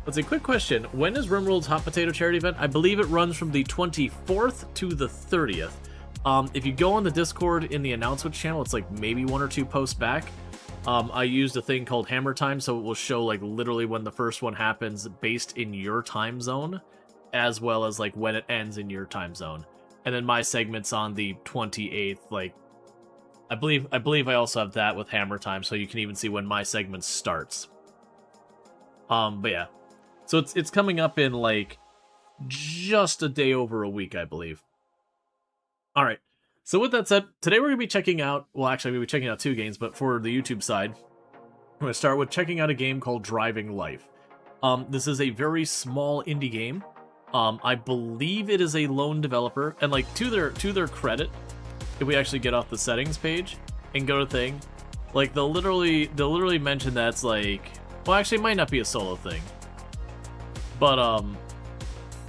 Let's see, quick question. When is RimWorld's Hot Potato Charity event? I believe it runs from the 24th to the 30th. If you go on the Discord in the announcements channel, it's like maybe 1 or 2 posts back. I used a thing called Hammer Time, so it will show like literally when the first one happens based in your time zone, as well as like when it ends in your time zone. And then my segment's on the 28th, like I believe I also have that with Hammer Time, so you can even see when my segment starts. But yeah. So it's coming up in like just a day over a week, I believe. All right. So with that said, today we're going to be checking out, well actually we'll be checking out 2 games, but for the YouTube side, I'm going to start with checking out a game called Driving Life. This is a very small indie game. I believe it is a lone developer, and like to their credit, if we actually get off the settings page and go to thing, like they'll literally mention that it's like, well actually it might not be a solo thing. But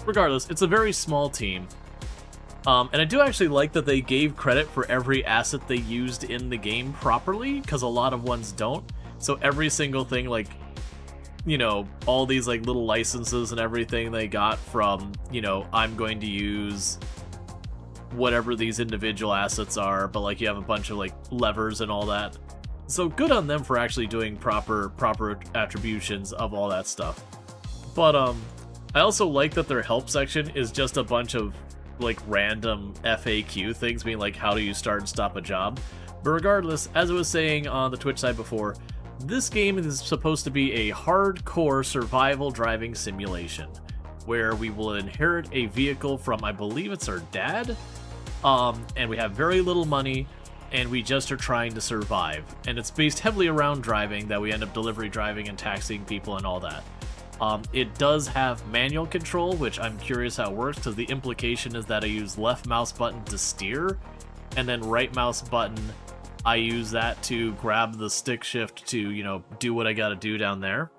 regardless, it's a very small team. And I do actually like that they gave credit for every asset they used in the game properly, because a lot of ones don't. So every single thing, like, you know, all these like little licenses and everything they got from, you know, I'm going to use whatever these individual assets are, but like you have a bunch of like levers and all that. So good on them for actually doing proper attributions of all that stuff. But I also like that their help section is just a bunch of like random FAQ things, being like, how do you start and stop a job? But regardless, as I was saying on the Twitch side before, this game is supposed to be a hardcore survival driving simulation, where we will inherit a vehicle from, I believe it's our dad, and we have very little money, and we just are trying to survive. And it's based heavily around driving, that we end up delivery driving and taxiing people and all that. It does have manual control, which I'm curious how it works, because the implication is that I use left mouse button to steer, and then right mouse button, I use that to grab the stick shift to, you know, do what I gotta do down there.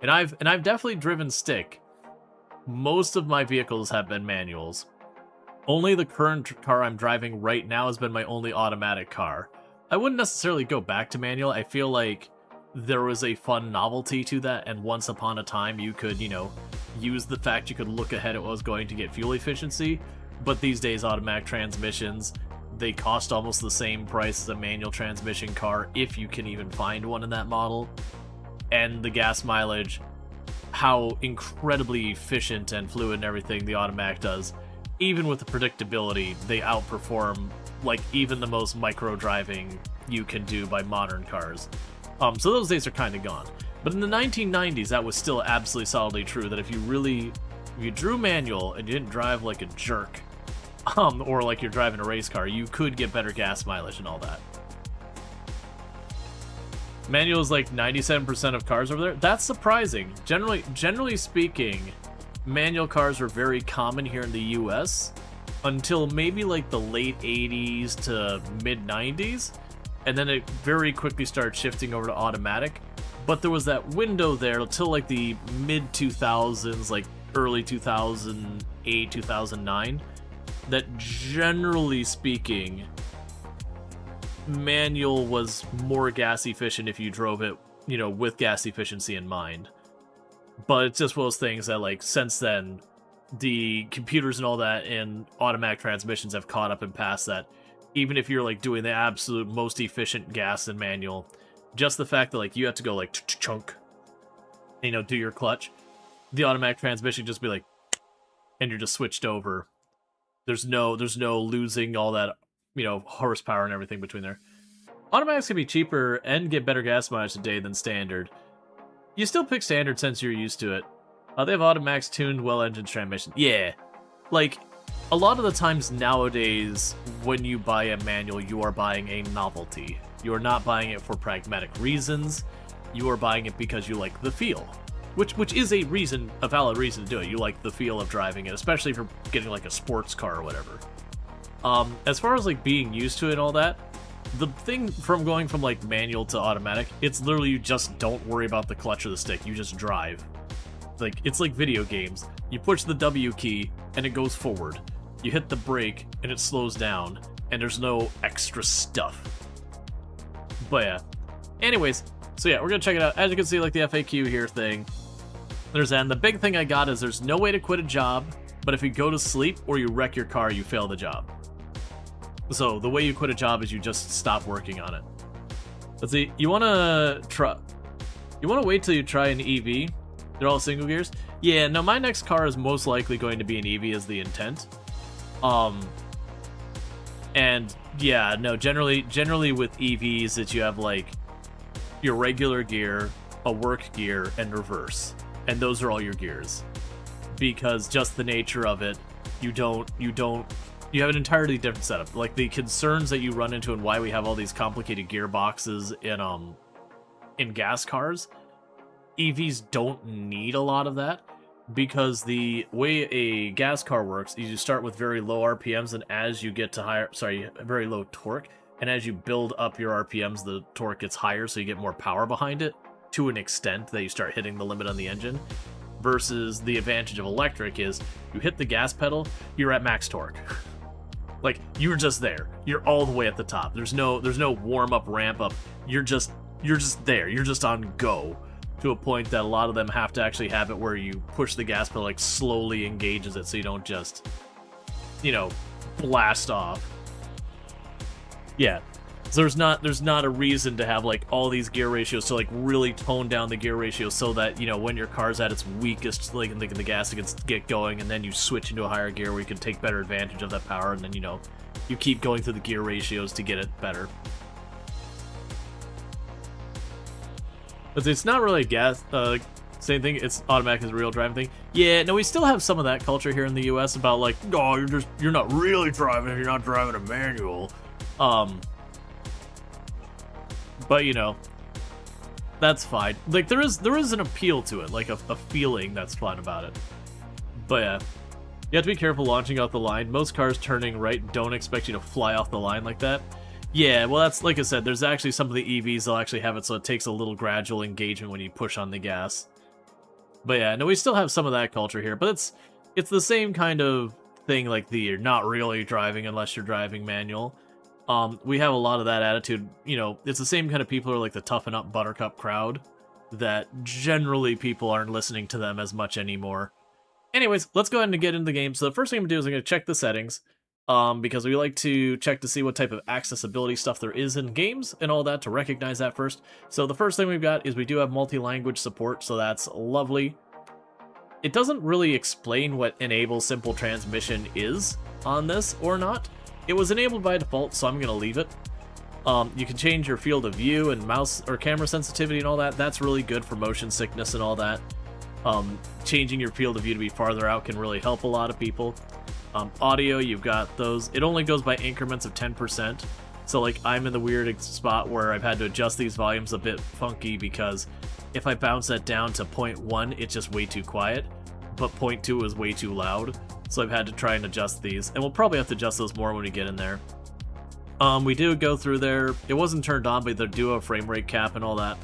And I've definitely driven stick. Most of my vehicles have been manuals. Only the current car I'm driving right now has been my only automatic car. I wouldn't necessarily go back to manual. I feel like there was a fun novelty to that, and once upon a time you could, you know, use the fact you could look ahead at what was going to get fuel efficiency. But these days, automatic transmissions, they cost almost the same price as a manual transmission car, if you can even find one in that model. And the gas mileage, how incredibly efficient and fluid and everything the automatic does, even with the predictability, they outperform like even the most micro driving you can do by modern cars. So those days are kind of gone. But in the 1990s, that was still absolutely solidly true, that if you drew manual and you didn't drive like a jerk, or like you're driving a race car, you could get better gas mileage and all that. Manual is like 97% of cars over there. That's surprising. Generally speaking, manual cars were very common here in the US until maybe like the late 80s to mid 90s. And then it very quickly started shifting over to automatic. But there was that window there until like the mid 2000s, like early 2008, 2009, that generally speaking, manual was more gas efficient if you drove it, you know, with gas efficiency in mind. But it's just one of those things that, like, since then, the computers and all that and automatic transmissions have caught up and past that. Even if you're like doing the absolute most efficient gas and manual, just the fact that like you have to go like chunk, you know, do your clutch, the automatic transmission just be like, and you're just switched over. There's no losing all that, you know, horsepower and everything between there. Automatics can be cheaper and get better gas mileage today than standard. You still pick standard since you're used to it. They have automatics tuned well engine transmission. Yeah, like, a lot of the times nowadays, when you buy a manual, you are buying a novelty. You are not buying it for pragmatic reasons. You are buying it because you like the feel. Which is a valid reason to do it. You like the feel of driving it, especially if you're getting like a sports car or whatever. As far as like being used to it and all that, the thing from going from like manual to automatic, it's literally you just don't worry about the clutch or the stick. You just drive. Like, it's like video games. You push the W key and it goes forward. You hit the brake and it slows down, and there's no extra stuff. But yeah. Anyways, so yeah, we're gonna check it out. As you can see, like the FAQ here thing, There's that. And the big thing I got is there's no way to quit a job, but if you go to sleep or you wreck your car, you fail the job. So the way you quit a job is you just stop working on it. Let's see. You want to wait till you try an EV? They're all single gears? Yeah, no, my next car is most likely going to be an EV as the intent. And yeah, no, generally with EVs that you have like your regular gear, a work gear, and reverse. And those are all your gears. Because just the nature of it, you have an entirely different setup. Like the concerns that you run into and why we have all these complicated gearboxes in gas cars, EVs don't need a lot of that, because the way a gas car works is you start with very low RPMs, and as you get to very low torque, and as you build up your RPMs, the torque gets higher, so you get more power behind it to an extent that you start hitting the limit on the engine. Versus the advantage of electric is you hit the gas pedal, you're at max torque. Like, you're just there. You're all the way at the top. There's no warm up, ramp up. You're just there. You're just on go, to a point that a lot of them have to actually have it where you push the gas pedal, like slowly engages it, so you don't just, blast off. Yeah. So there's not a reason to have like all these gear ratios to like really tone down the gear ratio so that, when your car's at its weakest, like the gas can get going, and then you switch into a higher gear where you can take better advantage of that power, and then you keep going through the gear ratios to get it better. But it's not really gas, same thing, it's automatic as a real driving thing. Yeah, no, we still have some of that culture here in the US about like, oh, you're not really driving if you're not driving a manual. But that's fine. Like there is an appeal to it, like a feeling that's fun about it. But yeah, you have to be careful launching out the line. Most cars turning right don't expect you to fly off the line like that. Yeah, well, that's like I said, there's actually some of the EVs they'll actually have it so it takes a little gradual engagement when you push on the gas. But yeah, no, we still have some of that culture here, but it's the same kind of thing, like you're not really driving unless you're driving manual. We have a lot of that attitude. It's the same kind of people who are like the toughen up buttercup crowd, that generally people aren't listening to them as much anymore. Anyways, let's go ahead and get into the game. So the first thing I'm going to do is I'm going to check the settings, because we like to check to see what type of accessibility stuff there is in games and all that, to recognize that first. So the first thing we've got is we do have multi-language support, so that's lovely. It doesn't really explain what enable simple transmission is on this or not. It was enabled by default, so I'm going to leave it. You can change your field of view and mouse or camera sensitivity and all that. That's really good for motion sickness and all that. Changing your field of view to be farther out can really help a lot of people. Audio, you've got those. It only goes by increments of 10%. So like I'm in the weird spot where I've had to adjust these volumes a bit funky, because if I bounce that down to 0.1, it's just way too quiet. But 0.2 is way too loud. So I've had to try and adjust these, and we'll probably have to adjust those more when we get in there. We do go through there. It wasn't turned on, but they do have a frame rate cap and all that.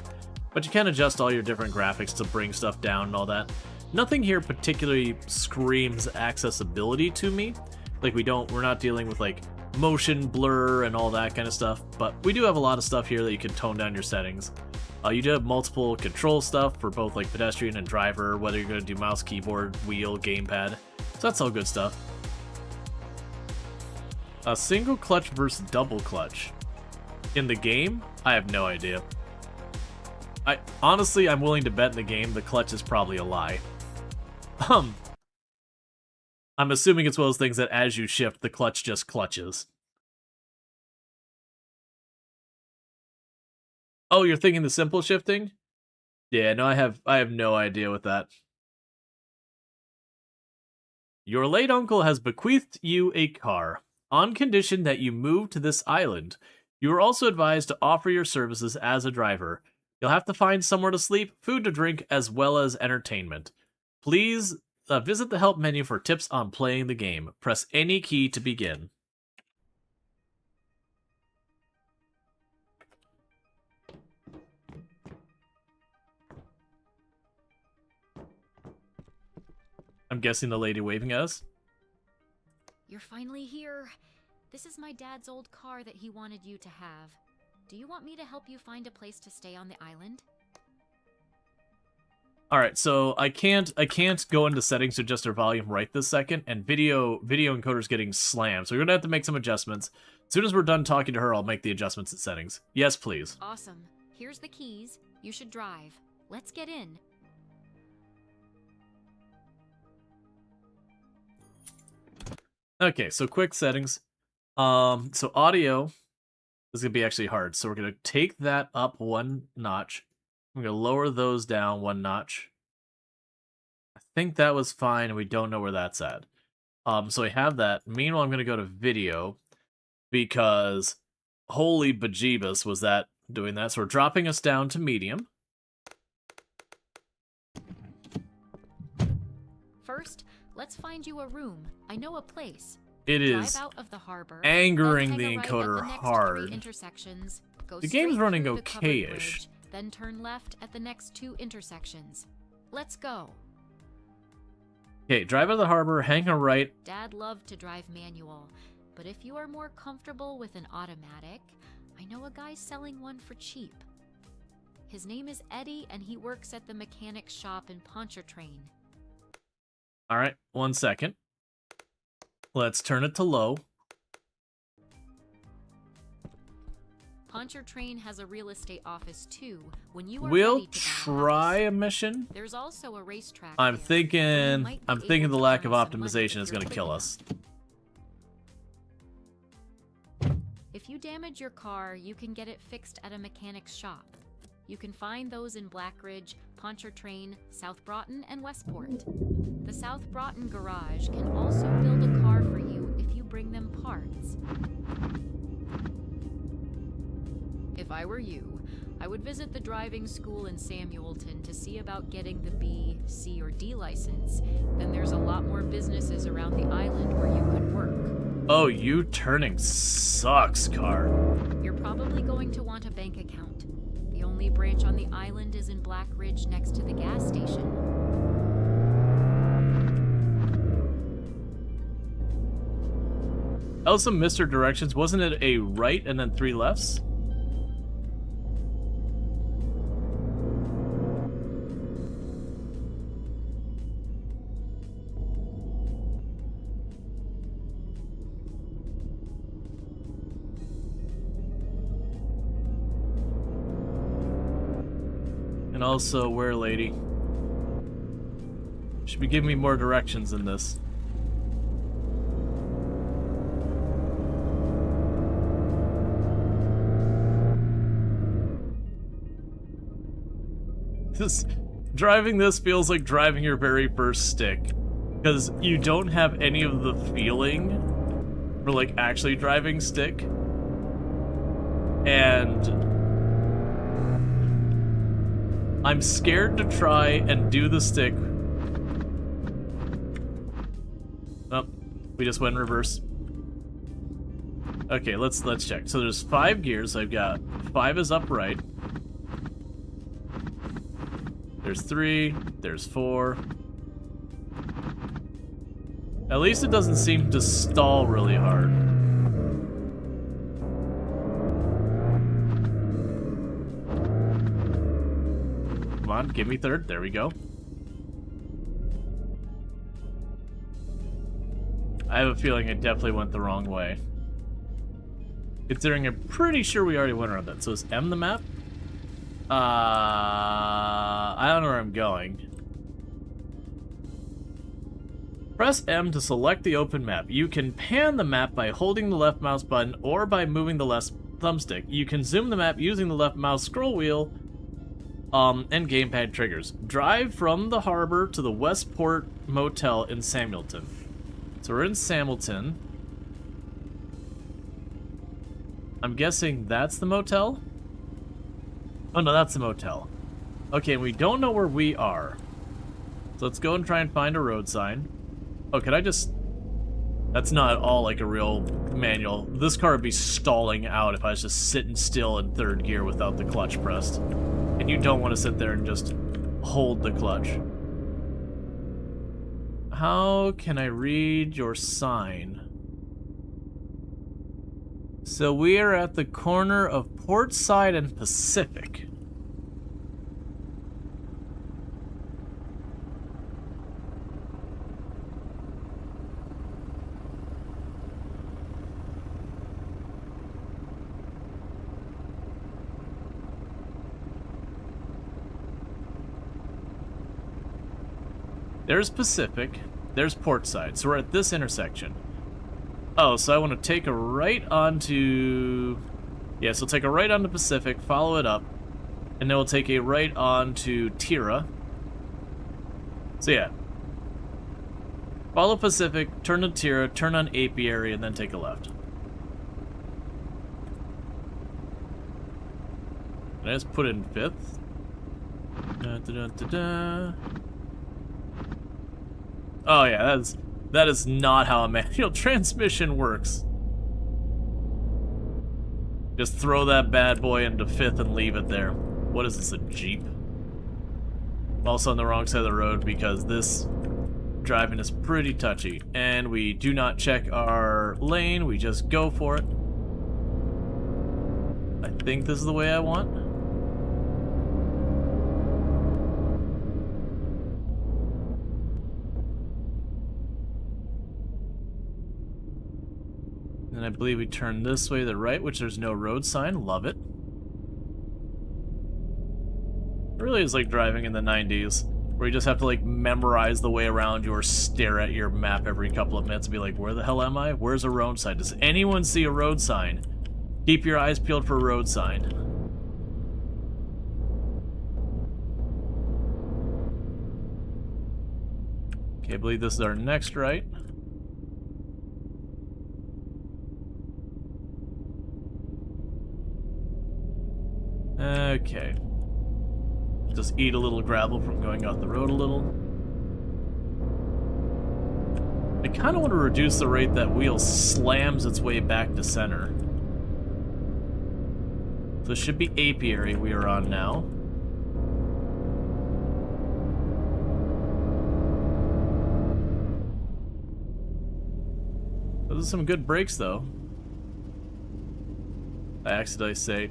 But you can adjust all your different graphics to bring stuff down and all that. Nothing here particularly screams accessibility to me. Like we're not dealing with like motion blur and all that kind of stuff, but we do have a lot of stuff here that you can tone down your settings. You do have multiple control stuff for both like pedestrian and driver, whether you're going to do mouse, keyboard, wheel, gamepad. So that's all good stuff. A single clutch versus double clutch. In the game, I have no idea. Honestly, I'm willing to bet in the game the clutch is probably a lie. I'm assuming it's one of those things that as you shift, the clutch just clutches. Oh, you're thinking the simple shifting? Yeah, no, I have no idea with that. Your late uncle has bequeathed you a car, on condition that you move to this island. You are also advised to offer your services as a driver. You'll have to find somewhere to sleep, food to drink, as well as entertainment. Please visit the help menu for tips on playing the game. Press any key to begin. I'm guessing the lady waving at us. You're finally here. This is my dad's old car that he wanted you to have. Do you want me to help you find a place to stay on the island? All right, so I can't go into settings to adjust our volume right this second, and video encoder's getting slammed, so we're gonna have to make some adjustments. As soon as we're done talking to her, I'll make the adjustments in settings. Yes, please. Awesome. Here's the keys. You should drive. Let's get in. Okay, so quick settings. So audio is gonna be actually hard, so we're gonna take that up one notch. I'm gonna lower those down one notch. I think that was fine, and we don't know where that's at. So I have that. Meanwhile, I'm gonna go to video because holy bejeebus was that doing that. So we're dropping us down to medium. First, let's find you a room. I know a place. It is Drive out of the harbor, angering then the hang a right encoder at the next hard. 3 intersections. Go The game's straight running through the covered okay-ish. bridge, then turn left at the next 2 intersections. Let's go. Okay, drive out of the harbor, hang a right. Dad loved to drive manual, but if you are more comfortable with an automatic, I know a guy selling one for cheap. His name is Eddie, and he works at the mechanic shop in Pontchartrain. All right, 1 second. Let's turn it to low. Pontchartrain has a real estate office too. When you are We'll ready to buy a try house. a mission. There's also a racetrack. I'm there, thinking where you might be I'm thinking able the to lack of earn some money optimization if is you're going to quick kill enough. us. If you damage your car, you can get it fixed at a mechanic's shop. You can find those in Blackridge, Pontchartrain, South Broughton, and Westport. The South Broughton garage can also build a car for you if you bring them parts. If I were you, I would visit the driving school in Samuelton to see about getting the B, C, or D license. Then there's a lot more businesses around the island where you could work. Oh, you turning sucks, car. You're probably going to want a bank account. The only branch on the island is in Blackridge next to the gas station. That was some Mr. Directions. Wasn't it a right and then 3 lefts? And also, where, lady? Should be giving me more directions than this. Driving this feels like driving your very first stick, because you don't have any of the feeling for like actually driving stick, and I'm scared to try and do the stick. Oh, we just went in reverse. Okay, let's check. So there's 5 gears. I've got 5 is upright. There's 3, there's 4. At least it doesn't seem to stall really hard. Come on, give me 3rd. There we go. I have a feeling I definitely went the wrong way. Considering I'm pretty sure we already went around that. So is M the map? I don't know where I'm going. Press M to select the open map. You can pan the map by holding the left mouse button or by moving the left thumbstick. You can zoom the map using the left mouse scroll wheel and gamepad triggers. Drive from the harbor to the Westport Motel in Samuelton. So we're in Samuelton. I'm guessing that's the motel? Oh no, that's the motel. Okay, we don't know where we are. So let's go and try and find a road sign. Oh, could I just... That's not at all like a real manual. This car would be stalling out if I was just sitting still in 3rd gear without the clutch pressed. And you don't want to sit there and just hold the clutch. How can I read your sign? So we are at the corner of Portside and Pacific. There's Pacific. There's Portside. So we're at this intersection. Oh, so I want to take a right onto... Yeah, so take a right onto Pacific, follow it up, and then we'll take a right onto Tira. So yeah. Follow Pacific, turn to Tira, turn on Apiary, and then take a left. Did I just put in 5th? Oh yeah, that is not how a manual transmission works. Just throw that bad boy into 5th and leave it there. What is this, a Jeep? I'm also on the wrong side of the road because this driving is pretty touchy. And we do not check our lane, we just go for it. I think this is the way I want. And I believe we turn this way to the right, which there's no road sign. Love it. It really is like driving in the 90s, where you just have to like memorize the way around you or stare at your map every couple of minutes and be like, where the hell am I? Where's a road sign? Does anyone see a road sign? Keep your eyes peeled for a road sign. Okay, I believe this is our next right. Okay. Just eat a little gravel from going off the road a little. I kind of want to reduce the rate that wheel slams its way back to center. So this should be Apiary we are on now. Those are some good brakes, though. I accidentally say.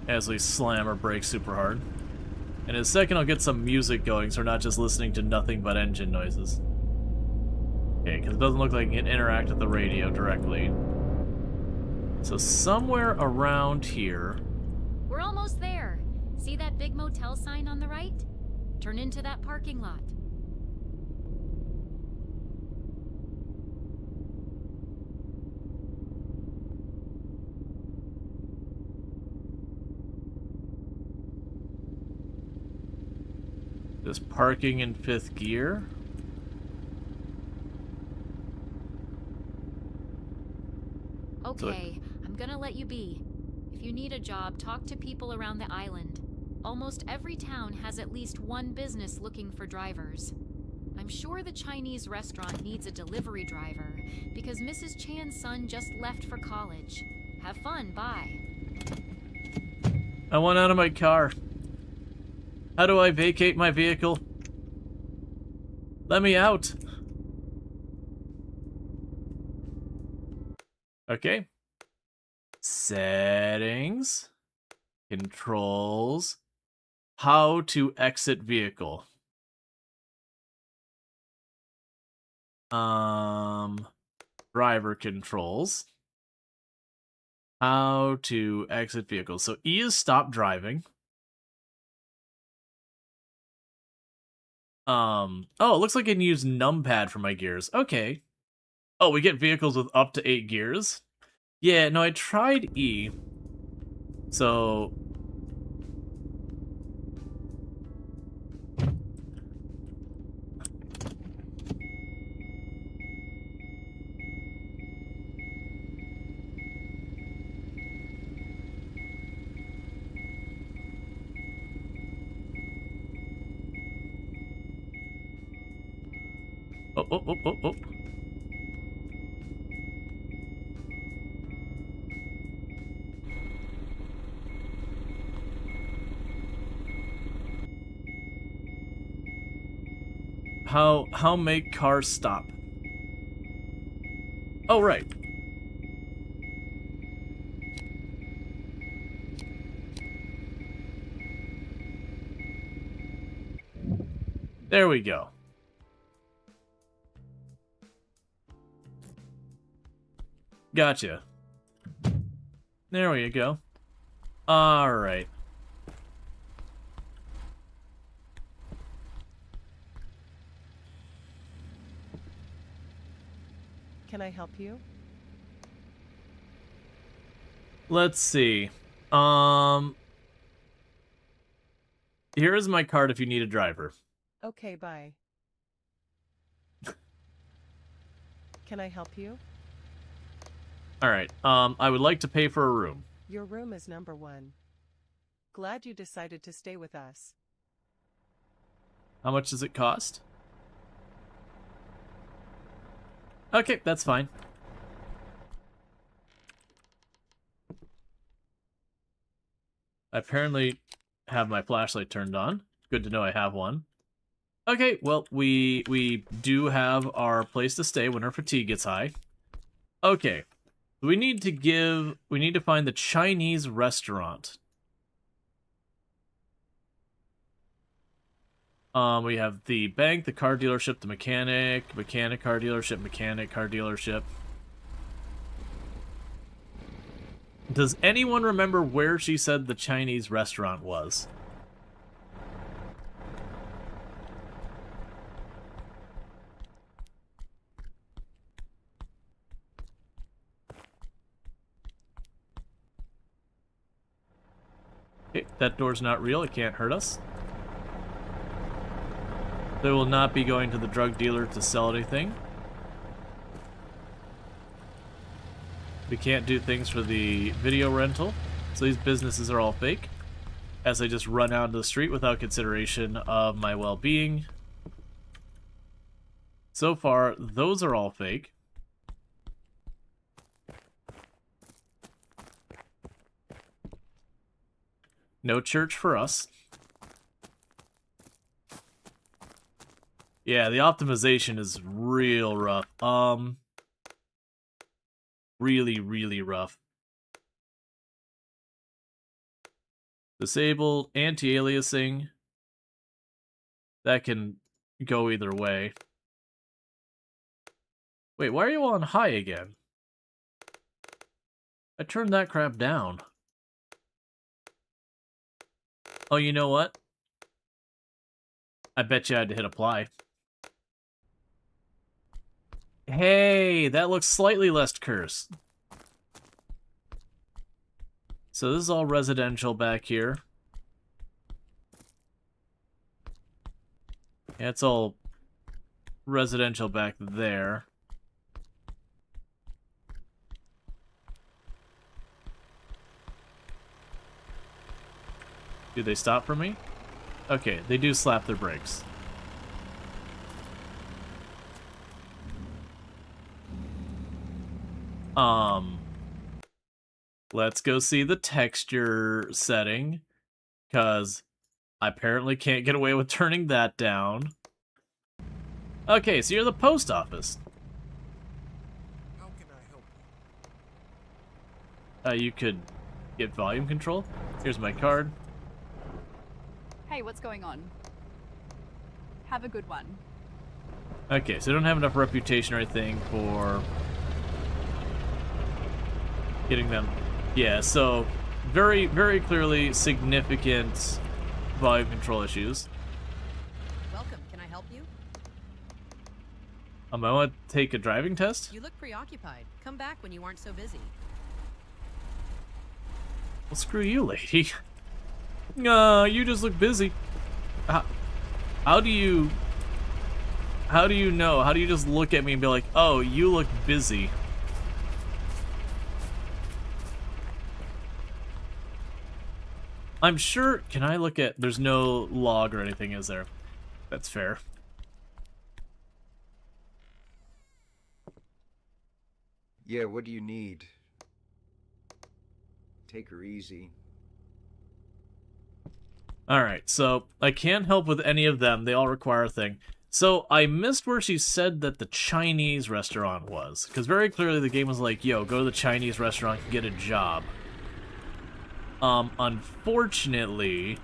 As we slam our brakes super hard. In a second, I'll get some music going so we're not just listening to nothing but engine noises. Okay, because it doesn't look like it can interact with the radio directly. So somewhere around here... We're almost there. See that big motel sign on the right? Turn into that parking lot. Just parking in 5th gear. Okay, I'm gonna let you be. If you need a job, talk to people around the island. Almost every town has at least one business looking for drivers. I'm sure the Chinese restaurant needs a delivery driver because Mrs. Chan's son just left for college. Have fun, bye. I want out of my car. How do I vacate my vehicle? Let me out. Okay. Settings. Controls. How to exit vehicle. Driver controls. How to exit vehicle. So E is stop driving. Oh, it looks like I can use numpad for my gears. Okay. Oh, we get vehicles with up to 8 gears? Yeah, no, I tried E. So... Oh. How make cars stop? Oh, right. There we go. Gotcha. There we go. Alright. Can I help you? Let's see. Here is my card if you need a driver. Okay, bye. Can I help you? Alright, I would like to pay for a room. Your room is number 1. Glad you decided to stay with us. How much does it cost? Okay, that's fine. I apparently have my flashlight turned on. Good to know I have one. Okay, well, we do have our place to stay when our fatigue gets high. Okay. We need to find the Chinese restaurant. We have the bank, the car dealership, the mechanic car dealership, mechanic car dealership. Does anyone remember where she said the Chinese restaurant was? Okay, that door's not real. It can't hurt us. They will not be going to the drug dealer to sell anything. We can't do things for the video rental, so these businesses are all fake, as I just run out into the street without consideration of my well-being. So far, those are all fake. No church for us. Yeah, the optimization is real rough. Really, really rough. Disabled, anti-aliasing. That can go either way. Wait, why are you on high again? I turned that crap down. Oh, you know what? I bet you I had to hit apply. Hey, that looks slightly less cursed. So this is all residential back here. Yeah, it's all residential back there. Do they stop for me? Okay, they do slap their brakes. Let's go see the texture setting, because I apparently can't get away with turning that down. Okay, so you're the post office. How can I help you? You could get volume control. Here's my card. Hey, what's going on? Have a good one. Okay, so I don't have enough reputation or anything for getting them. Yeah, so very, very clearly significant volume control issues. Welcome. Can I help you? I want to take a driving test. You look preoccupied. Come back when you aren't so busy. Well, screw you, lady. You just look busy. How do you know? How do you just look at me and be like, oh, you look busy? I'm sure, can I look at, there's no log or anything, is there? That's fair. Yeah, what do you need? Take her easy. Alright, so I can't help with any of them. They all require a thing. So I missed where she said that the Chinese restaurant was. Because very clearly the game was like, yo, go to the Chinese restaurant and get a job. Unfortunately,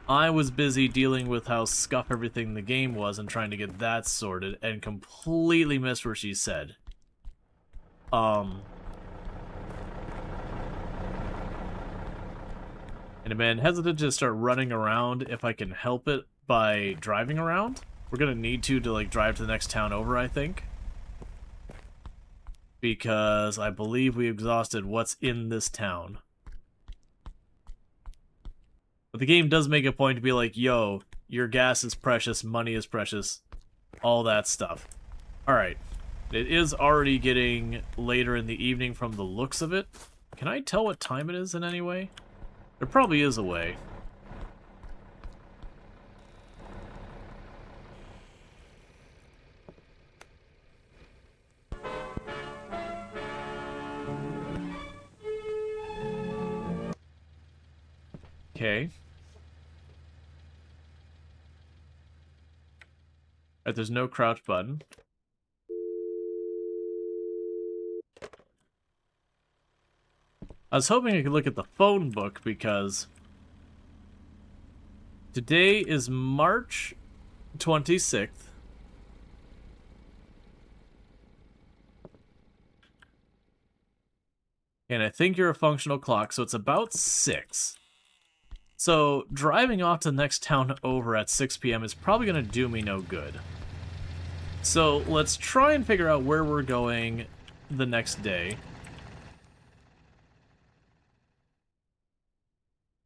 I was busy dealing with how scuff everything the game was and trying to get that sorted and completely missed where she said. And I've been hesitant to start running around if I can help it by driving around. We're gonna need to like drive to the next town over, I think. Because I believe we exhausted what's in this town. But the game does make a point to be like, yo, your gas is precious, money is precious, all that stuff. Alright. It is already getting later in the evening from the looks of it. Can I tell what time it is in any way? There probably is a way. Okay. Alright, there's no crouch button. I was hoping I could look at the phone book because today is March 26th. And I think you're a functional clock, so it's about 6. So driving off to the next town over at 6 p.m. is probably going to do me no good. So let's try and figure out where we're going the next day.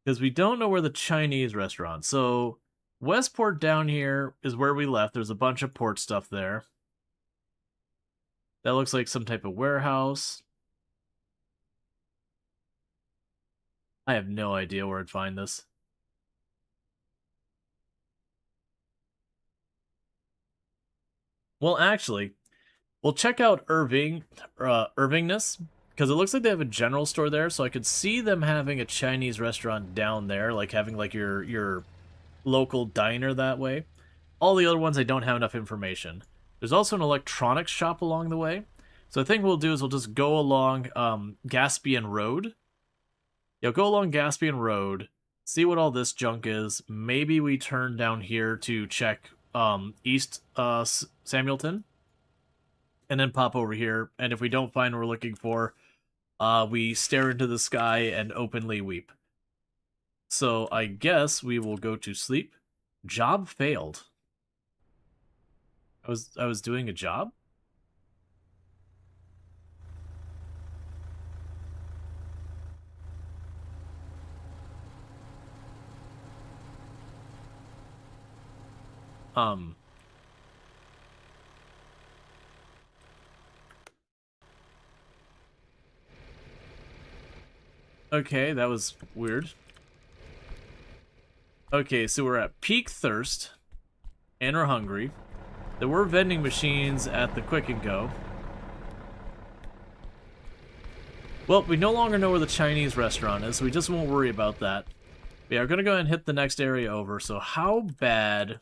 Because we don't know where the Chinese restaurant. So Westport down here is where we left. There's a bunch of port stuff there. That looks like some type of warehouse. I have no idea where I'd find this. Well, actually, we'll check out Irvingness, because it looks like they have a general store there, so I could see them having a Chinese restaurant down there, like having like your local diner that way. All the other ones, I don't have enough information. There's also an electronics shop along the way. So I think what we'll do is we'll just go along Gaspian Road. Yeah, go along Gaspian Road, see what all this junk is. Maybe we turn down here to check East Samuelton, and then pop over here. And if we don't find what we're looking for, we stare into the sky and openly weep. So I guess we will go to sleep. Job failed. I was doing a job? Okay, that was weird. Okay, so we're at peak thirst, and we're hungry. There were vending machines at the Quick and Go. Well, we no longer know where the Chinese restaurant is, so we just won't worry about that. But yeah, we're gonna go ahead and hit the next area over, so how bad...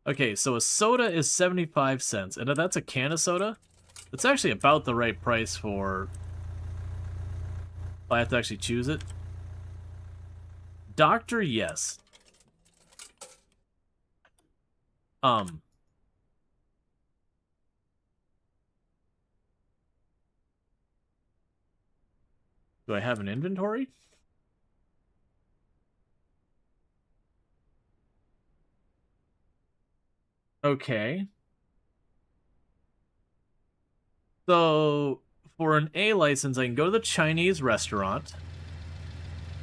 Okay, so a soda is 75 cents, and if that's a can of soda, that's actually about the right price for... I have to actually choose it. Doctor, yes. Do I have an inventory? Okay. So, for an A license, I can go to the Chinese restaurant.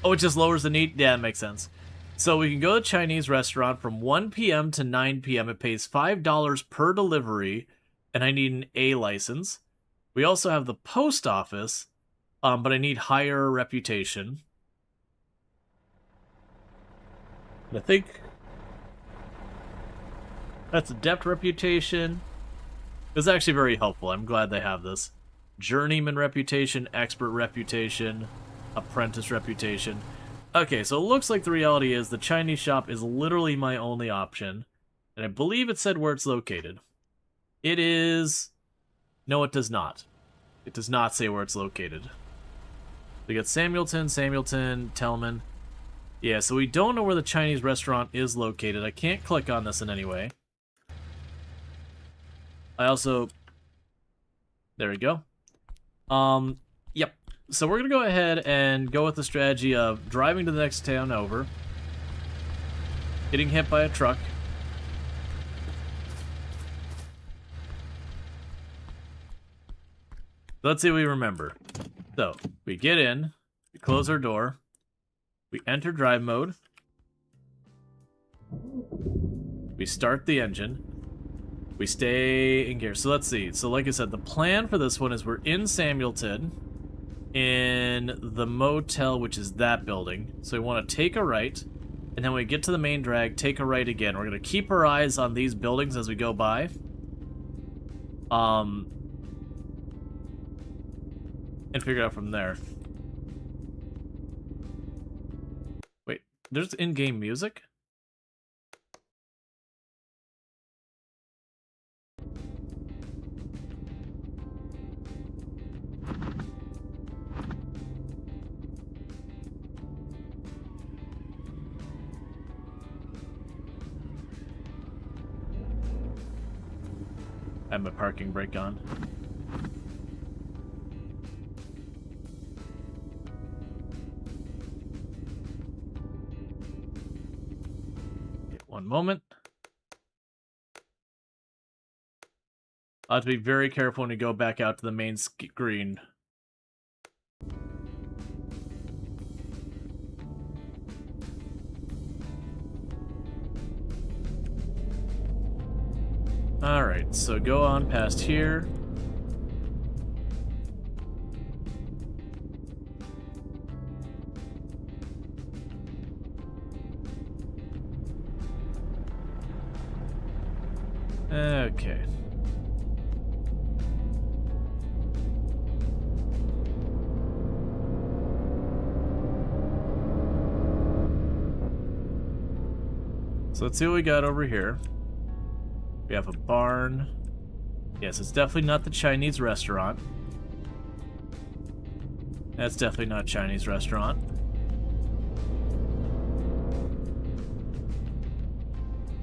Oh, it just lowers the need? Yeah, that makes sense. So we can go to the Chinese restaurant from 1 p.m. to 9 p.m. It pays $5 per delivery, and I need an A license. We also have the post office, but I need higher reputation. And I think that's adept reputation. It's actually very helpful. I'm glad they have this. Journeyman reputation, expert reputation, apprentice reputation. Okay, so it looks like the reality is the Chinese shop is literally my only option. And I believe it said where it's located. It is... No, it does not. It does not say where it's located. We got Samuelton, Tellman. Yeah, so we don't know where the Chinese restaurant is located. I can't click on this in any way. I also... There we go. Yep. So we're going to go ahead and go with the strategy of driving to the next town over, getting hit by a truck, let's see what we remember. So, we get in, we close our door, we enter drive mode, we start the engine, we stay in gear. So let's see. So like I said, the plan for this one is we're in Samuelton, in the motel, which is that building. So we want to take a right, and then when we get to the main drag, take a right again. We're going to keep our eyes on these buildings as we go by. And figure it out from there. Wait, there's in-game music? I have my parking brake on. One moment. I'll have to be very careful when we go back out to the main screen. Alright, so go on past here. Okay. So let's see what we got over here. We have a barn. Yes, it's definitely not the Chinese restaurant. That's definitely not a Chinese restaurant.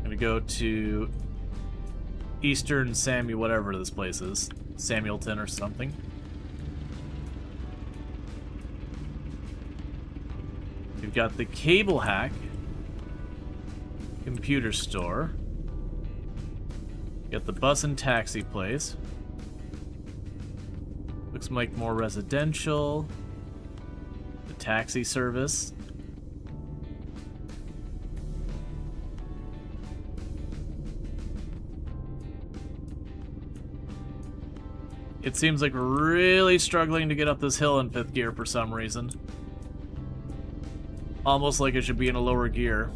Gonna go to Eastern Samuel, whatever this place is. Samuelton or something. We've got the Cable Hack computer store. Got the bus and taxi place. Looks like more residential. The taxi service. It seems like we're really struggling to get up this hill in 5th gear for some reason. Almost like it should be in a lower gear.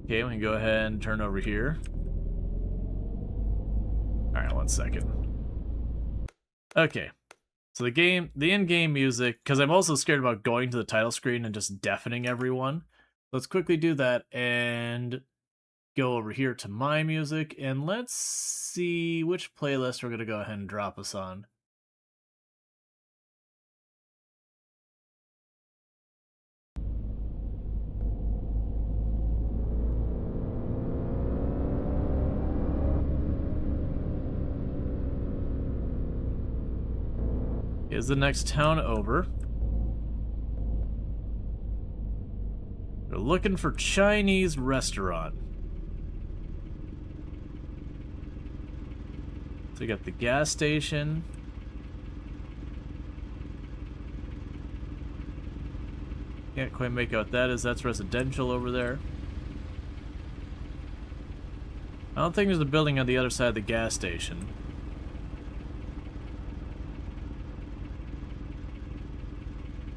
Okay, we can go ahead and turn over here. Alright, 1 second. Okay. So the in-game music, because I'm also scared about going to the title screen and just deafening everyone. Let's quickly do that and go over here to my music, and let's see which playlist we're going to go ahead and drop us on. Is the next town over? They're looking for Chinese restaurant. So you got the gas station. Can't quite make out what that is. That's residential over there. I don't think there's a building on the other side of the gas station.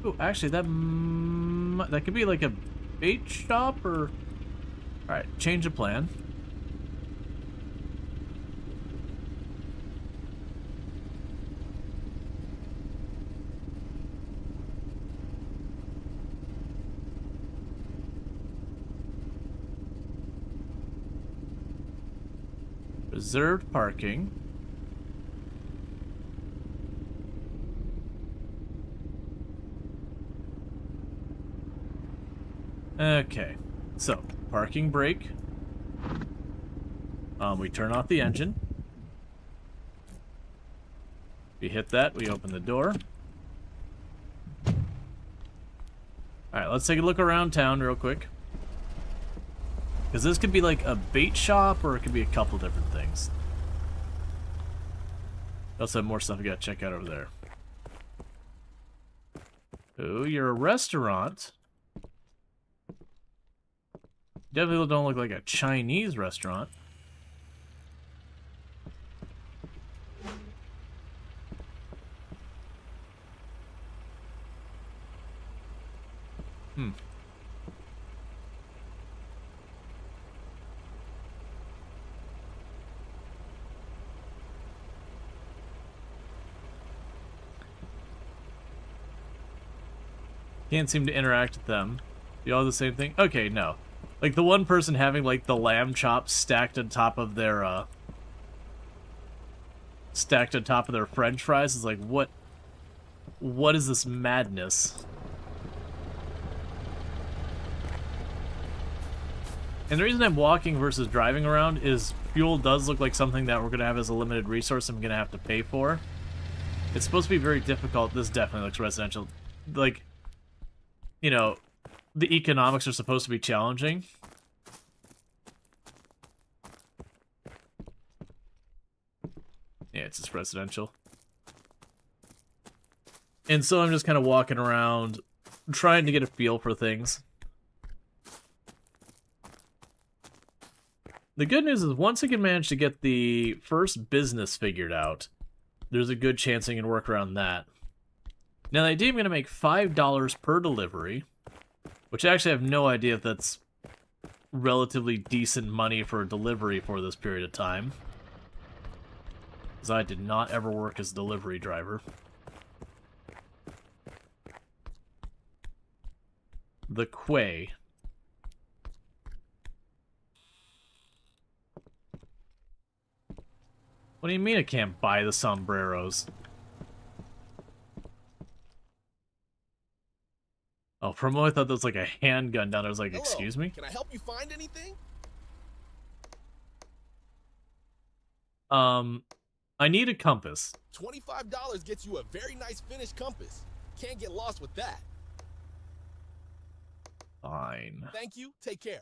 Oh, actually, that could be like a bait shop or... Alright, change of plan. Reserved parking. Okay, so parking brake. We turn off the engine. We hit that, we open the door. Alright, let's take a look around town real quick. Because this could be like a bait shop, or it could be a couple different things. We also have more stuff we gotta check out over there. Oh, you're a restaurant. Definitely don't look like a Chinese restaurant. Can't seem to interact with them. You all the same thing? Okay, no. Like the one person having like the lamb chops stacked on top of their French fries is like, what is this madness? And the reason I'm walking versus driving around is fuel does look like something that we're going to have as a limited resource I'm going to have to pay for. It's supposed to be very difficult. This definitely looks residential. Like, you know, the economics are supposed to be challenging. Yeah, it's just residential. And so I'm just kind of walking around, trying to get a feel for things. The good news is once I can manage to get the first business figured out, there's a good chance I can work around that. Now, the idea I'm going to make $5 per delivery, which I actually have no idea if that's relatively decent money for a delivery for this period of time. Because I did not ever work as a delivery driver. The Quay. What do you mean I can't buy the sombreros? Oh, for a moment I thought there was like a handgun down there. I was like, Hello, excuse me? Can I help you find anything? I need a compass. $25 gets you a very nice finished compass. Can't get lost with that. Fine. Thank you. Take care.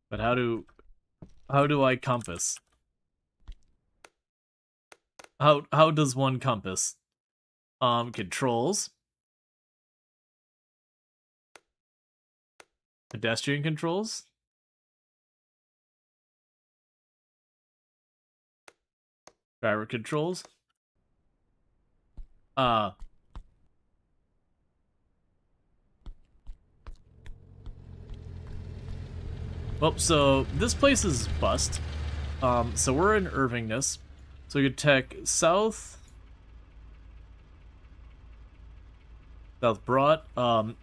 But how do I compass? How does one compass? Controls. Pedestrian controls. Driver controls. Well, so this place is bust. So we're in Irvingness. So we could tech south. South Broad,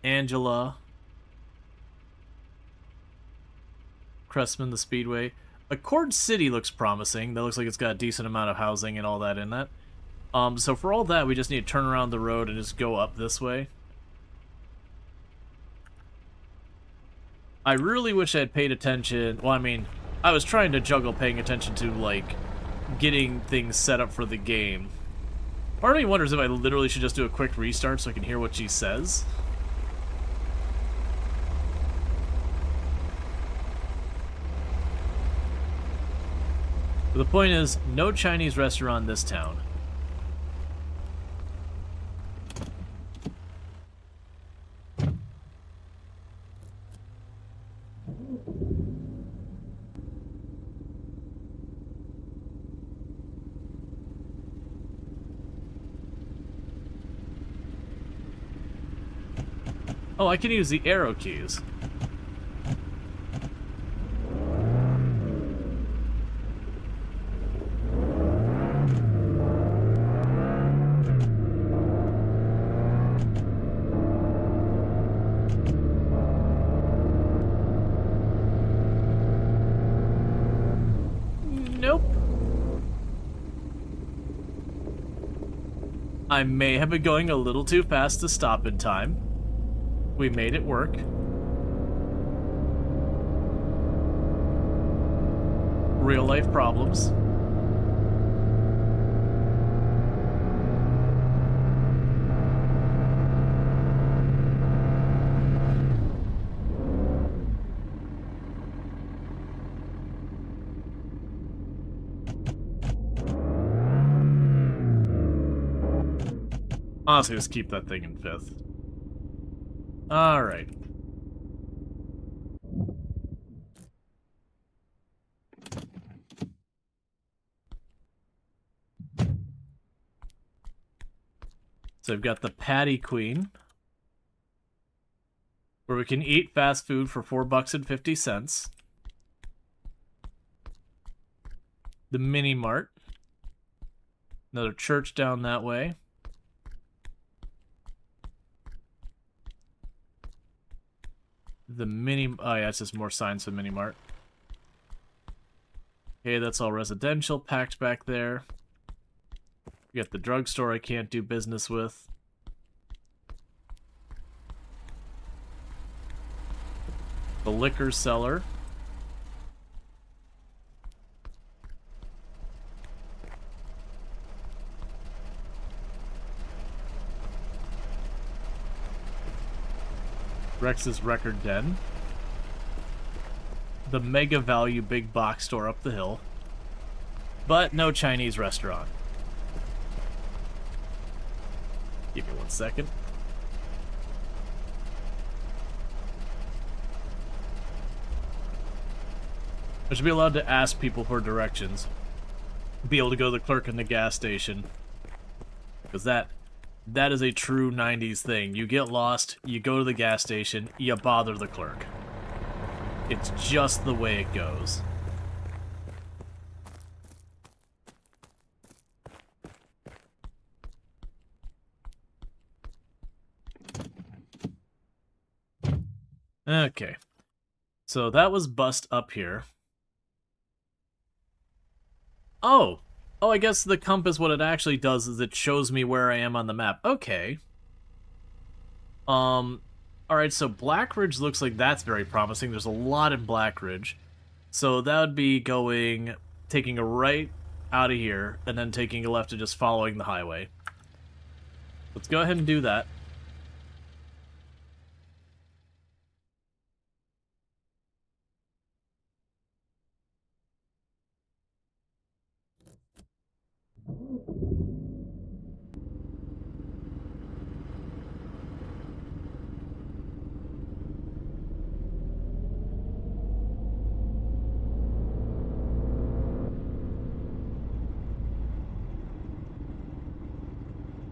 Angela. Crestman, the Speedway. Accord City looks promising. That looks like it's got a decent amount of housing and all that in that. So for all that, we just need to turn around the road and just go up this way. I really wish I had paid attention. Well, I mean, I was trying to juggle paying attention to, like, getting things set up for the game. Part of me wonders if I literally should just do a quick restart so I can hear what she says. But the point is, no Chinese restaurant in this town. Oh, I can use the arrow keys. Nope. I may have been going a little too fast to stop in time. We made it work. Real life problems. Honestly, just keep that thing in 5th. Alright. So I've got the Patty Queen, where we can eat fast food for $4.50. The Mini Mart. Another church down that way. The oh yeah, it's just more signs for Mini Mart. Okay, that's all residential packed back there. We got the drugstore I can't do business with. The liquor cellar. Rex's Record Den. The Mega Value big box store up the hill. But no Chinese restaurant. Give me 1 second. I should be allowed to ask people for directions. Be able to go to the clerk in the gas station. Because that is a true 90s thing. You get lost, you go to the gas station, you bother the clerk. It's just the way it goes. Okay. So that was bust up here. Oh! Oh, I guess the compass, what it actually does is it shows me where I am on the map. Okay. Alright, so Blackridge looks like that's very promising. There's a lot in Blackridge. So that would be taking a right out of here, and then taking a left and just following the highway. Let's go ahead and do that.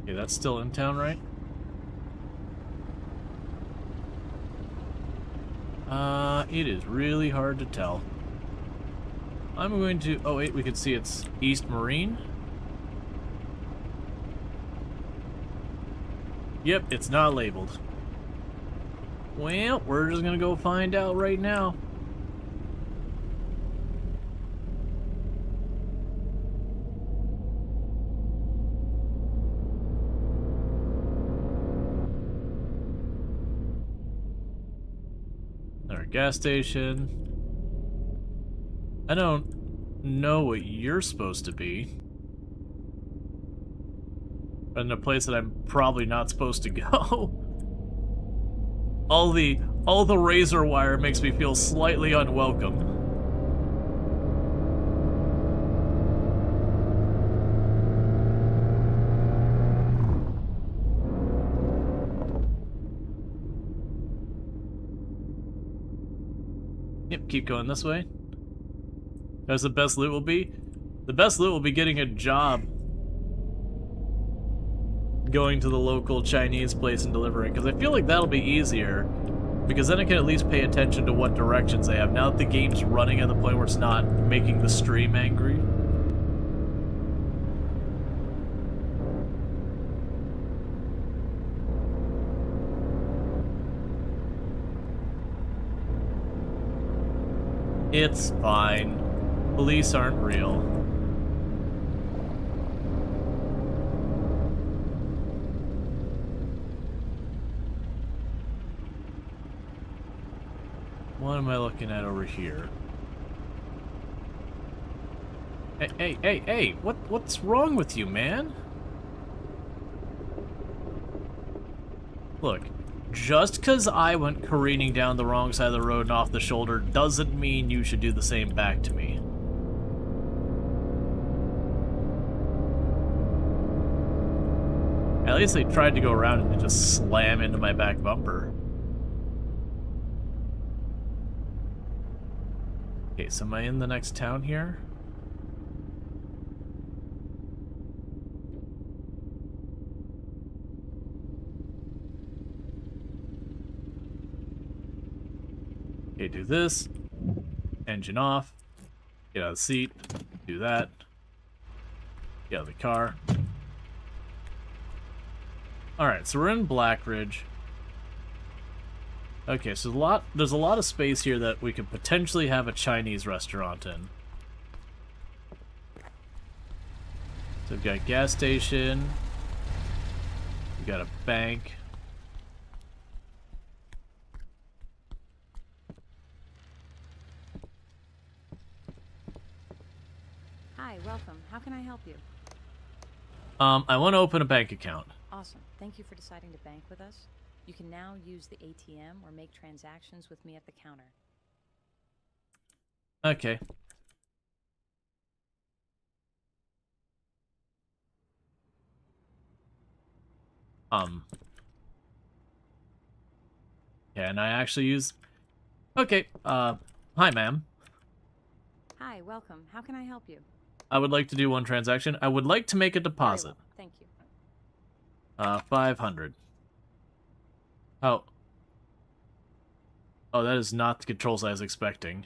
Okay, that's still in town, right? It is really hard to tell. I'm going to... Oh, wait, we can see it's East Marine. Yep, it's not labeled. Well, we're just gonna go find out right now. Our gas station. I don't know what you're supposed to be. In a place that I'm probably not supposed to go. All the razor wire makes me feel slightly unwelcome. Yep, keep going this way. That's the best loot will be. The best loot will be getting a job. Going to the local Chinese place and delivering, because I feel like that'll be easier, because then I can at least pay attention to what directions they have, now that the game's running at the point where it's not making the stream angry. It's fine. Police aren't real. What am I looking at over here? Hey, what's wrong with you, man? Look, just because I went careening down the wrong side of the road and off the shoulder doesn't mean you should do the same back to me. At least they tried to go around and just slam into my back bumper. Okay, so am I in the next town here? Okay, do this. Engine off. Get out of the seat. Do that. Get out of the car. Alright, so we're in Blackridge. Okay, so there's a lot of space here that we could potentially have a Chinese restaurant in. So we've got a gas station. We've got a bank. Hi, welcome. How can I help you? I want to open a bank account. Awesome. Thank you for deciding to bank with us. You can now use the ATM or make transactions with me at the counter. Okay. Can I actually use... Okay, hi, ma'am. Hi, welcome. How can I help you? I would like to do one transaction. I would like to make a Very deposit. well. Thank you. 500. Oh. Oh, that is not the controls I was expecting.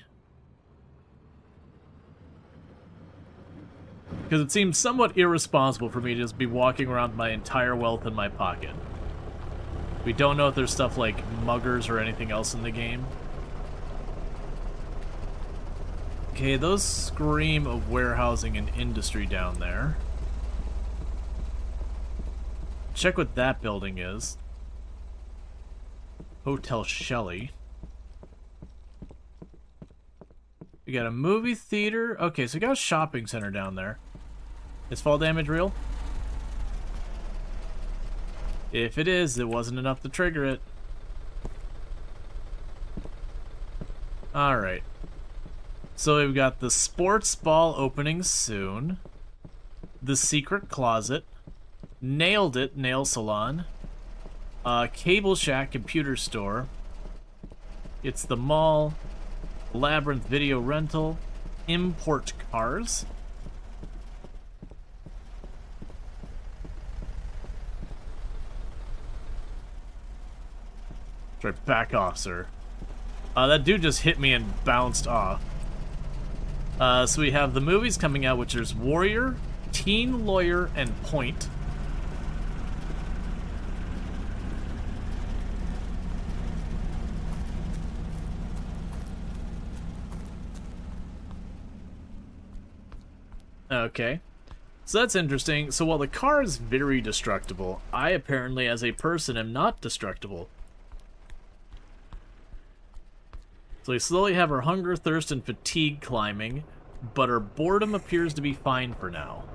Because it seems somewhat irresponsible for me to just be walking around with my entire wealth in my pocket. We don't know if there's stuff like muggers or anything else in the game. Okay, those scream of warehousing and industry down there. Check what that building is. Hotel Shelley. We got a movie theater. Okay, so we got a shopping center down there. Is fall damage real? If it is, it wasn't enough to trigger it. Alright. So we've got the sports ball opening soon. The secret closet. Nailed It nail salon. Cable Shack computer store. It's the mall. Labyrinth video rental. Import cars. Try back off, sir. That dude just hit me and bounced off. So we have the movies coming out, which is Warrior, Teen Lawyer, and Point. Okay. So that's interesting. So while the car is very destructible, I apparently, as a person, am not destructible. So we slowly have our hunger, thirst, and fatigue climbing, but our boredom appears to be fine for now.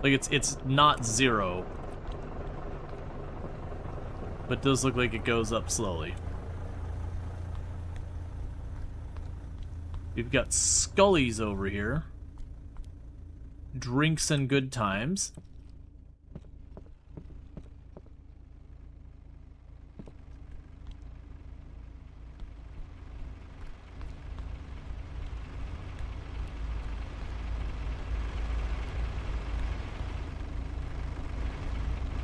Like, it's not zero, but does look like it goes up slowly. We've got Scully's over here. Drinks and good times.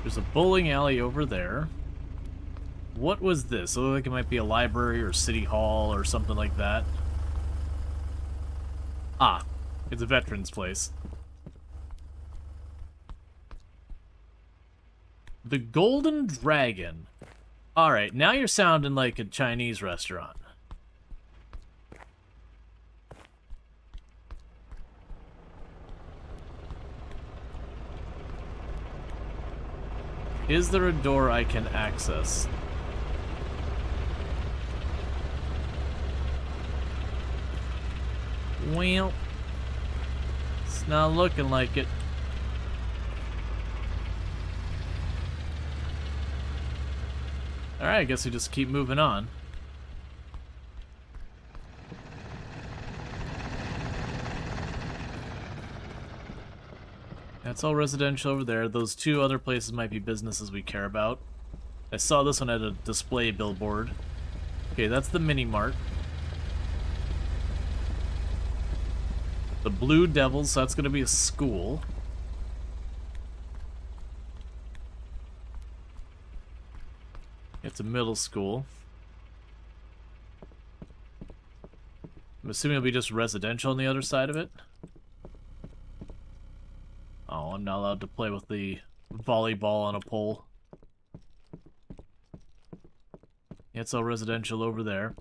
There's a bowling alley over there. What was this? It looked like it might be a library or city hall or something like that. Ah, it's a veteran's place. The Golden Dragon. Alright, now you're sounding like a Chinese restaurant. Is there a door I can access? Well, it's not looking like it. Alright, I guess we just keep moving on. That's all residential over there. Those two other places might be businesses we care about. I saw this one at a display billboard. Okay, that's the mini mart. The Blue Devils, so that's going to be a school. It's a middle school. I'm assuming it'll be just residential on the other side of it. Oh, I'm not allowed to play with the volleyball on a pole. It's all residential over there.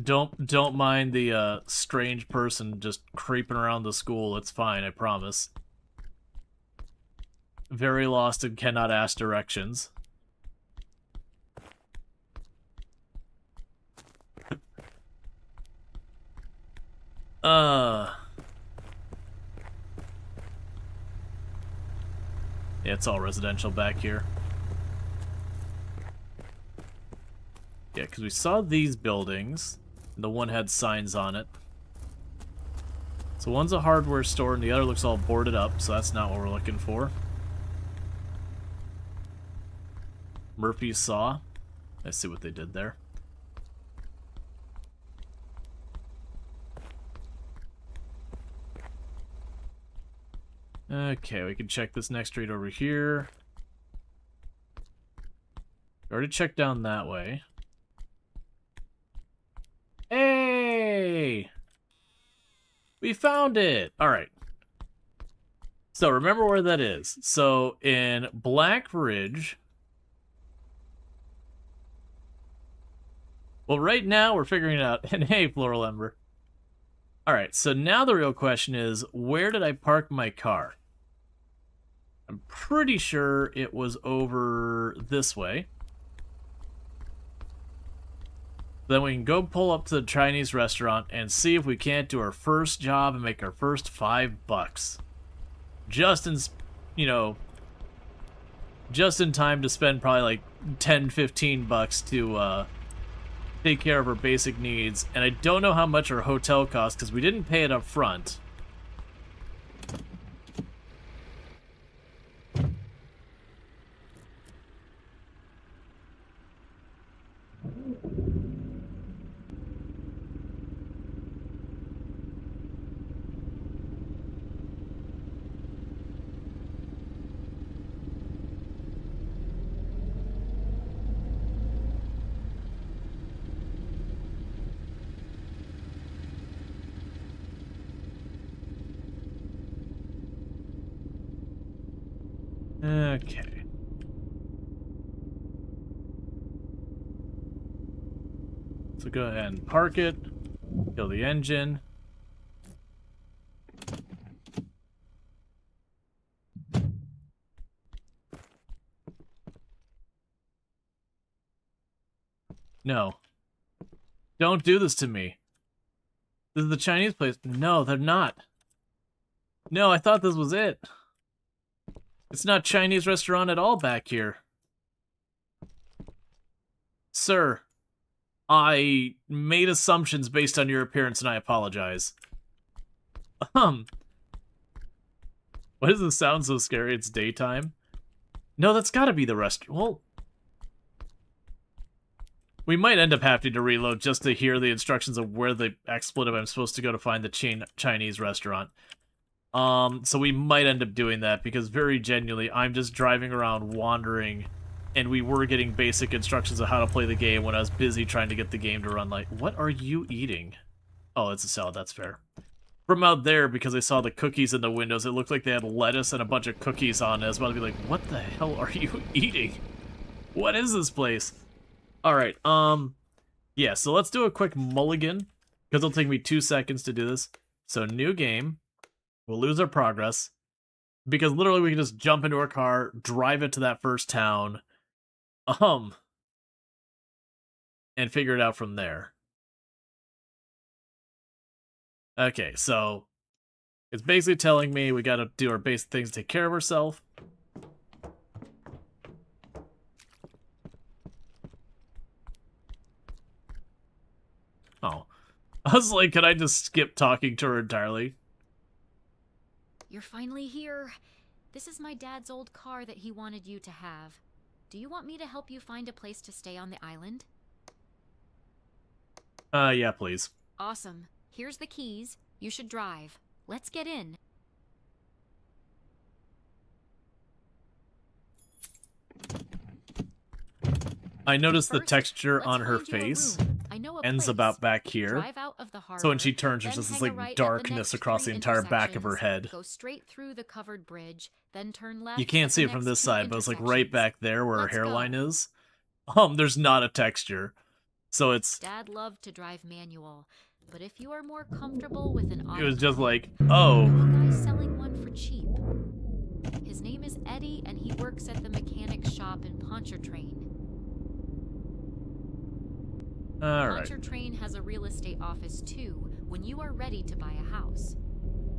Don't mind the strange person just creeping around the school. It's fine, I promise. Very lost and cannot ask directions. Yeah, it's all residential back here. Yeah, because we saw these buildings. The one had signs on it. So one's a hardware store and the other looks all boarded up, so that's not what we're looking for. Murphy's Saw. I see what they did there. Okay, we can check this next street over here. We already checked down that way. Hey! We found it! Alright. So, remember where that is. So, in Black Ridge... Well, right now, we're figuring it out. And hey, Floral Ember. Alright, so now the real question is, where did I park my car? I'm pretty sure it was over this way. Then we can go pull up to the Chinese restaurant and see if we can't do our first job and make our first $5. Just in, you know, just in time to spend probably like 10, 15 bucks to take care of our basic needs. And I don't know how much our hotel costs because we didn't pay it up front. Okay. So go ahead and park it. Kill the engine. No. Don't do this to me. This is the Chinese place. No, they're not. No, I thought this was it. It's not Chinese restaurant at all back here. Sir, I made assumptions based on your appearance and I apologize. Why does this sound so scary? It's daytime? No, that's gotta be the restaurant. Well, we might end up having to reload just to hear the instructions of where the expletive I'm supposed to go to find the Chinese restaurant. So we might end up doing that because very genuinely, I'm just driving around wandering and we were getting basic instructions of how to play the game when I was busy trying to get the game to run. Like, what are you eating? Oh, it's a salad, that's fair. From out there, because I saw the cookies in the windows, it looked like they had lettuce and a bunch of cookies on it. I was about to be like, what the hell are you eating? What is this place? Alright, yeah, so let's do a quick mulligan, because it'll take me 2 seconds to do this. So, new game. We'll lose our progress, because literally we can just jump into our car, drive it to that first town, and figure it out from there. Okay, so it's basically telling me we gotta do our basic things to take care of ourselves. Oh. I was like, can I just skip talking to her entirely? You're finally here. This is my dad's old car that he wanted you to have. Do you want me to help you find a place to stay on the island? Yeah, please. Awesome. Here's the keys. You should drive. Let's get in. I noticed the First, texture let's on her find you a face room. I know a ends place. about back here. Drive out of the harbor, So when she turns, then there's just this hang a like right at the darkness next across the 3 entire back of her head. Go straight through the covered bridge, then turn left. You can't at see the it from next this 2 side, but it's like right back there where her Let's hairline go. is. There's not a texture. So it's... Dad loved to drive manual, but if you are more comfortable with an It was just like, I oh. know a guy selling one for cheap. His name is Eddie, and he works at the mechanic shop in Pontchartrain. Alright. Pontchartrain has a real estate office too when you are ready to buy a house.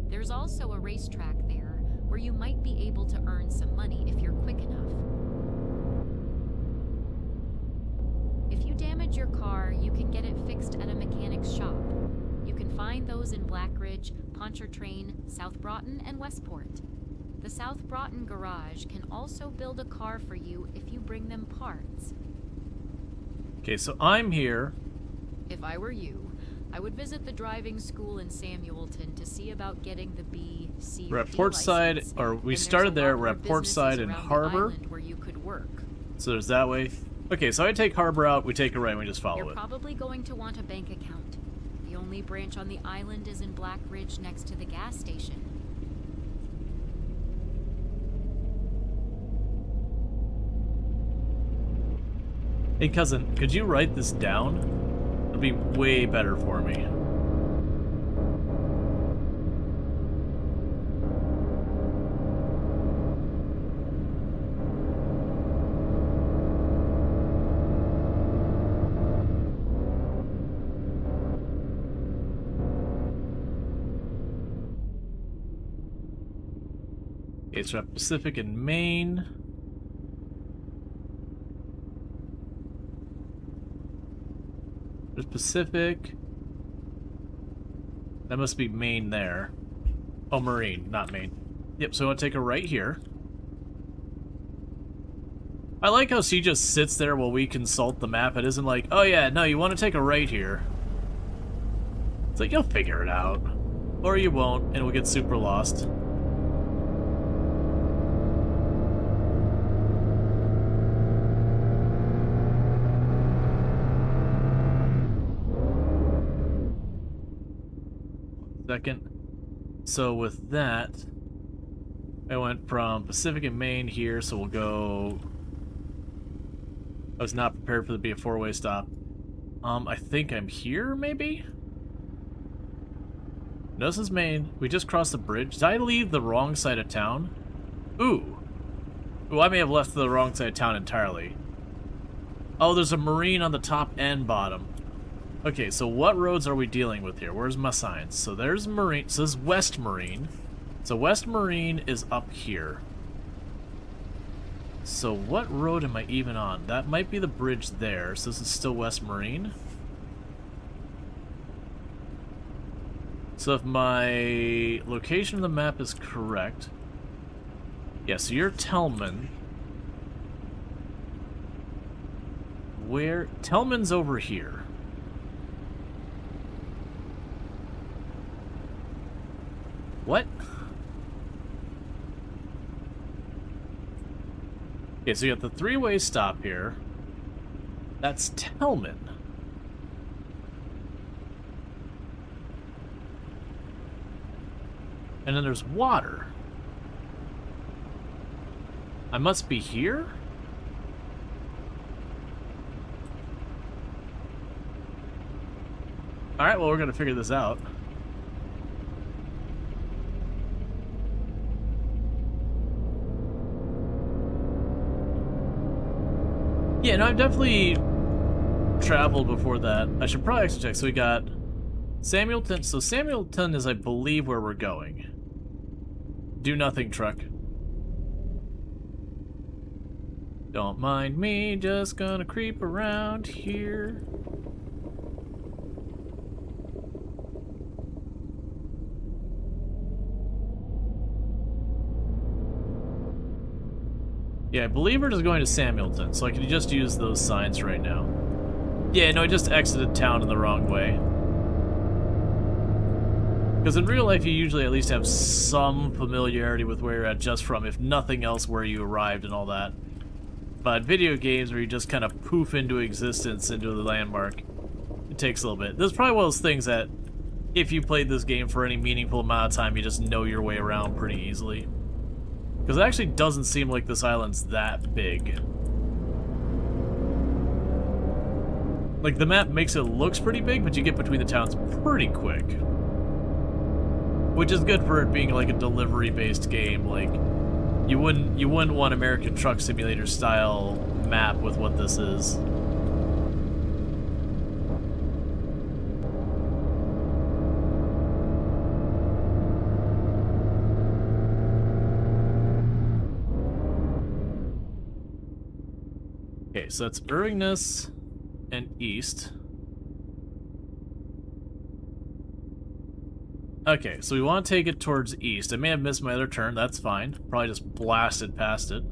There's also a racetrack there where you might be able to earn some money if you're quick enough. If you damage your car, you can get it fixed at a mechanic's shop. You can find those in Blackridge, Pontchartrain, South Broughton, and Westport. The South Broughton garage can also build a car for you if you bring them parts. Okay, so I'm here. If I were you, I would visit the driving school in Samuelton to see about getting the B, C, We're or at D Portside, license. or we And there's started a there, lot we're more at Portside businesses and around the Harbor. island where you could work. So there's that way. Okay, so I take Harbor out, we take a right, and we just follow You're it. probably going to want a bank account. The only branch on the island is in Blackridge next to the gas station. Hey cousin, could you write this down? It'd be way better for me. Okay, so Pacific and Maine. There's Pacific. That must be Maine there. Oh, Marine, not Maine. Yep, so I'll take a right here. I like how she just sits there while we consult the map. It isn't like, oh yeah, no, you want to take a right here. It's like, you'll figure it out. Or you won't, and we'll get super lost. Second. So with that, I went from Pacific and Maine here, so we'll go... I was not prepared for it to be a four-way stop. I think I'm here, maybe? No, this is Maine. We just crossed the bridge. Did I leave the wrong side of town? Ooh. Ooh, I may have left the wrong side of town entirely. Oh, there's a Marine on the top and bottom. Okay, so what roads are we dealing with here? Where's my signs? So there's Marine. So this is West Marine. So West Marine is up here. So what road am I even on? That might be the bridge there. So this is still West Marine. So if my location on the map is correct... Yeah, so you're Tellman. Where? Tellman's over here. What? Okay, so you got the three-way stop here. That's Tellman. And then there's water. I must be here? Alright, well, we're gonna figure this out. Yeah, no, I've definitely traveled before that. I should probably actually check. So we got Samuelton. So Samuelton is, I believe, where we're going. Do nothing, truck. Don't mind me, just gonna creep around here. Yeah, I believe we're just going to Samuelton, so I can just use those signs right now. Yeah, no, I just exited town in the wrong way. Because in real life, you usually at least have some familiarity with where you're at just from, if nothing else, where you arrived and all that. But video games where you just kind of poof into existence into the landmark, it takes a little bit. This is probably one of those things that, if you played this game for any meaningful amount of time, you just know your way around pretty easily. Because it actually doesn't seem like this island's that big. Like, the map makes it looks pretty big, but you get between the towns pretty quick. Which is good for it being like a delivery-based game. Like, you wouldn't want American Truck Simulator style map with what this is. Okay, so that's Eringness and East. Okay, so we want to take it towards East. I may have missed my other turn, that's fine. Probably just blasted past it.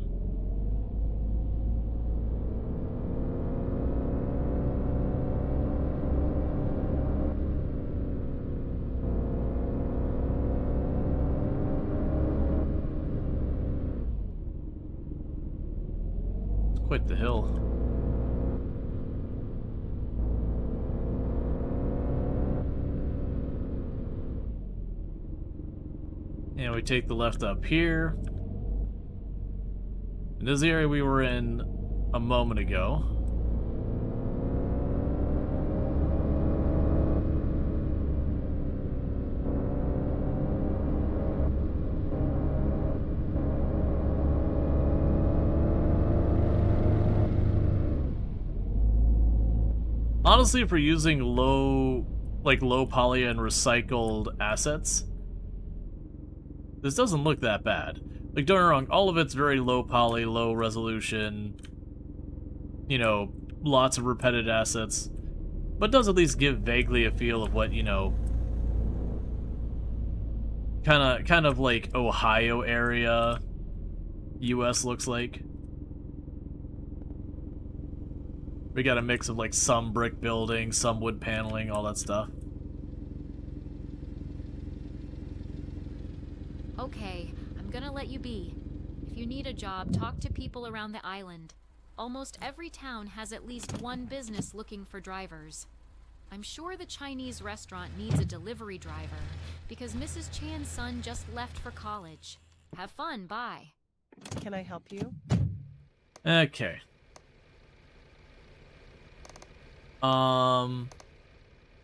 It's quite the hill. And we take the left up here. And this is the area we were in a moment ago. Honestly, if we're using low poly and recycled assets, this doesn't look that bad. Like, don't get me wrong, all of it's very low poly, low resolution, you know, lots of repetitive assets, but does at least give vaguely a feel of what, you know, kind of like Ohio area US looks like. We got a mix of like some brick building, some wood paneling, all that stuff. Okay, I'm gonna let you be. If you need a job, talk to people around the island. Almost every town has at least one business looking for drivers. I'm sure the Chinese restaurant needs a delivery driver, because Mrs. Chan's son just left for college. Have fun, bye. Can I help you? Okay. I'd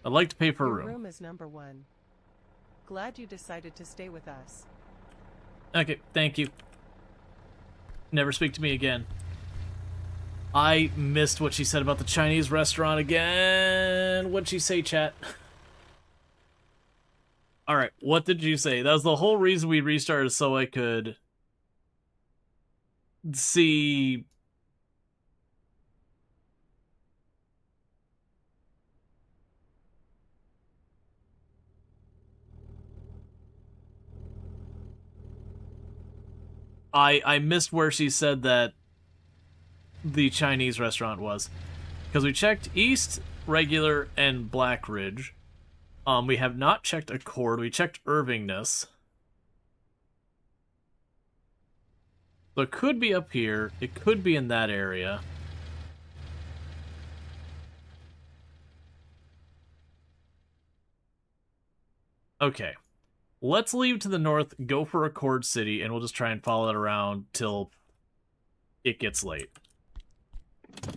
like to pay for a Your room. room is number 1. Glad you decided to stay with us. Okay, thank you. Never speak to me again. I missed what she said about the Chinese restaurant again. What'd she say, chat? Alright, what did you say? That was the whole reason we restarted, so I could see... I missed where she said that the Chinese restaurant was. Because we checked East, Regular, and Black Ridge. We have not checked Accord. We checked Irvingness. So it could be up here. It could be in that area. Okay. Let's leave to the north, go for Accord City, and we'll just try and follow it around till it gets late.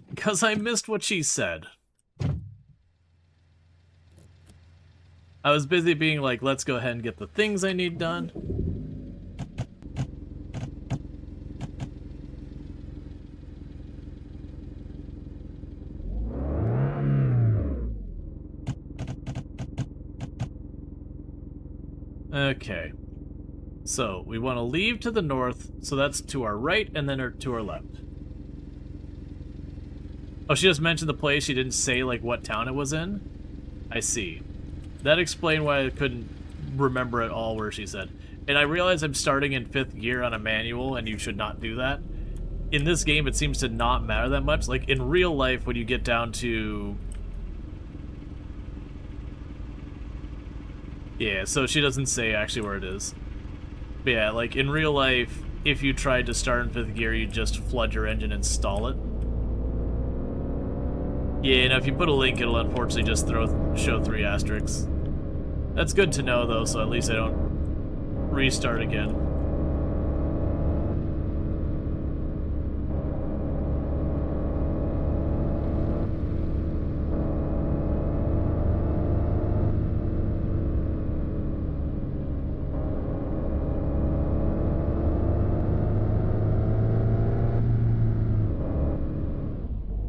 Because I missed what she said. I was busy being like, let's go ahead and get the things I need done. Okay. So, we want to leave to the north, so that's to our right and then to our left. Oh, she just mentioned the place, she didn't say, like, what town it was in? I see. That explained why I couldn't remember at all where she said. And I realize I'm starting in 5th gear on a manual, and you should not do that. In this game, it seems to not matter that much. Like, in real life, when you get down to... Yeah, so she doesn't say actually where it is. But yeah, like, in real life, if you tried to start in 5th gear, you just flood your engine and stall it. Yeah, now if you put a link, it'll unfortunately just show 3 asterisks. That's good to know, though, so at least I don't restart again.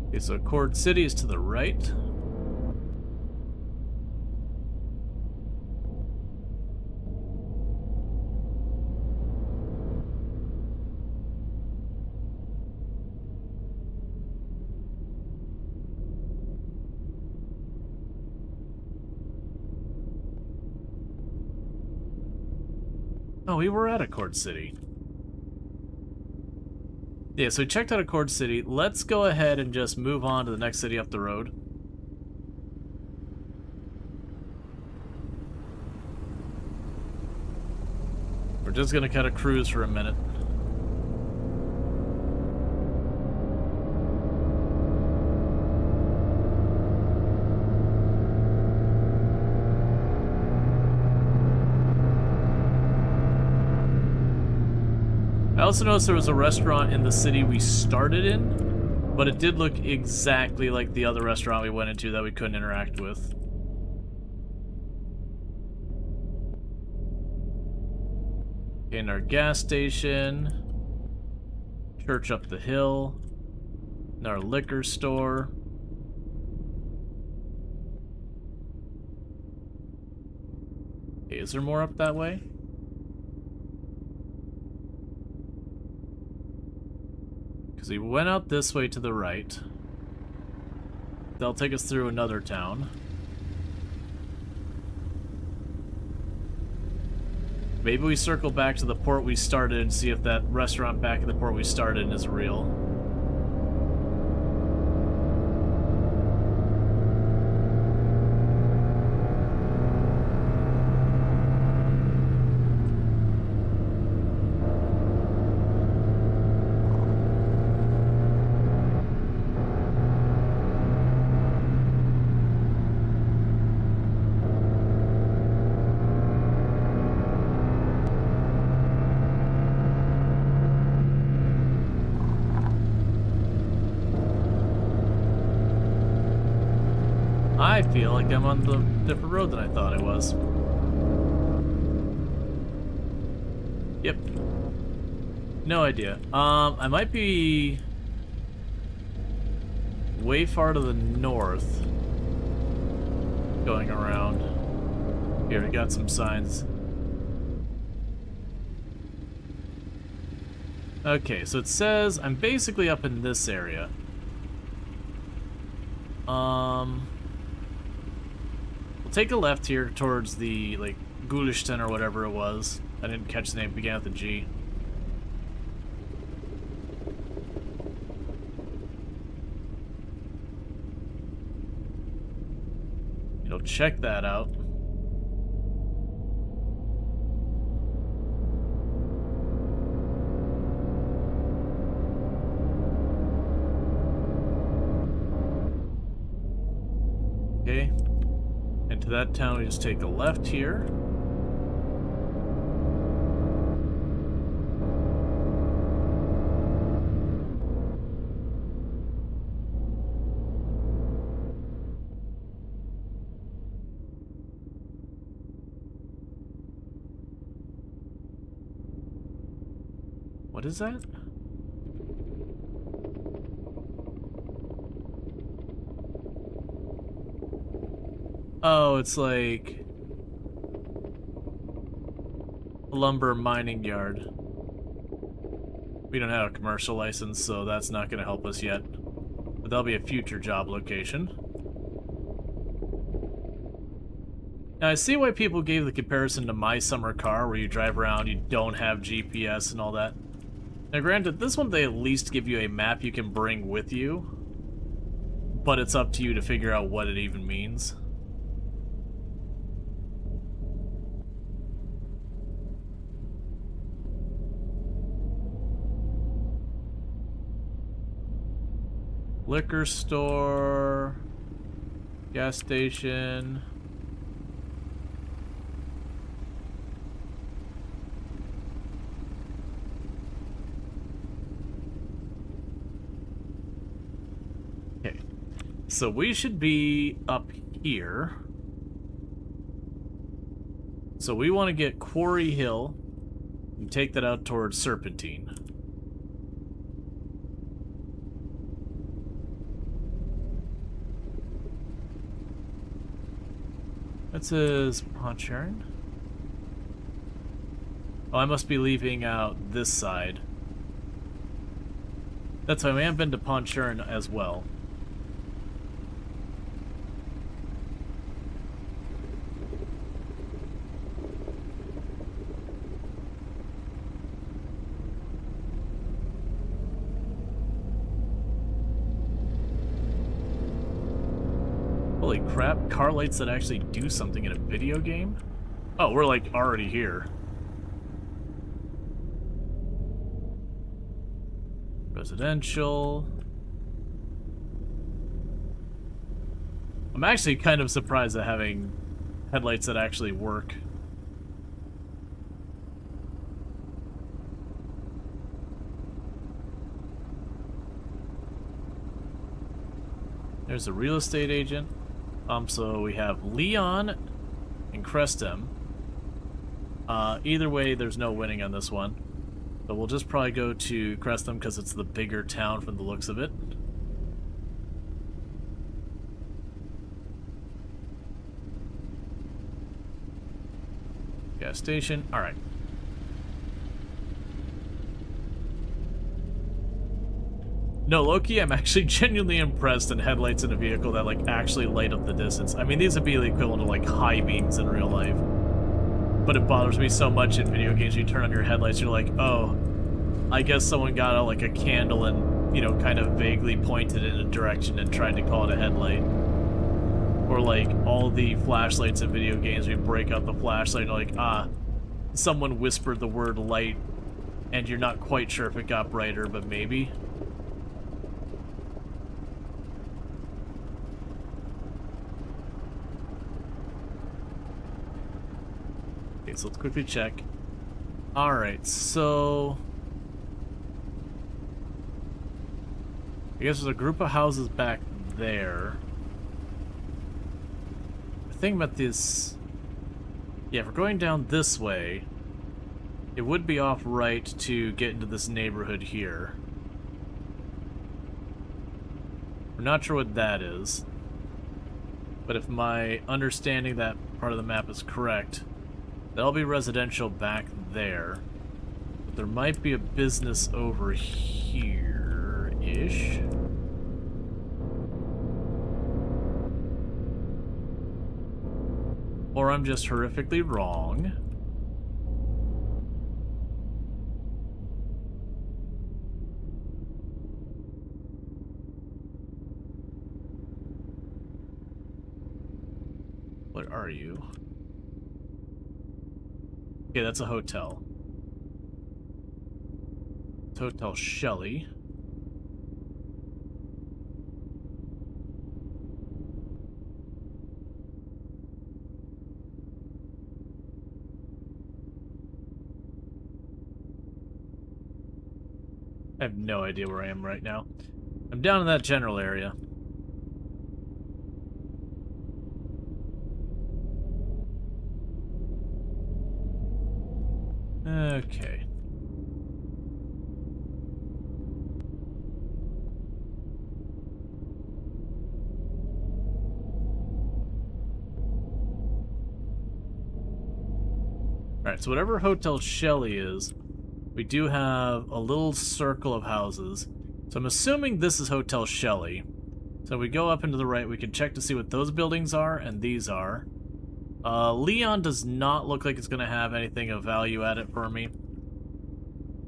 Okay, so Accord City is to the right. Oh, we were at Accord City. Yeah, so we checked out Accord City. Let's go ahead and just move on to the next city up the road. We're just gonna kind of cruise for a minute. I also noticed there was a restaurant in the city we started in, but it did look exactly like the other restaurant we went into that we couldn't interact with. In our gas station, church up the hill, and our liquor store. Okay, is there more up that way? Because we went out this way to the right. They'll take us through another town. Maybe we circle back to the port we started and see if that restaurant back at the port we started in is real. I feel like I'm on the different road than I thought I was. Yep. No idea. I might be way far to the north going around. Here, we got some signs. Okay, so it says I'm basically up in this area. We'll take a left here towards the, like, Gulishtan or whatever it was. I didn't catch the name, it began with a G. You'll check that out. Okay. Into that town, we just take a left here. What is that? Oh, it's like... Lumber mining yard. We don't have a commercial license, so that's not going to help us yet. But that'll be a future job location. Now, I see why people gave the comparison to My Summer Car, where you drive around, you don't have GPS and all that. Now, granted, this one they at least give you a map you can bring with you, but it's up to you to figure out what it even means. Liquor store, gas station. Okay, so we should be up here. So we want to get Quarry Hill and take that out towards Serpentine. That says Pontcharn. Oh, I must be leaving out this side. That's why I have been to Pontcharn as well. Holy crap, car lights that actually do something in a video game? Oh, we're like already here. Residential. I'm actually kind of surprised at having headlights that actually work. There's a real estate agent. So we have Leon and Crestem. Either way, there's no winning on this one. So we'll just probably go to Crestem because it's the bigger town from the looks of it. Gas station. Alright. No, low-key, I'm actually genuinely impressed in headlights in a vehicle that, like, actually light up the distance. I mean, these would be the equivalent to, like, high beams in real life. But it bothers me so much in video games, you turn on your headlights, you're like, oh, I guess someone got out, like, a candle and, you know, kind of vaguely pointed in a direction and tried to call it a headlight. Or, like, all the flashlights in video games, we break out the flashlight and you're like, ah, someone whispered the word light, and you're not quite sure if it got brighter, but maybe. Okay, so let's quickly check. Alright, so I guess there's a group of houses back there. The thing about this... Yeah, if we're going down this way, it would be off right to get into this neighborhood here. We're not sure what that is. But if my understanding that part of the map is correct, that'll be residential back there. But there might be a business over here-ish. Or I'm just horrifically wrong. What are you? Okay, that's a hotel. It's Hotel Shelley. I have no idea where I am right now. I'm down in that general area. Okay. Alright, Alright, so whatever Hotel Shelley is, we do have a little circle of houses. So I'm assuming this is Hotel Shelley. So we go up into the right, we can check to see what those buildings are, and these are. Leon does not look like it's going to have anything of value at it for me.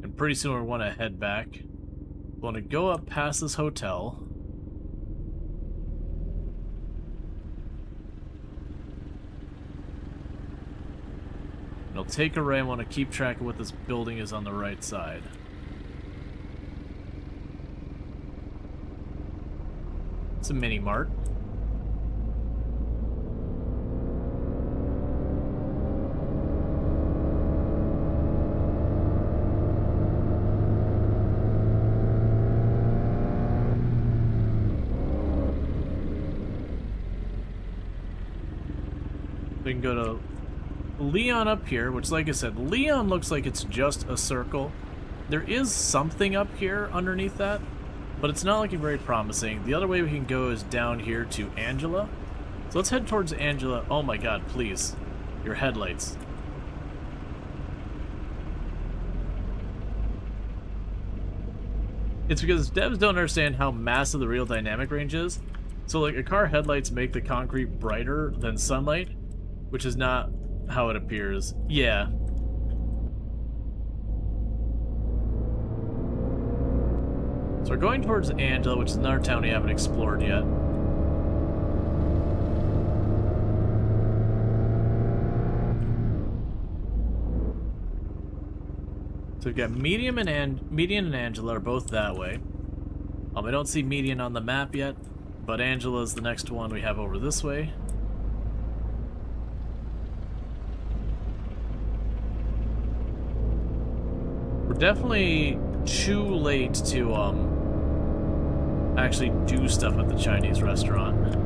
And pretty soon we want to head back. We want to go up past this hotel. And I'll take a ray. I want to keep track of what this building is on the right side. It's a mini mart. We can go to Leon up here, which, like I said, Leon looks like it's just a circle. There is something up here underneath that, but it's not looking very promising. The other way we can go is down here to Angela. So let's head towards Angela. Oh my god, please. Your headlights. It's because devs don't understand how massive the real dynamic range is. So like a car headlights make the concrete brighter than sunlight, which is not how it appears. Yeah. So we're going towards Angela, which is another town we haven't explored yet. So we've got Median and Angela are both that way. I don't see Median on the map yet, but Angela's the next one we have over this way. We're definitely too late to actually do stuff at the Chinese restaurant.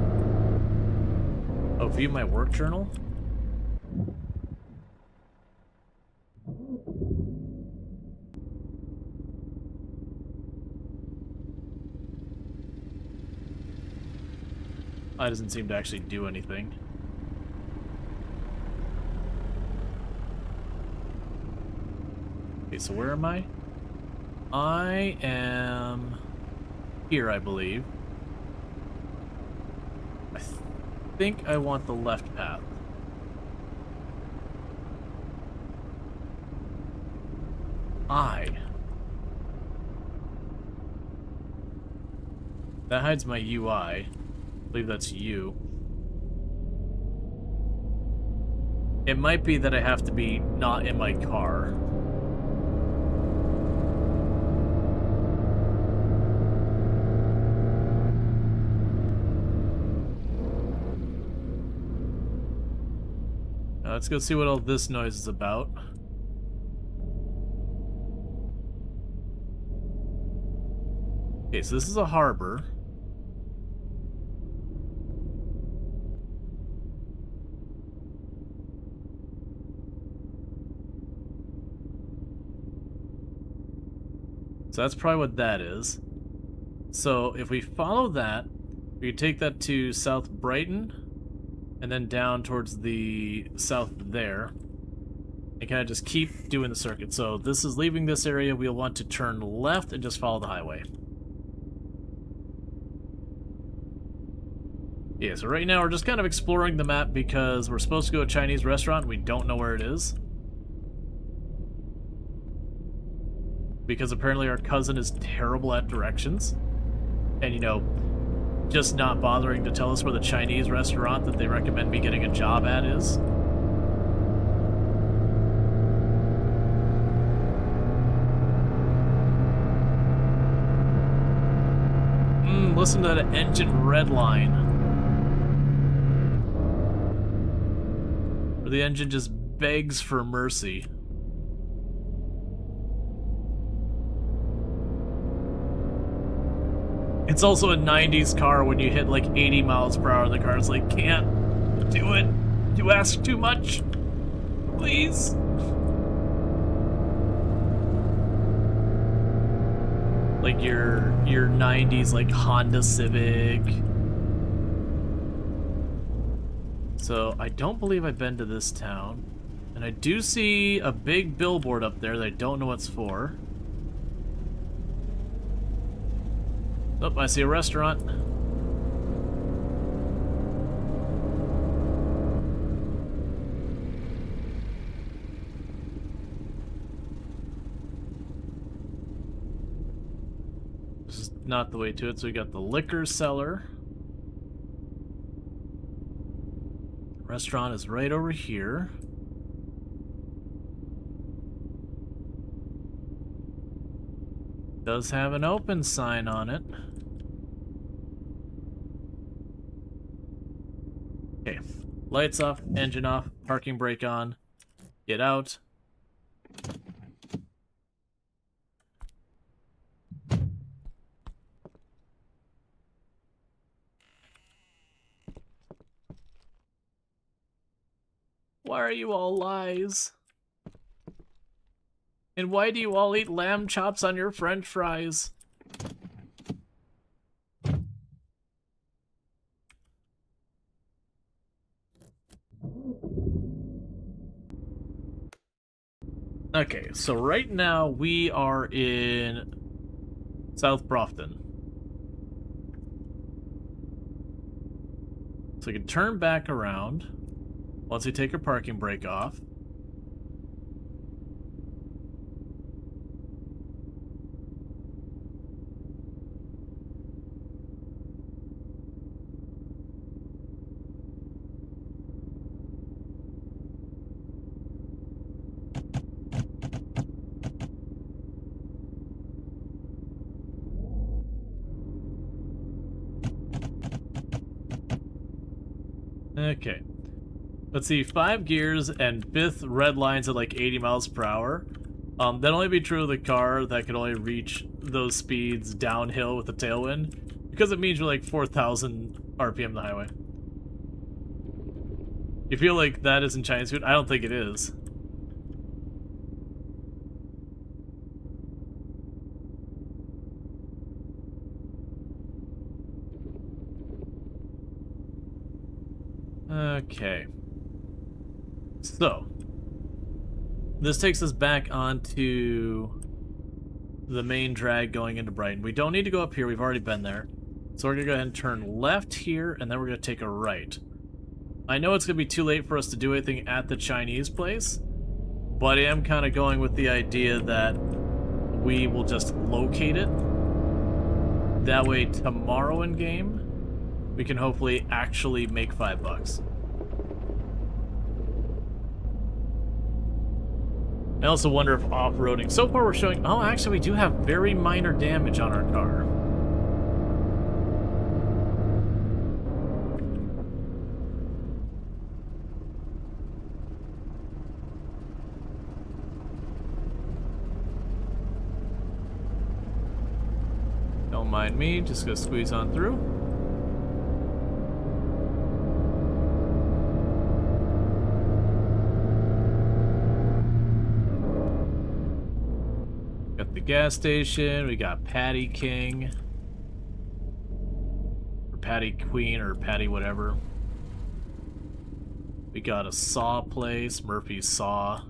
Oh, view my work journal? That doesn't seem to actually do anything. Okay, so where am I? I am here, I believe. I think I want the left path. That hides my UI. I believe that's you. It might be that I have to be not in my car. Let's go see what all this noise is about. Okay, so this is a harbor. So that's probably what that is. So if we follow that, we can take that to South Brighton, and then down towards the south there, and kind of just keep doing the circuit. So this is leaving this area. We'll want to turn left and just follow the highway. Yeah, so right now we're just kind of exploring the map because we're supposed to go to a Chinese restaurant. We don't know where it is. Because apparently our cousin is terrible at directions. And, you know, just not bothering to tell us where the Chinese restaurant that they recommend me getting a job at is. Listen to that engine red line. Where the engine just begs for mercy. It's also a 90s car. When you hit like 80 miles per hour, the car's like, can't do it. You ask too much. Please. Like your 90s like Honda Civic. So I don't believe I've been to this town. And I do see a big billboard up there that I don't know what's for. Oh, I see a restaurant. This is not the way to it, so we got the liquor cellar. Restaurant is right over here. Does have an open sign on it. Okay, lights off, engine off, parking brake on. Get out. Why are you all lies? And why do you all eat lamb chops on your french fries? Okay, so right now we are in South Brofton. So we can turn back around once we take our parking brake off. Okay. Let's see, 5 gears and 5th red lines at like 80 miles per hour. That'd only be true of the car that could only reach those speeds downhill with the tailwind, because it means you're like 4,000 RPM the highway. You feel like that isn't Chinese food? I don't think it is. Okay. So, this takes us back onto the main drag going into Brighton. We don't need to go up here, we've already been there. So we're going to go ahead and turn left here, and then we're going to take a right. I know it's going to be too late for us to do anything at the Chinese place, but I am kind of going with the idea that we will just locate it. That way, tomorrow in game, we can hopefully actually make $5. I also wonder if off-roading... So far we're showing... Oh, actually we do have very minor damage on our car. Don't mind me, just gonna squeeze on through. Got the gas station, we got Patty King. Or Patty Queen, or Patty whatever. We got a saw place, Murphy's Saw.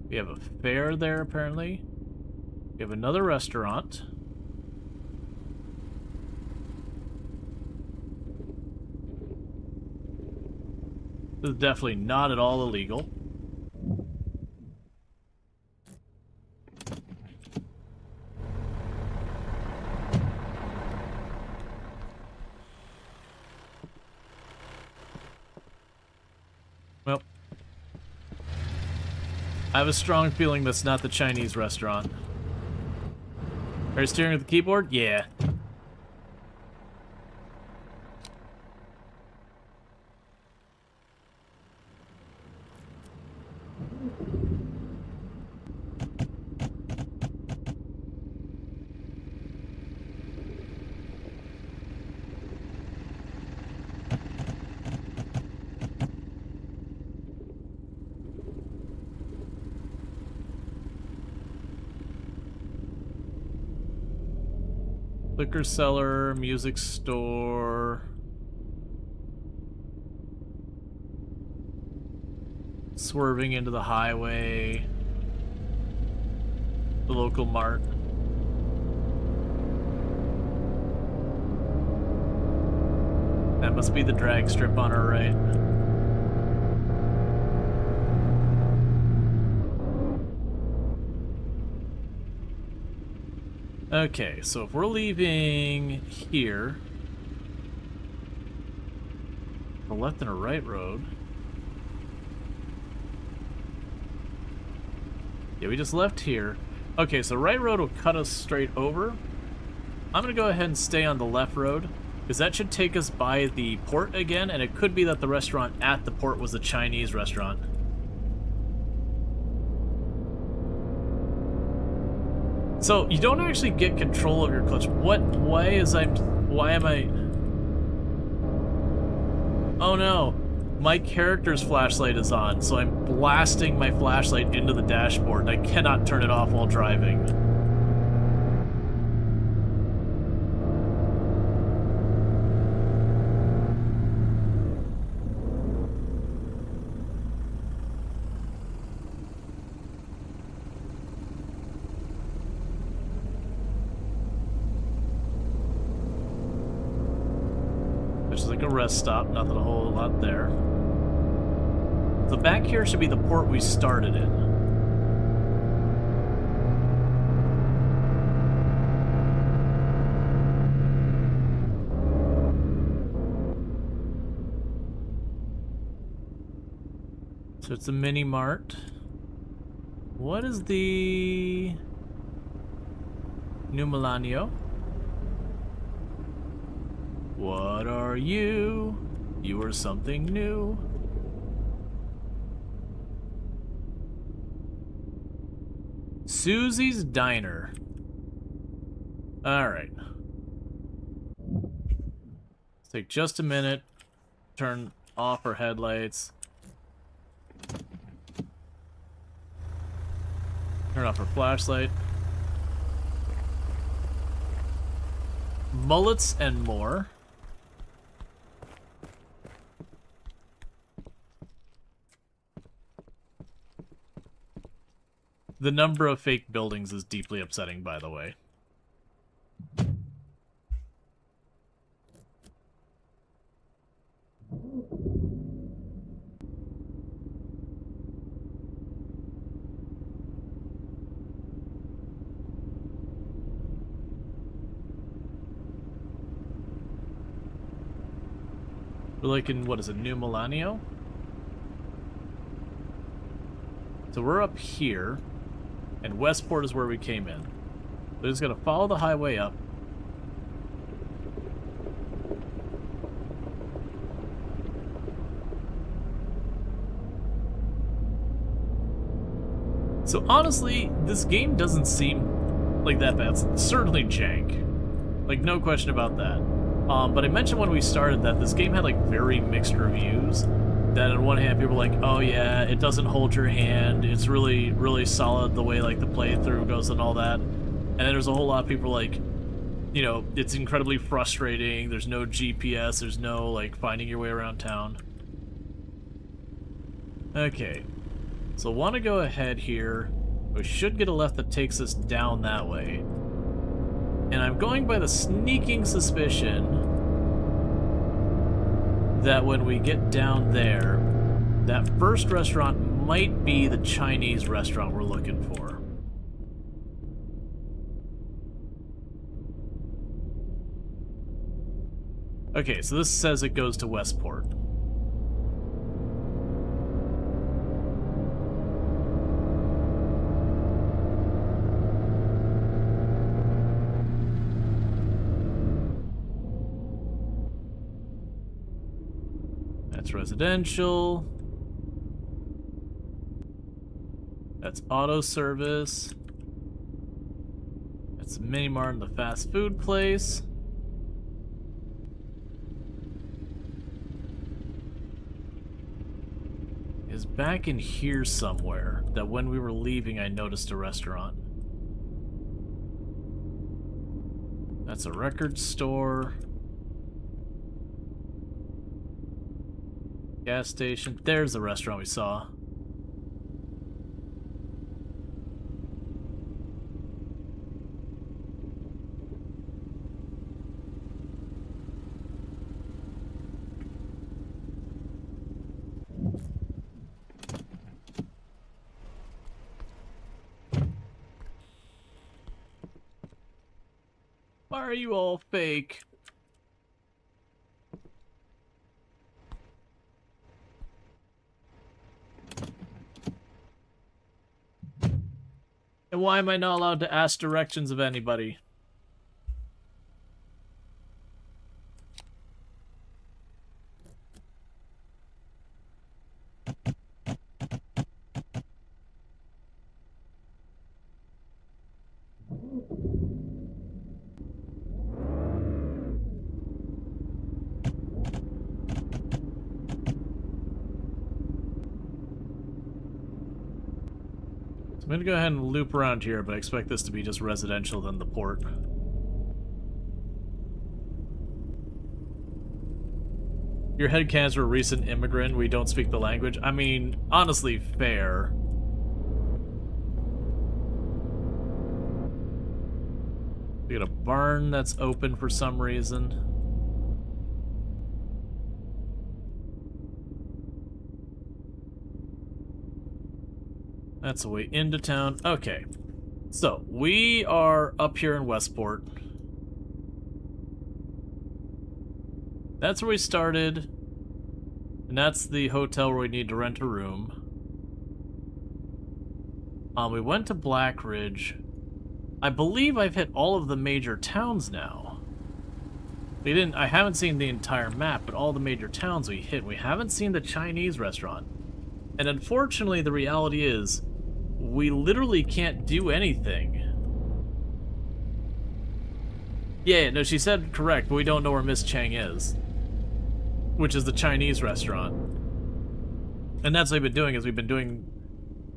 We have a fair there, apparently. We have another restaurant. This is definitely not at all illegal. Well, I have a strong feeling that's not the Chinese restaurant. Are you steering with the keyboard? Yeah. Liquor cellar, music store. Swerving into the highway. The local mart. That must be the drag strip on our right. Okay, so if we're leaving here, a left and a right road. Yeah, we just left here. Okay, so right road will cut us straight over. I'm gonna go ahead and stay on the left road, because that should take us by the port again, and it could be that the restaurant at the port was a Chinese restaurant. So, you don't actually get control of your clutch. Why am I... Oh no, my character's flashlight is on, so I'm blasting my flashlight into the dashboard, and I cannot turn it off while driving. Which is like a rest stop, nothing a whole lot there. So back here should be the port we started in. So it's a mini mart. What is the New Milanio? What are you? You are something new. Susie's Diner. Alright. Let's take just a minute. Turn off our headlights. Turn off our flashlight. Mullets and more. The number of fake buildings is deeply upsetting, by the way. We're like in, what is it, New Milanio? So we're up here. And Westport is where we came in. We're just gonna follow the highway up. So honestly, this game doesn't seem like that bad. It's certainly jank. Like, no question about that. But I mentioned when we started that this game had like very mixed reviews. That on one hand, people were like, oh yeah, it doesn't hold your hand, it's really, really solid the way like the playthrough goes and all that. And then there's a whole lot of people like, you know, it's incredibly frustrating, there's no GPS, there's no like finding your way around town. Okay, so want to go ahead here. We should get a left that takes us down that way. And I'm going by the sneaking suspicion that when we get down there, that first restaurant might be the Chinese restaurant we're looking for. Okay, so this says it goes to Westport. That's residential. That's auto service. That's a mini mart and the fast food place. Is back in here somewhere that when we were leaving I noticed a restaurant. That's a record store. Gas station. There's the restaurant we saw. Why are you all fake? And why am I not allowed to ask directions of anybody? I'm gonna go ahead and loop around here, but I expect this to be just residential than the port. Your headcanons were a recent immigrant, we don't speak the language. I mean, honestly, fair. We got a barn that's open for some reason. That's the way into town. Okay. So, we are up here in Westport. That's where we started. And that's the hotel where we need to rent a room. We went to Black Ridge. I believe I've hit all of the major towns now. I haven't seen the entire map, but all the major towns we hit. We haven't seen the Chinese restaurant. And unfortunately, the reality is, we literally can't do anything. Yeah, no, she said correct, but we don't know where Miss Chang is. Which is the Chinese restaurant. And that's what we've been doing, is we've been doing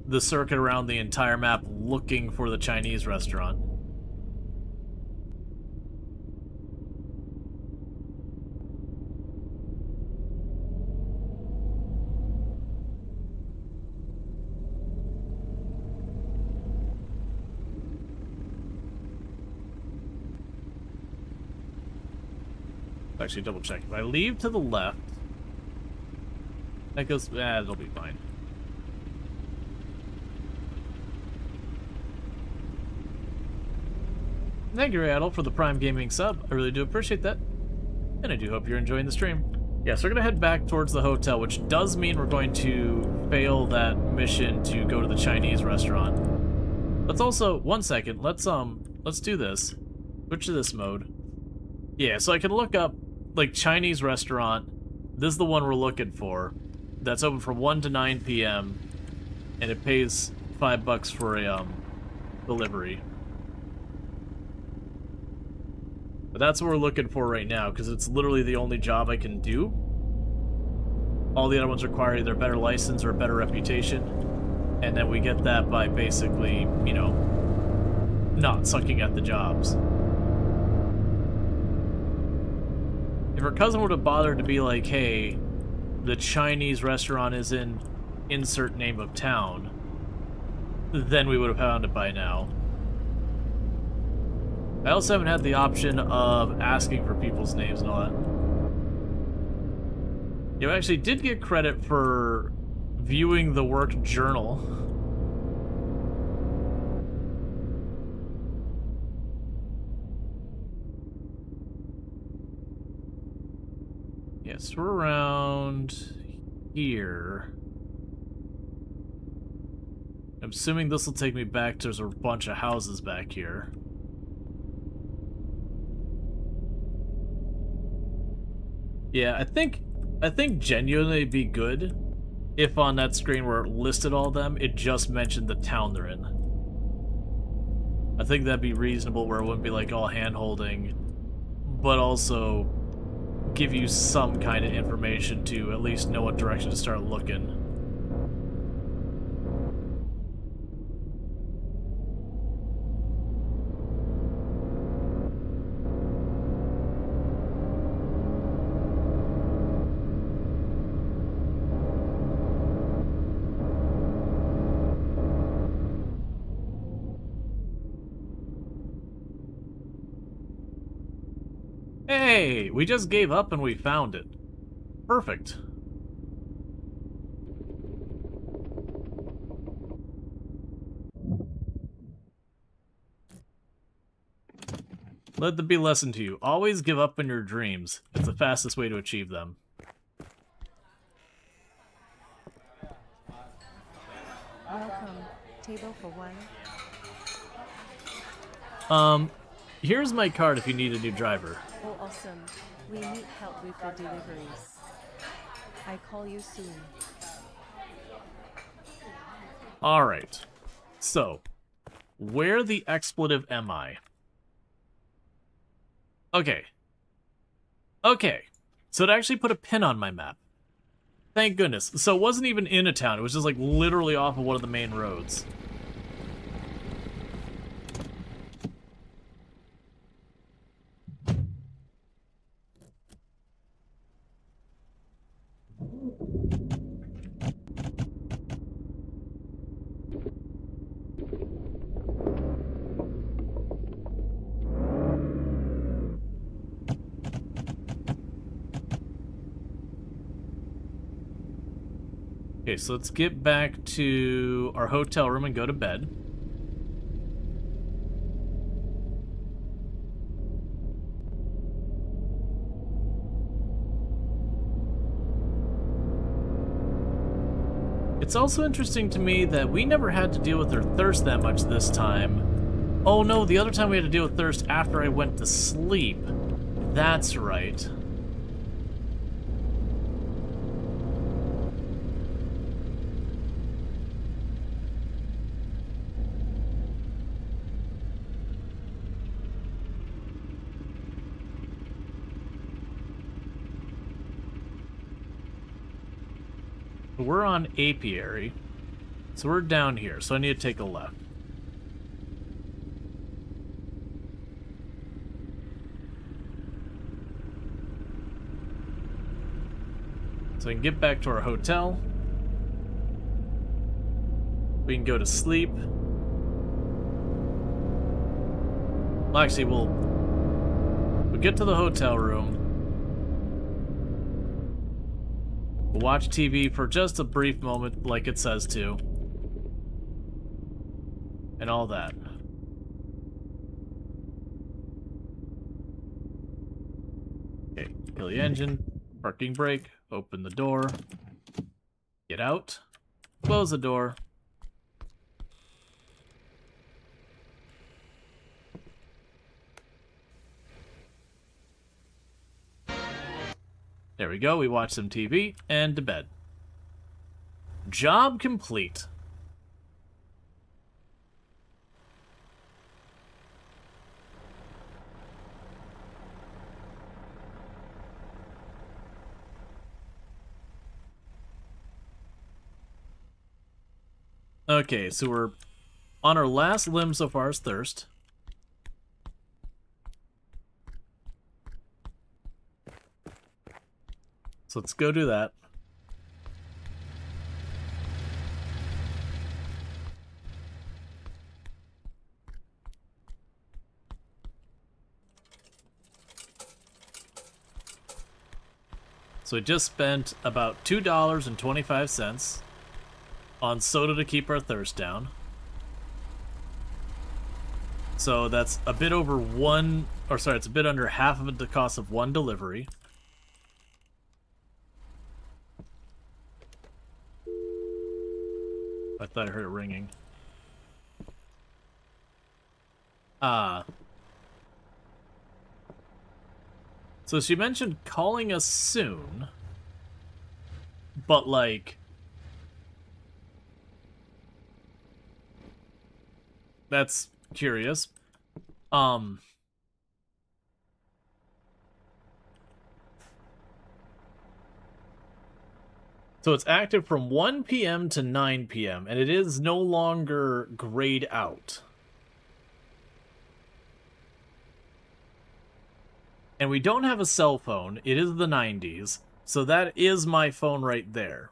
the circuit around the entire map looking for the Chinese restaurant. Actually, double check. If I leave to the left, that goes. It'll be fine. Thank you, Rual, for the Prime Gaming sub. I really do appreciate that. And I do hope you're enjoying the stream. Yeah, so we're going to head back towards the hotel, which does mean we're going to fail that mission to go to the Chinese restaurant. Let's also, one second, let's do this. Switch to this mode. Yeah, so I can look up, like, Chinese restaurant. This is the one we're looking for. That's open from 1 to 9 p.m. And it pays $5 for a, delivery. But that's what we're looking for right now, because it's literally the only job I can do. All the other ones require either a better license or a better reputation. And then we get that by basically, you know, not sucking at the jobs. If her cousin would have bothered to be like, hey, the Chinese restaurant is in insert name of town, then we would have found it by now. I also haven't had the option of asking for people's names and all that. You actually did get credit for viewing the work journal. Yes, we're around here. I'm assuming this will take me back. There's a bunch of houses back here. Yeah, I think genuinely it'd be good if on that screen where it listed all of them, it just mentioned the town they're in. I think that'd be reasonable, where it wouldn't be like all hand-holding, but also give you some kind of information to at least know what direction to start looking. Hey, we just gave up and we found it. Perfect. Let them be a lesson to you. Always give up on your dreams. It's the fastest way to achieve them. Welcome. Table for one. Here's my card if you need a new driver. Oh, awesome. We need help with the deliveries. I call you soon. Alright. So, where the expletive am I? Okay. Okay. So it actually put a pin on my map. Thank goodness. So it wasn't even in a town. It was just like literally off of one of the main roads. Okay, so let's get back to our hotel room and go to bed. It's also interesting to me that we never had to deal with our thirst that much this time. Oh no, the other time we had to deal with thirst after I went to sleep. That's right. We're on Apiary, so we're down here, so I need to take a left. So we can get back to our hotel. We can go to sleep. Well, actually, we'll get to the hotel room. We'll watch TV for just a brief moment, like it says to. And all that. Okay, kill the engine, parking brake, open the door, get out, close the door. There we go, we watch some TV, and to bed. Job complete. Okay, so we're on our last limb so far is thirst. So let's go do that. So we just spent about $2.25 on soda to keep our thirst down. So that's a bit over it's a bit under half of the cost of one delivery. I thought I heard it ringing. So she mentioned calling us soon, but like, that's curious. So it's active from 1 p.m. to 9 p.m., and it is no longer grayed out. And we don't have a cell phone. It is the 90s, so that is my phone right there.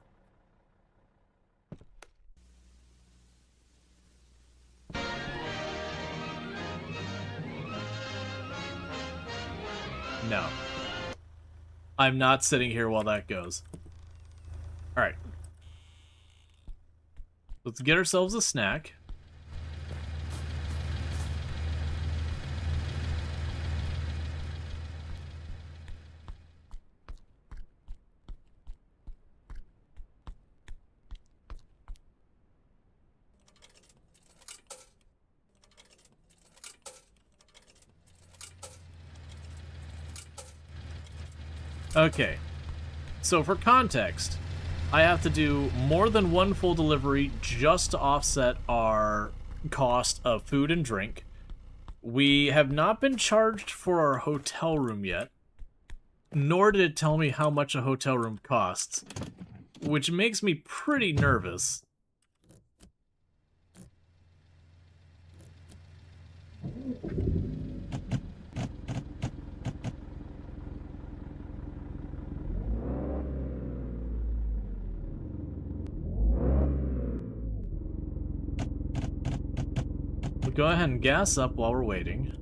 No. I'm not sitting here while that goes. Alright. Let's get ourselves a snack. Okay, so for context, I have to do more than one full delivery just to offset our cost of food and drink. We have not been charged for our hotel room yet, nor did it tell me how much a hotel room costs, which makes me pretty nervous. Go ahead and gas up while we're waiting.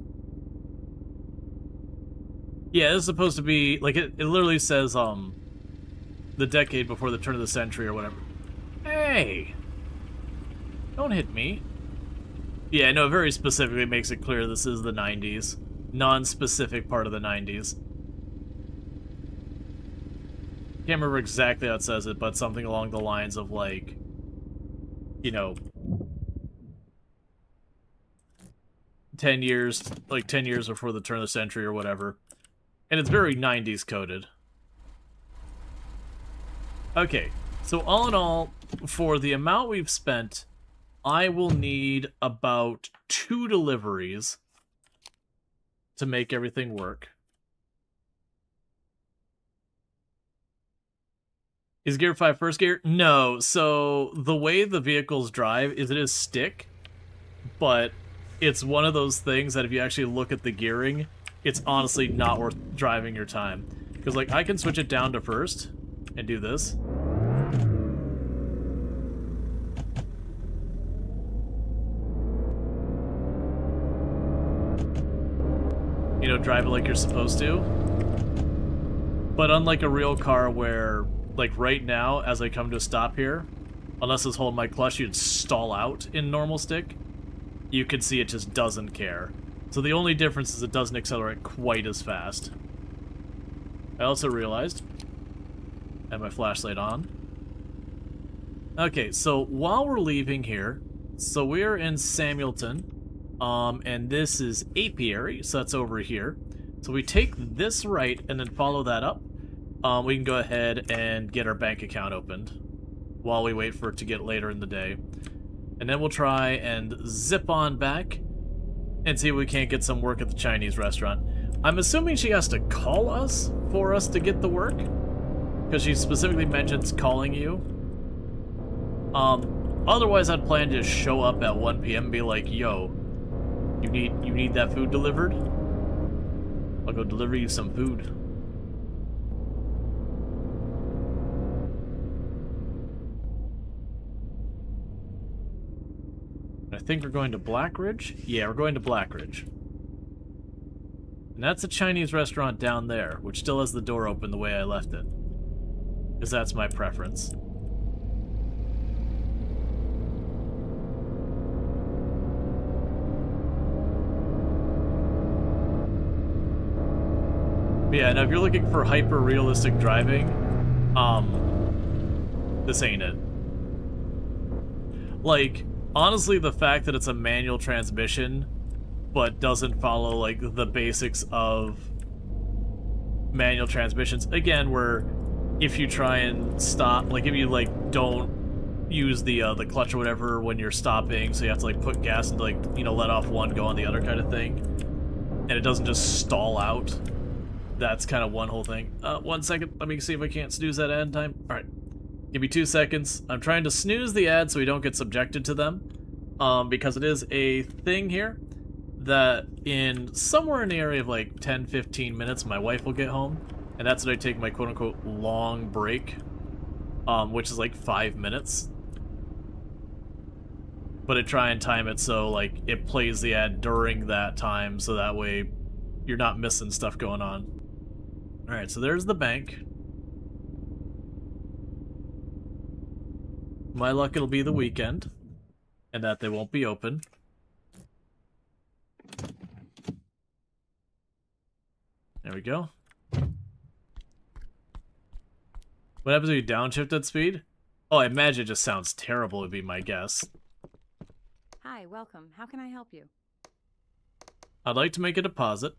Yeah, this is supposed to be, like, it literally says, the decade before the turn of the century or whatever. Hey! Don't hit me. Yeah, no, it very specifically makes it clear this is the 90s. Non-specific part of the 90s. Can't remember exactly how it says it, but something along the lines of, like, you know, 10 years, like 10 years before the turn of the century or whatever. And it's very 90s coded. Okay, so all in all, for the amount we've spent, I will need about 2 deliveries to make everything work. Is Gear 5 first gear? No, so the way the vehicles drive is it is stick, but it's one of those things that if you actually look at the gearing, it's honestly not worth driving your time. Because, like, I can switch it down to first and do this. You know, drive it like you're supposed to. But unlike a real car where, like right now, as I come to a stop here, unless it's holding my clutch, you'd stall out in normal stick. You can see it just doesn't care. So the only difference is it doesn't accelerate quite as fast. I also realized I have my flashlight on. Okay, so while we're leaving here, so we're in Samuelton, and this is Apiary, so that's over here. So we take this right and then follow that up. We can go ahead and get our bank account opened while we wait for it to get later in the day. And then we'll try and zip on back and see if we can't get some work at the Chinese restaurant. I'm assuming she has to call us for us to get the work, because she specifically mentions calling you. Otherwise I'd plan to just show up at 1 p.m. and be like, yo, you need that food delivered? I'll go deliver you some food. I think we're going to Blackridge? Yeah, we're going to Blackridge. And that's a Chinese restaurant down there, which still has the door open the way I left it. Because that's my preference. But yeah, now if you're looking for hyper-realistic driving, this ain't it. Like, honestly, the fact that it's a manual transmission, but doesn't follow, like, the basics of manual transmissions, again, where if you try and stop, like, if you, like, don't use the clutch or whatever when you're stopping, so you have to, like, put gas and, like, you know, let off one, go on the other kind of thing, and it doesn't just stall out, that's kind of one whole thing. 1 second, let me see if I can't snooze that ad in time. Alright. Give me 2 seconds. I'm trying to snooze the ads so we don't get subjected to them. Because it is a thing here that in somewhere in the area of like 10-15 minutes my wife will get home. And that's when I take my quote-unquote long break. Which is like 5 minutes. But I try and time it so like it plays the ad during that time so that way you're not missing stuff going on. Alright, so there's the bank. My luck, it'll be the weekend, and that they won't be open. There we go. What happens when you downshift at speed? Oh, I imagine it just sounds terrible would be my guess. Hi, welcome. How can I help you? I'd like to make a deposit.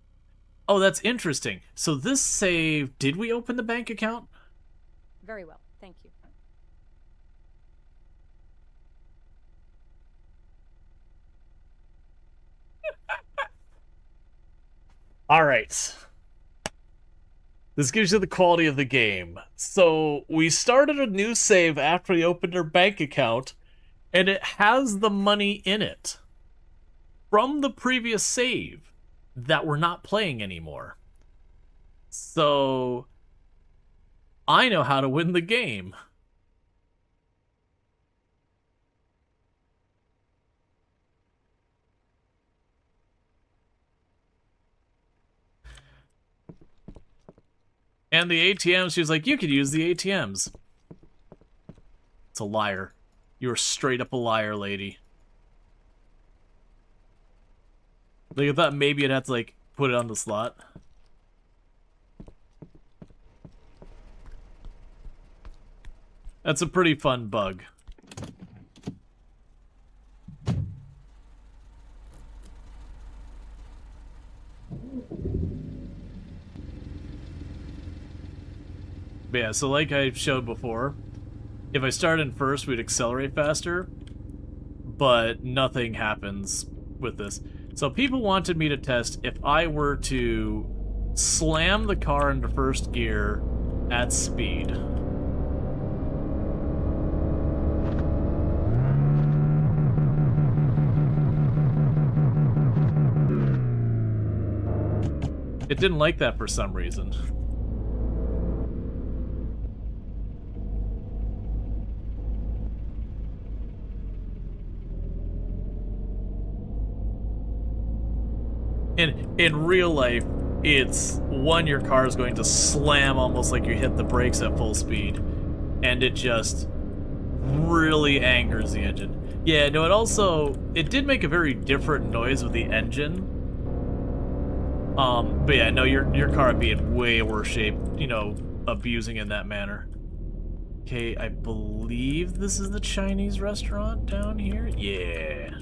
Oh, that's interesting. So this save, did we open the bank account? Very well, thank you. All right. This gives you the quality of the game. So we started a new save after we opened our bank account, and it has the money in it from the previous save that we're not playing anymore. So I know how to win the game. And the ATMs, she was like, you could use the ATMs. It's a liar. You're straight up a liar, lady. Like, I thought maybe I'd have to, like, put it on the slot. That's a pretty fun bug. But yeah, so like I showed before, if I start in first, we'd accelerate faster, but nothing happens with this. So people wanted me to test if I were to slam the car into first gear at speed. It didn't like that for some reason. In real life, it's one, your car is going to slam almost like you hit the brakes at full speed, and it just really angers the engine. Yeah, no, it did make a very different noise with the engine. But yeah, no, your car would be in way worse shape, you know, abusing in that manner. Okay, I believe this is the Chinese restaurant down here. Yeah.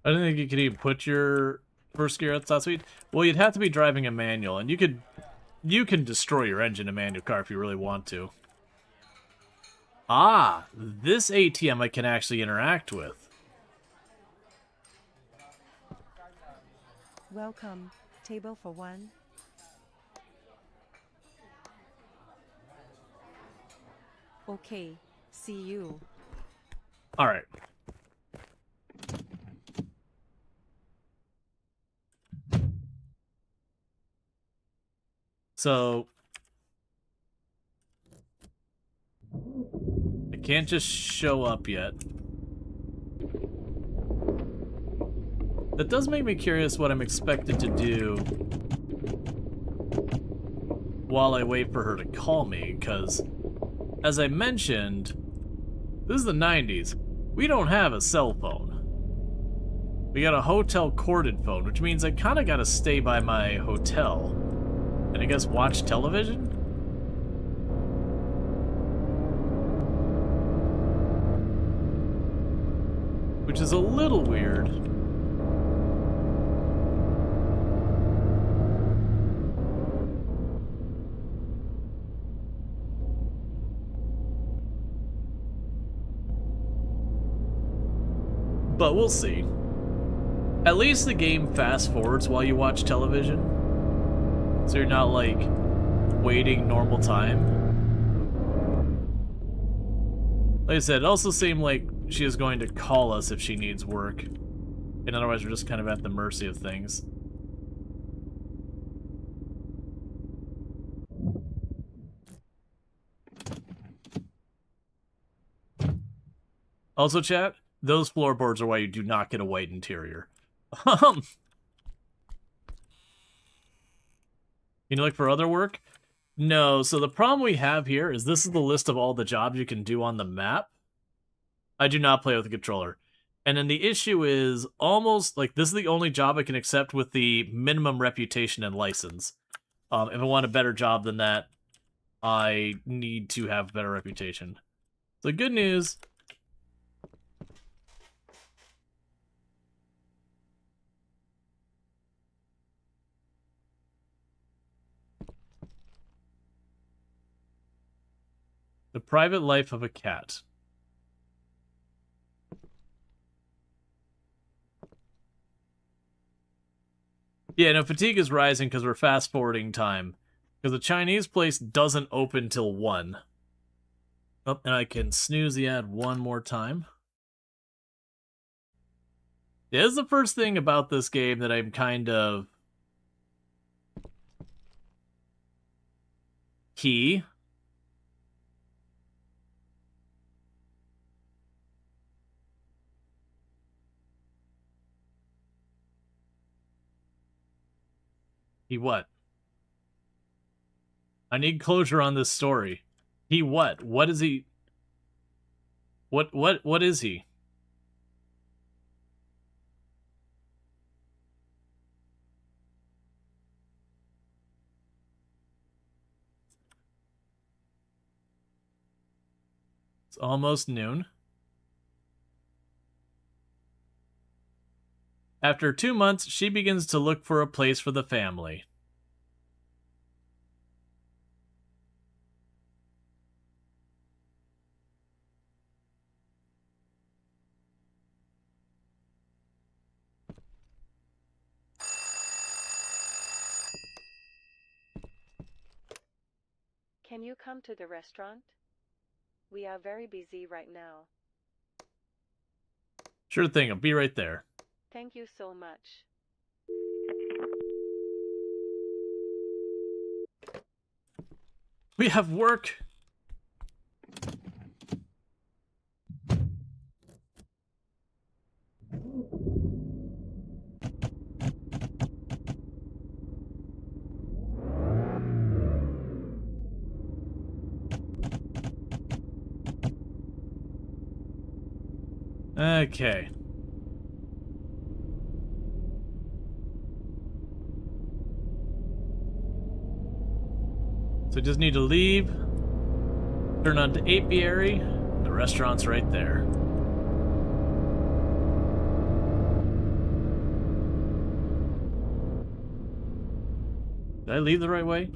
I don't think you could even put your first gear at top speed. Well, you'd have to be driving a manual, and you can destroy your engine in a manual car if you really want to. Ah, this ATM I can actually interact with. Welcome. Table for one. Okay, see you. All right. So I can't just show up yet. That does make me curious what I'm expected to do while I wait for her to call me, because as I mentioned, this is the 90s. We don't have a cell phone. We got a hotel corded phone, which means I kind of got to stay by my hotel. And I guess watch television? Which is a little weird. But we'll see. At least the game fast forwards while you watch television. So you're not, like, waiting normal time. Like I said, it also seemed like she is going to call us if she needs work. And otherwise we're just kind of at the mercy of things. Also, chat, those floorboards are why you do not get a white interior. You look for other work? No, so the problem we have here is this is the list of all the jobs you can do on the map. I do not play with a controller. And then the issue is almost, like, this is the only job I can accept with the minimum reputation and license. If I want a better job than that, I need to have better reputation. So good news. The private life of a cat. Yeah, no, fatigue is rising because we're fast-forwarding time. Because the Chinese place doesn't open till 1. Oh, and I can snooze the ad one more time. Yeah, this is the first thing about this game that I'm kind of... Key. He what? I need closure on this story. He what? What is he? What is he? It's almost noon. After 2 months, she begins to look for a place for the family. Can you come to the restaurant? We are very busy right now. Sure thing, I'll be right there. Thank you so much. We have work. Okay. So just need to leave, turn on to apiary, the restaurant's right there. Did I leave the right way?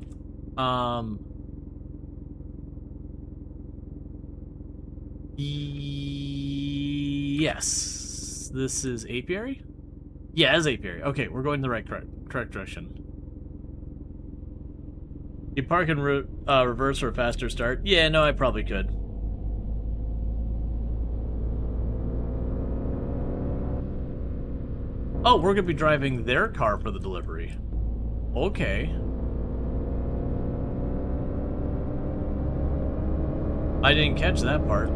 Yes. This is apiary? Yeah, it's apiary. Okay, we're going the right correct direction. You park and reverse for a faster start? Yeah, no, I probably could. Oh, we're gonna be driving their car for the delivery. Okay. I didn't catch that part.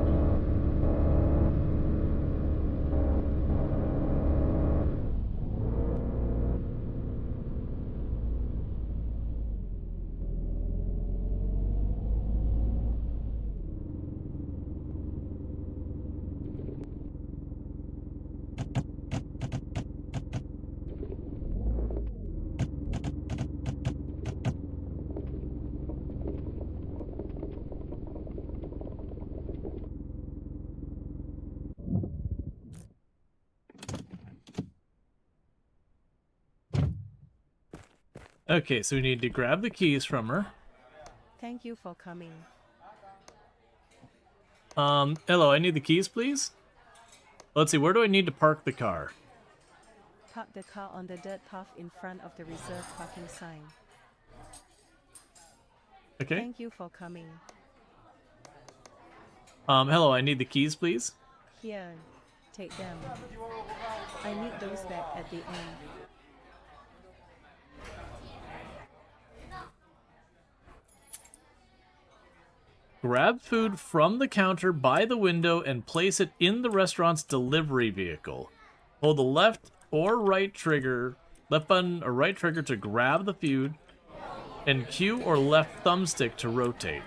Okay, so we need to grab the keys from her. Thank you for coming. Hello, I need the keys, please? Let's see, where do I need to park the car? Park the car on the dirt path in front of the reserved parking sign. Okay. Thank you for coming. Hello, I need the keys, please. Here, take them. I need those back at the end. Grab food from the counter by the window and place it in the restaurant's delivery vehicle. Hold the left or right trigger, left button or right trigger to grab the food, and Q or left thumbstick to rotate.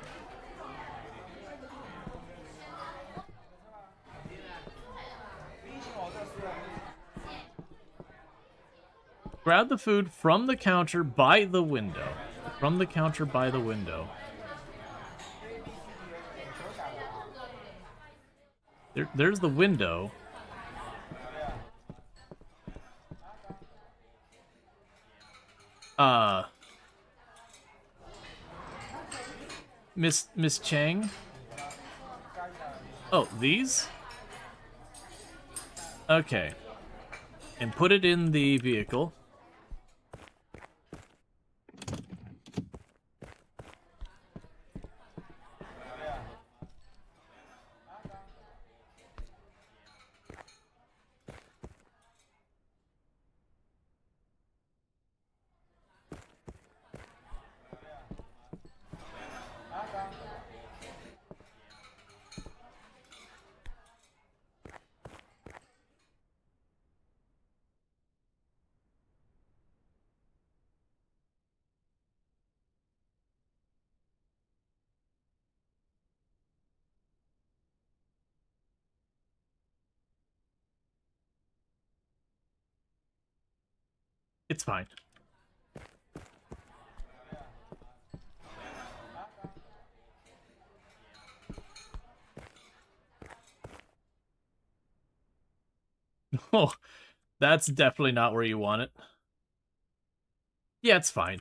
Grab the food from the counter by the window. From the counter by the window. There's the window. Miss Chang? Oh, these? Okay. And put it in the vehicle. It's fine. Oh, that's definitely not where you want it. Yeah, it's fine.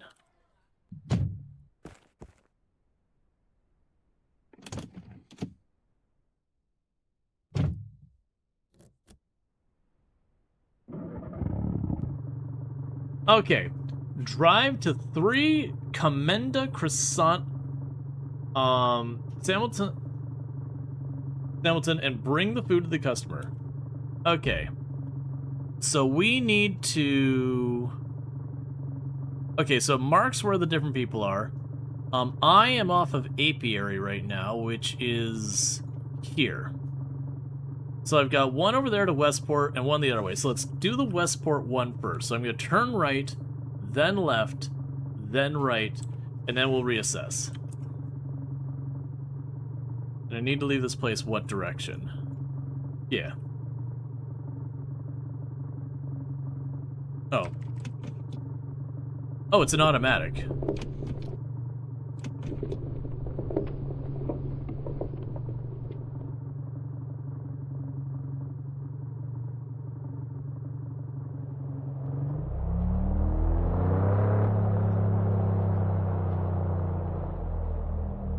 Okay. Drive to 3 Commenda Croissant, Hamilton, and bring the food to the customer. Okay. So we need to... Okay, so marks where the different people are. I am off of Apiary right now, which is here. So I've got one over there to Westport and one the other way. So let's do the Westport one first. So I'm going to turn right, then left, then right, and then we'll reassess. And I need to leave this place what direction? Yeah. Oh. Oh, it's an automatic.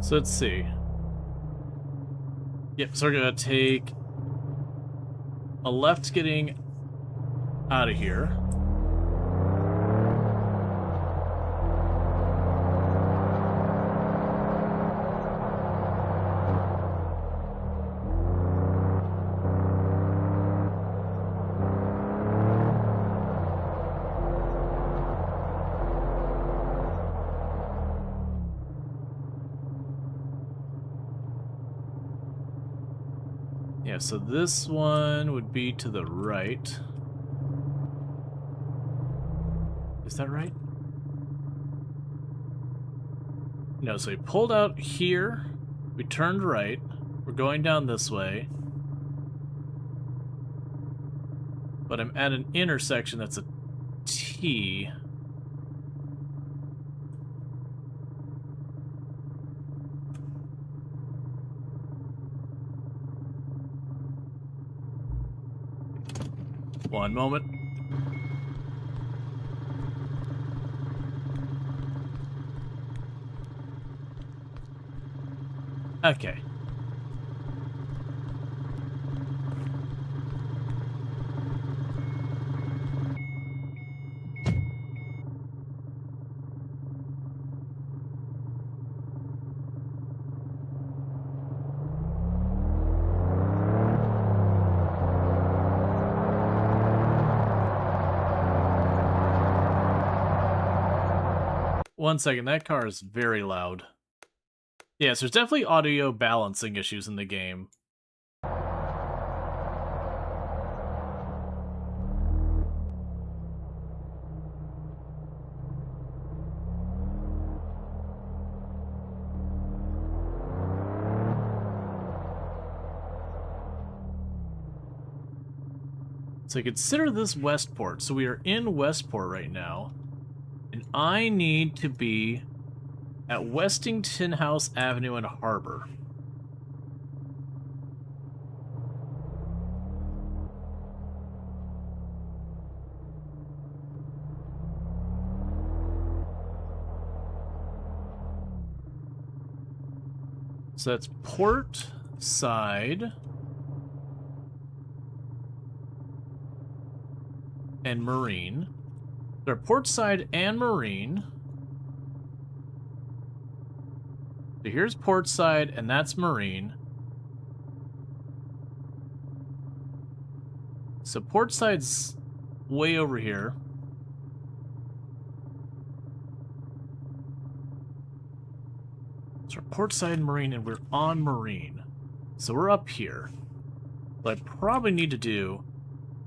So let's see. Yep, so we're gonna take a left getting out of here. Yeah, so this one would be to the right. Is that right? No, so we pulled out here, we turned right, we're going down this way. But I'm at an intersection that's a T. One moment. Okay. 1 second. That car is very loud. Yes, there's definitely audio balancing issues in the game. So consider this Westport. So we are in Westport right now. And I need to be at Westington House Avenue and Harbor. So that's Port Side and Marine. They're Port Side and Marine. So here's Port Side, and that's Marine. So Port Side's way over here. So Port Side and Marine, and we're on Marine. So we're up here. What I probably need to do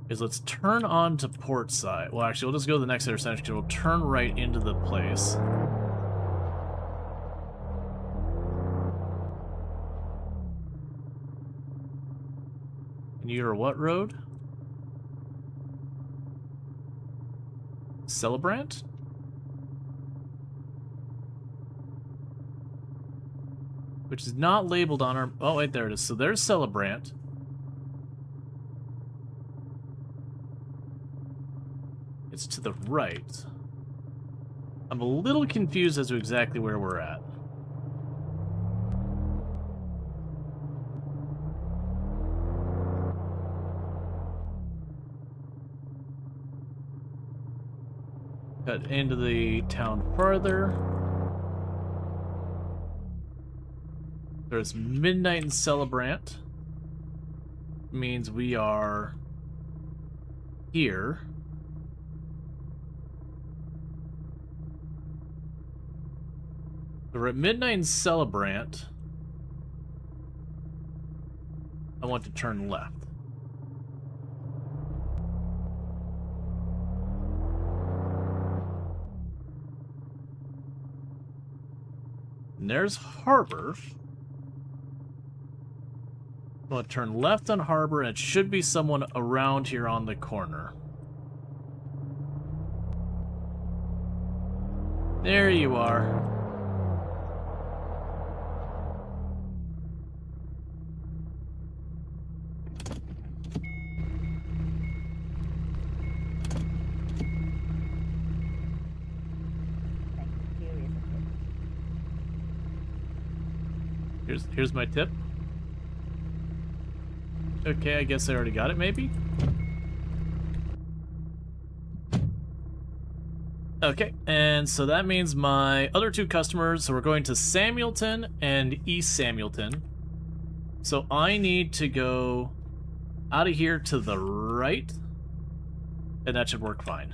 is let's turn on to Port Side. Well, actually, we'll just go to the next intersection because we'll turn right into the place. And you're what road? Celebrant? Which is not labeled on our... Oh, wait, there it is. So there's Celebrant. It's to the right. I'm a little confused as to exactly where we're at. Cut into the town further. There's Midnight and Celebrant. Means we are here. We're at Midnight and Celebrant. I want to turn left. And there's Harbor. I want to turn left on Harbor, and it should be someone around here on the corner. There you are. Here's my tip. Okay, I guess I already got it, maybe? Okay, and so that means my other two customers, so we're going to Samuelton and East Samuelton. So I need to go out of here to the right, and that should work fine.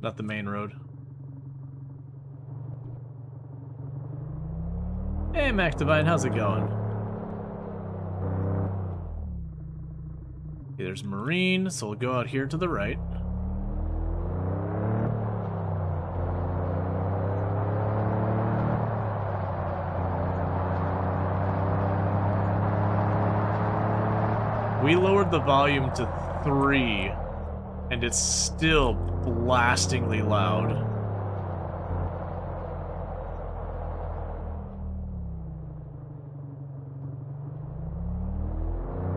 Not the main road. Hey, Mac Divine, how's it going? Okay, there's Marine, so we'll go out here to the right. We lowered the volume to 3, and it's still blastingly loud.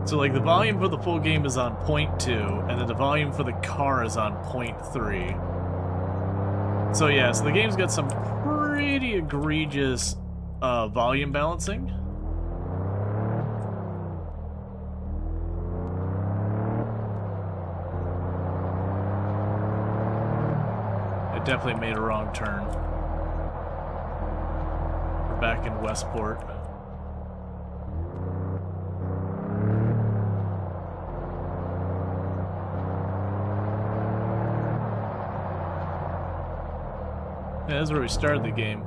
So like the volume for the full game is on 0.2, and then the volume for the car is on 0.3. So yeah, so the game's got some pretty egregious volume balancing. Definitely made a wrong turn. We're back in Westport. Yeah, that's where we started the game.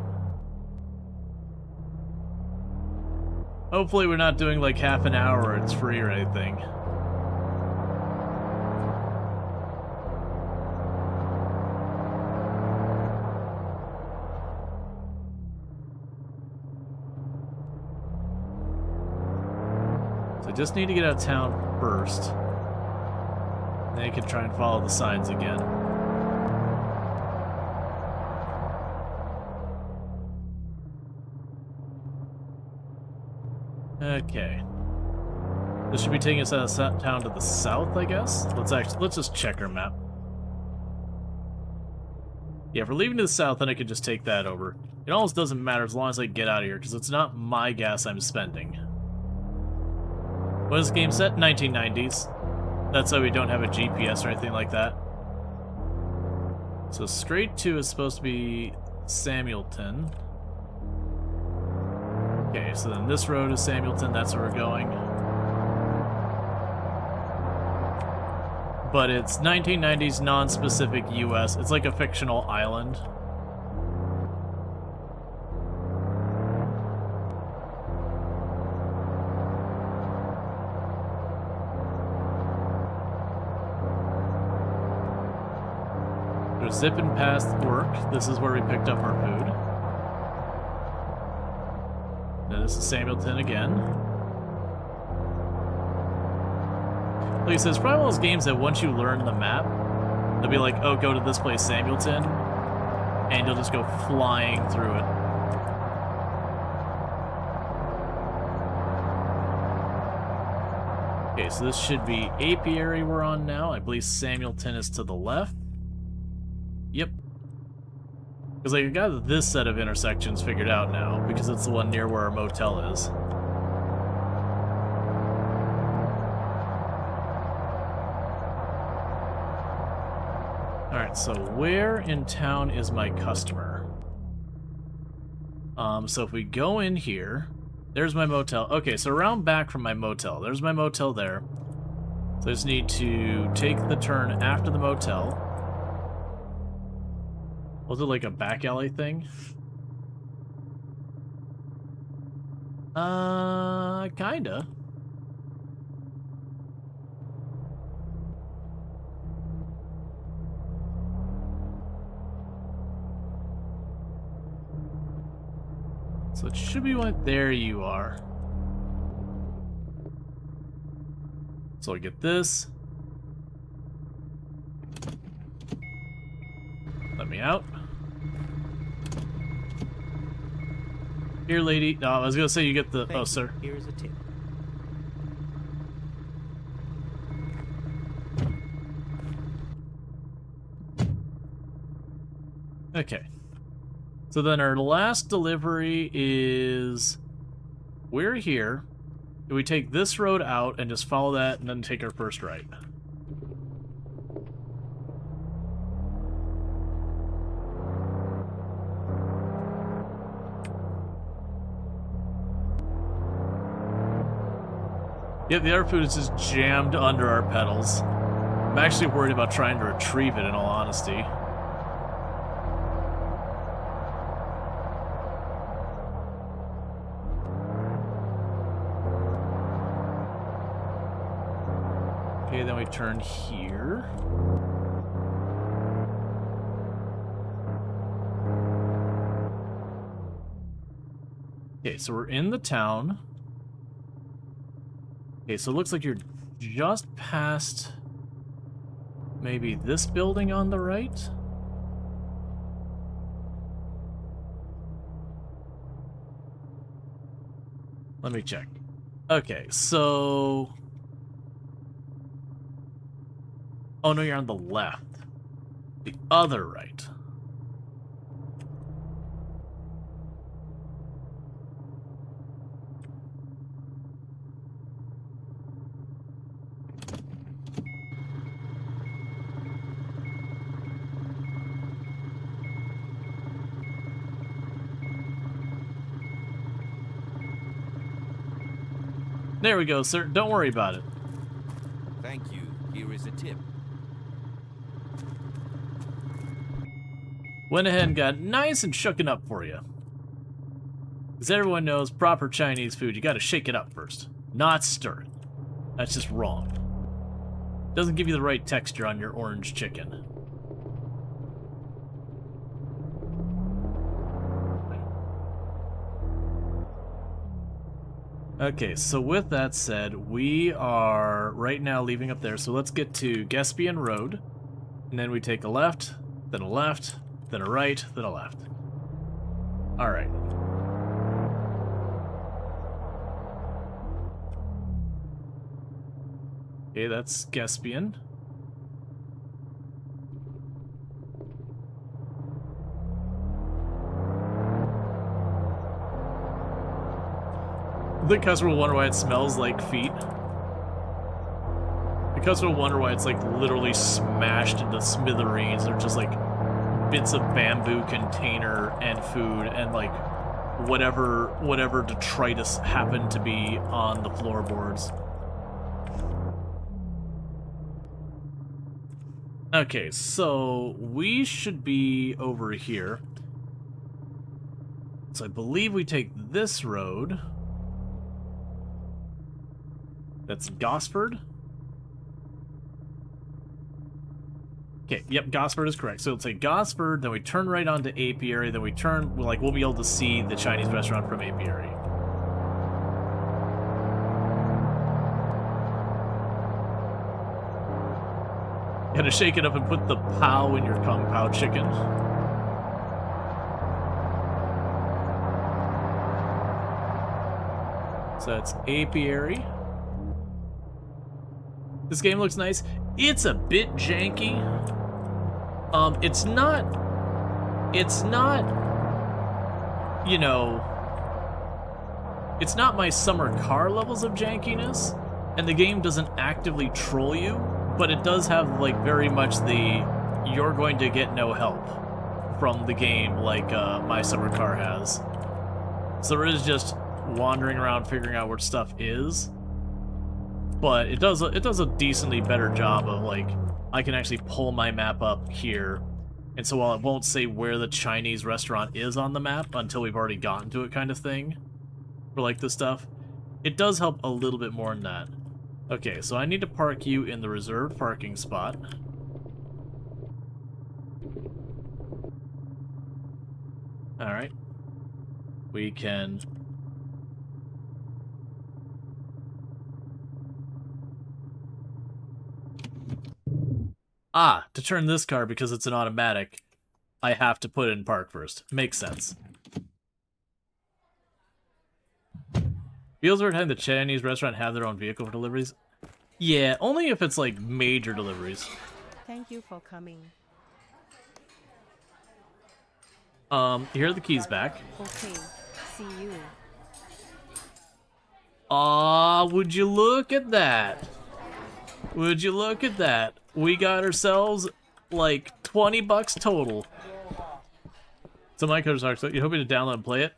Hopefully we're not doing like half an hour or it's free or anything. So I just need to get out of town first. Then you can try and follow the signs again. Okay. This should be taking us out of town to the south, I guess. Let's just check our map. Yeah, if we're leaving to the south, then I could just take that over. It almost doesn't matter as long as I get out of here, because it's not my gas I'm spending. What is the game set? 1990s. That's why we don't have a GPS or anything like that. So straight 2 is supposed to be Samuelton. Okay, so then this road is Samuelton, that's where we're going. But it's 1990s non-specific US. It's like a fictional island. We're zipping past work. This is where we picked up our food. Now this is Samuelton again. Like I said, it's probably one of those games that once you learn the map, they'll be like, oh, go to this place, Samuelton, and you'll just go flying through it. Okay, so this should be Apiary we're on now. I believe Samuelton is to the left. Yep. Because like, I got this set of intersections figured out now, because it's the one near where our motel is. Alright, so where in town is my customer? So if we go in here, there's my motel. Okay, so around back from my motel. There's my motel there. So I just need to take the turn after the motel. Was it like a back alley thing? Kinda. So it should be what, there you are. So I get this. Let me out. Here, lady. No, I was gonna say you get the. Oh, sir. Here's a tip. Okay. So then our last delivery is. We're here. We take this road out and just follow that and then take our first right. Yep, the other food is just jammed under our pedals. I'm actually worried about trying to retrieve it, in all honesty. Okay, then we turn here. Okay, so we're in the town. Okay, so it looks like you're just past maybe this building on the right. Let me check. Okay, so... Oh no, you're on the left. The other right. There we go, sir. Don't worry about it. Thank you. Here is a tip. Went ahead and got nice and shooken up for you. Because everyone knows proper Chinese food, you gotta shake it up first, not stir it. That's just wrong. Doesn't give you the right texture on your orange chicken. Okay, so with that said, we are right now leaving up there, so let's get to Gespian Road, and then we take a left, then a left, then a right, then a left. Alright. Okay, that's Gespian. The customer will wonder why it smells like feet. The customer will wonder why it's like literally smashed into smithereens. They're just like bits of bamboo container and food and like whatever detritus happened to be on the floorboards. Okay, so we should be over here. So I believe we take this road. That's Gosford. Okay, yep, Gosford is correct. So it'll say Gosford, then we turn right onto Apiary, then we turn, we'll be able to see the Chinese restaurant from Apiary. You gotta shake it up and put the pow in your Kung Pao chicken. So that's Apiary. This game looks nice. It's a bit janky. It's not, you know, it's not my summer car levels of jankiness, and the game doesn't actively troll you, but it does have, like, very much the you're going to get no help from the game like my summer car has. So there is just wandering around figuring out where stuff is. But it does a decently better job of, like, I can actually pull my map up here, and so while it won't say where the Chinese restaurant is on the map until we've already gotten to it kind of thing, for, like, this stuff, it does help a little bit more than that. Okay, so I need to park you in the reserved parking spot. Alright. We can... Ah, to turn this car, because it's an automatic, I have to put it in park first. Makes sense. Feels every time the Chinese restaurant have their own vehicle for deliveries? Yeah, only if it's, like, major deliveries. Thank you for coming. Here are the keys back. Okay, see you. Aw, would you look at that? Would you look at that? We got ourselves, like, 20 bucks total. So my code is you hoping to download and play it?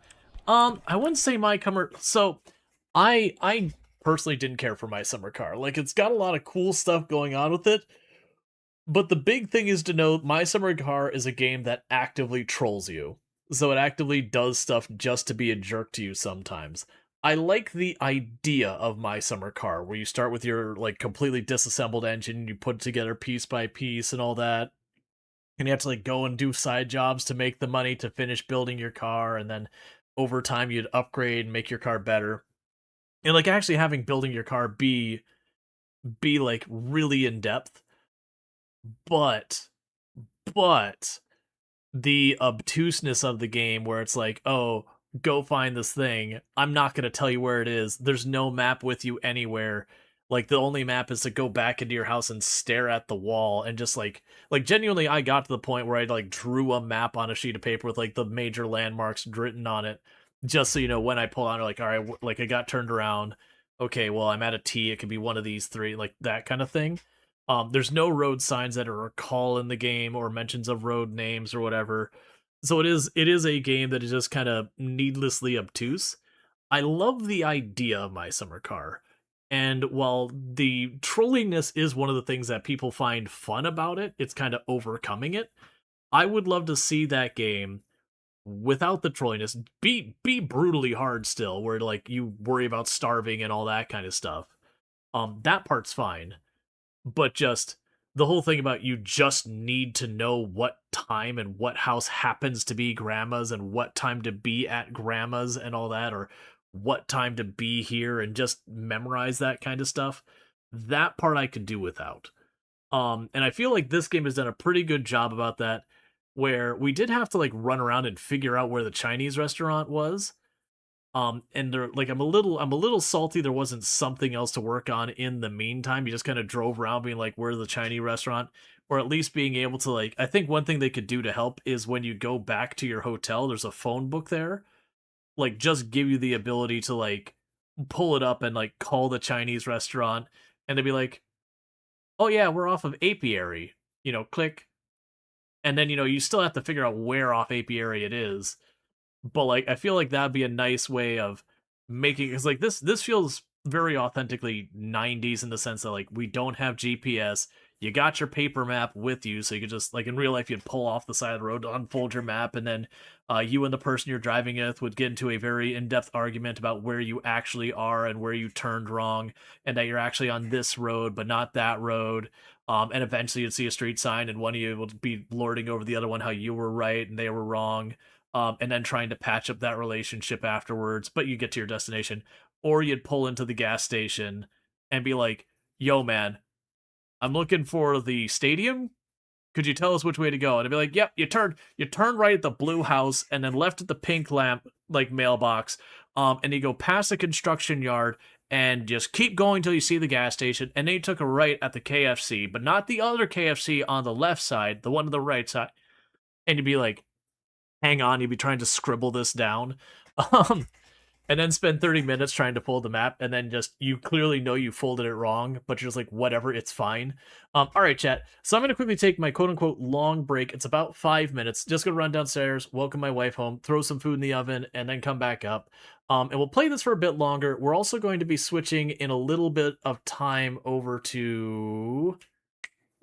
I wouldn't say my comer. So, I personally didn't care for my summer car. Like, it's got a lot of cool stuff going on with it. But the big thing is to know my summer car is a game that actively trolls you. So it actively does stuff just to be a jerk to you sometimes. I like the idea of my summer car, where you start with your, like, completely disassembled engine, you put it together piece by piece and all that, and you have to, like, go and do side jobs to make the money to finish building your car, and then over time you'd upgrade and make your car better. And, like, actually having building your car be like, really in-depth, but the obtuseness of the game where it's like, oh, go find this thing. I'm not going to tell you where it is. There's no map with you anywhere. Like, the only map is to go back into your house and stare at the wall and just, like genuinely, I got to the point where I, like, drew a map on a sheet of paper with, like, the major landmarks written on it, just so, you know, when I pull out, like, all right, like, I got turned around. Okay, well, I'm at a T. It could be one of these three, like, that kind of thing. There's no road signs that are a call in the game or mentions of road names or whatever. So it is a game that is just kind of needlessly obtuse. I love the idea of my summer car. And while the trolliness is one of the things that people find fun about it, it's kind of overcoming it. I would love to see that game without the trolliness be brutally hard still, where like you worry about starving and all that kind of stuff. That part's fine, but just the whole thing about you just need to know what time and what house happens to be grandma's and what time to be at grandma's and all that, or what time to be here, and just memorize that kind of stuff. That part I could do without. And I feel like this game has done a pretty good job about that, where we did have to like run around and figure out where the Chinese restaurant was. And they're like, I'm a little salty there wasn't something else to work on in the meantime. You just kind of drove around being like, where's the Chinese restaurant? Or at least being able to like, I think one thing they could do to help is when you go back to your hotel, there's a phone book there. Like, just give you the ability to like pull it up and like call the Chinese restaurant, and they'd be like, oh yeah, we're off of Apiary, click. And then, you still have to figure out where off Apiary it is. But like, I feel like that'd be a nice way of making, because like this feels very authentically 90s in the sense that like we don't have GPS. You got your paper map with you, so you could just like in real life you'd pull off the side of the road to unfold your map, and then you and the person you're driving with would get into a very in-depth argument about where you actually are and where you turned wrong, and that you're actually on this road but not that road. And eventually you'd see a street sign, and one of you would be lording over the other one how you were right and they were wrong, and then trying to patch up that relationship afterwards, but you get to your destination. Or you'd pull into the gas station and be like, yo, man, I'm looking for the stadium. Could you tell us which way to go? And I'd be like, yep, you turn right at the blue house and then left at the pink lamp, like mailbox. And you go past the construction yard and just keep going till you see the gas station. And then you took a right at the KFC, but not the other KFC on the left side, the one on the right side. And you'd be like, hang on, you'd be trying to scribble this down. Um, and then spend 30 minutes trying to pull the map, and then just, you clearly know you folded it wrong, but you're just like, whatever, it's fine. All right, chat. So I'm going to quickly take my quote-unquote long break. It's about 5 minutes. Just going to run downstairs, welcome my wife home, throw some food in the oven, and then come back up. And we'll play this for a bit longer. We're also going to be switching in a little bit of time over to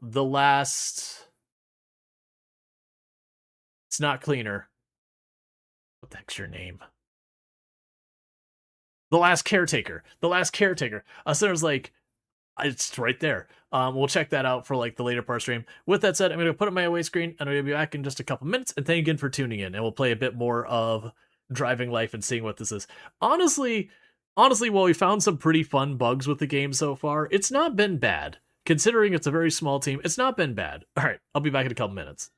the last... It's not Cleaner. What the heck's your name? The Last Caretaker. The Last Caretaker. So there's like, it's right there. We'll check that out for like the later part stream. With that said, I'm going to put up my away screen, and I'm going to be back in just a couple minutes. And thank you again for tuning in. And we'll play a bit more of Driving Life and seeing what this is. Honestly, while we found some pretty fun bugs with the game so far, it's not been bad. Considering it's a very small team, it's not been bad. All right, I'll be back in a couple minutes.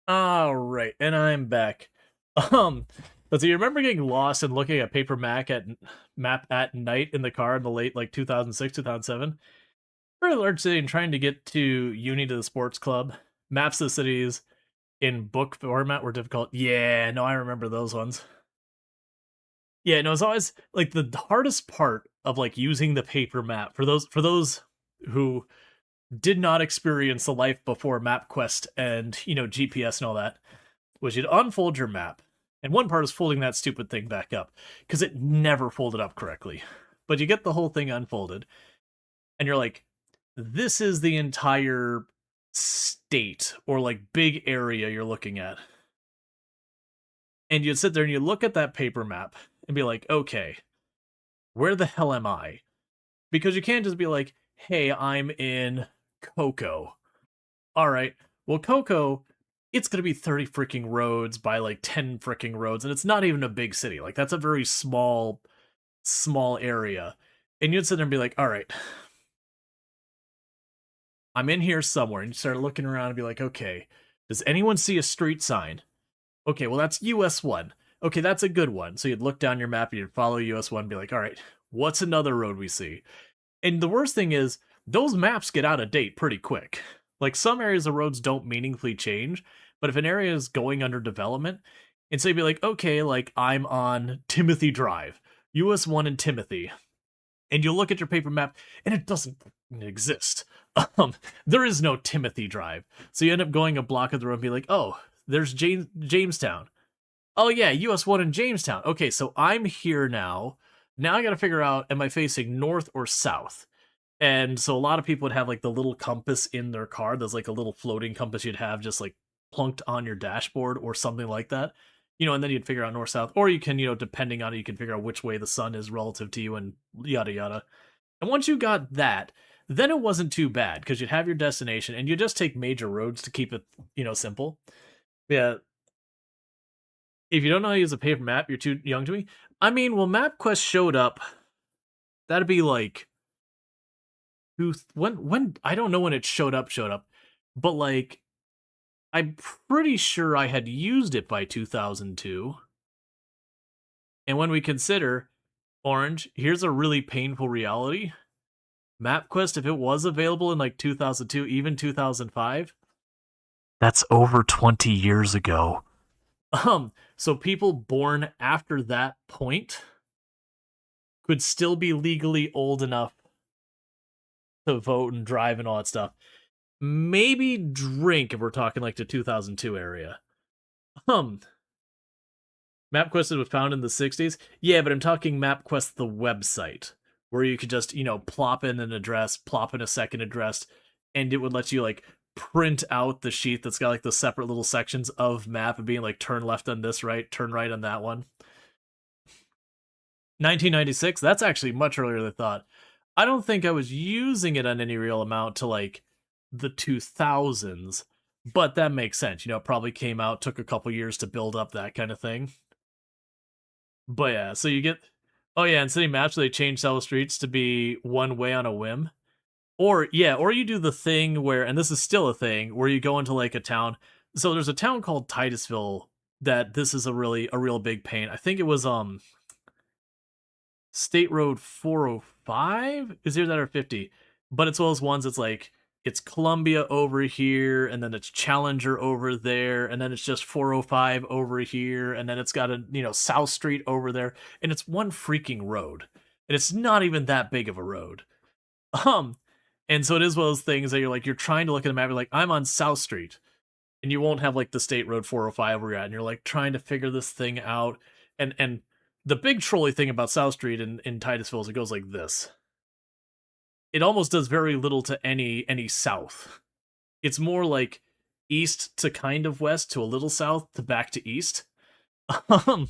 All right, and I'm back. Let's see. You remember getting lost and looking at paper map at night in the car in the late like 2006, 2007? Very large city and trying to get to uni to the sports club. Maps of the cities in book format were difficult. Yeah, no, I remember those ones. Yeah, no, it's always like the hardest part of like using the paper map for those who did not experience the life before MapQuest and GPS and all that was you'd unfold your map, and one part is folding that stupid thing back up because it never folded up correctly. But you get the whole thing unfolded, and you're like, this is the entire state or like big area you're looking at. And you'd sit there and you look at that paper map and be like, okay, where the hell am I? Because you can't just be like, hey, I'm in Cocoa. All right, well, Cocoa, it's going to be 30 freaking roads by like 10 freaking roads, and it's not even a big city. Like, that's a very small area. And you'd sit there and be like, all right, I'm in here somewhere. And you start looking around and be like, okay, does anyone see a street sign? Okay, well, that's US 1. Okay, that's a good one. So you'd look down your map and you'd follow US 1 and be like, all right, what's another road we see? And the worst thing is, those maps get out of date pretty quick. Like, some areas of roads don't meaningfully change, but if an area is going under development, and so you'd be like, okay, like, I'm on Timothy Drive, US 1 and Timothy, and you look at your paper map, and it doesn't exist. There is no Timothy Drive. So you end up going a block of the road and be like, oh, there's Jamestown. Oh yeah, US 1 in Jamestown. Okay, so I'm here now. Now I gotta figure out, am I facing north or south? And so a lot of people would have like the little compass in their car. There's like a little floating compass you'd have just like plunked on your dashboard or something like that. And then you'd figure out north, south, or you can, depending on it, you can figure out which way the sun is relative to you and yada yada. And once you got that, then it wasn't too bad because you'd have your destination and you just take major roads to keep it, simple. Yeah. If you don't know how to use a paper map, you're too young to me. I mean, well, MapQuest showed up. That'd be like when I don't know when it showed up, but like I'm pretty sure I had used it by 2002. And when we consider Orange, here's a really painful reality. MapQuest, if it was available in like 2002, even 2005, that's over 20 years ago. So people born after that point could still be legally old enough to vote and drive and all that stuff. Maybe drink if we're talking like the 2002 area. MapQuest was founded in the 60s. Yeah, but I'm talking MapQuest the website, where you could just, plop in an address, plop in a second address, and it would let you like print out the sheet that's got like the separate little sections of map and being like turn left on this, right, turn right on that one. 1996, that's actually much earlier than I thought. I don't think I was using it on any real amount to like the 2000s, but that makes sense. It probably came out, took a couple years to build up, that kind of thing. But yeah, so you get, oh yeah, in City Maps they changed several streets to be one way on a whim. Or you do the thing where, and this is still a thing, where you go into like a town. So there's a town called Titusville that this is a real big pain. I think it was State Road 405? Is there that or 50? But it's one of those ones that's like, it's Columbia over here, and then it's Challenger over there, and then it's just 405 over here, and then it's got a, South Street over there, and it's one freaking road. And it's not even that big of a road. And so it is one of those things that you're trying to look at the map, you're like, I'm on South Street. And you won't have like the State Road 405 where you're at, and you're like trying to figure this thing out. And the big trolley thing about South Street in Titusville is it goes like this. It almost does very little to any south. It's more like east to kind of west to a little south to back to east. But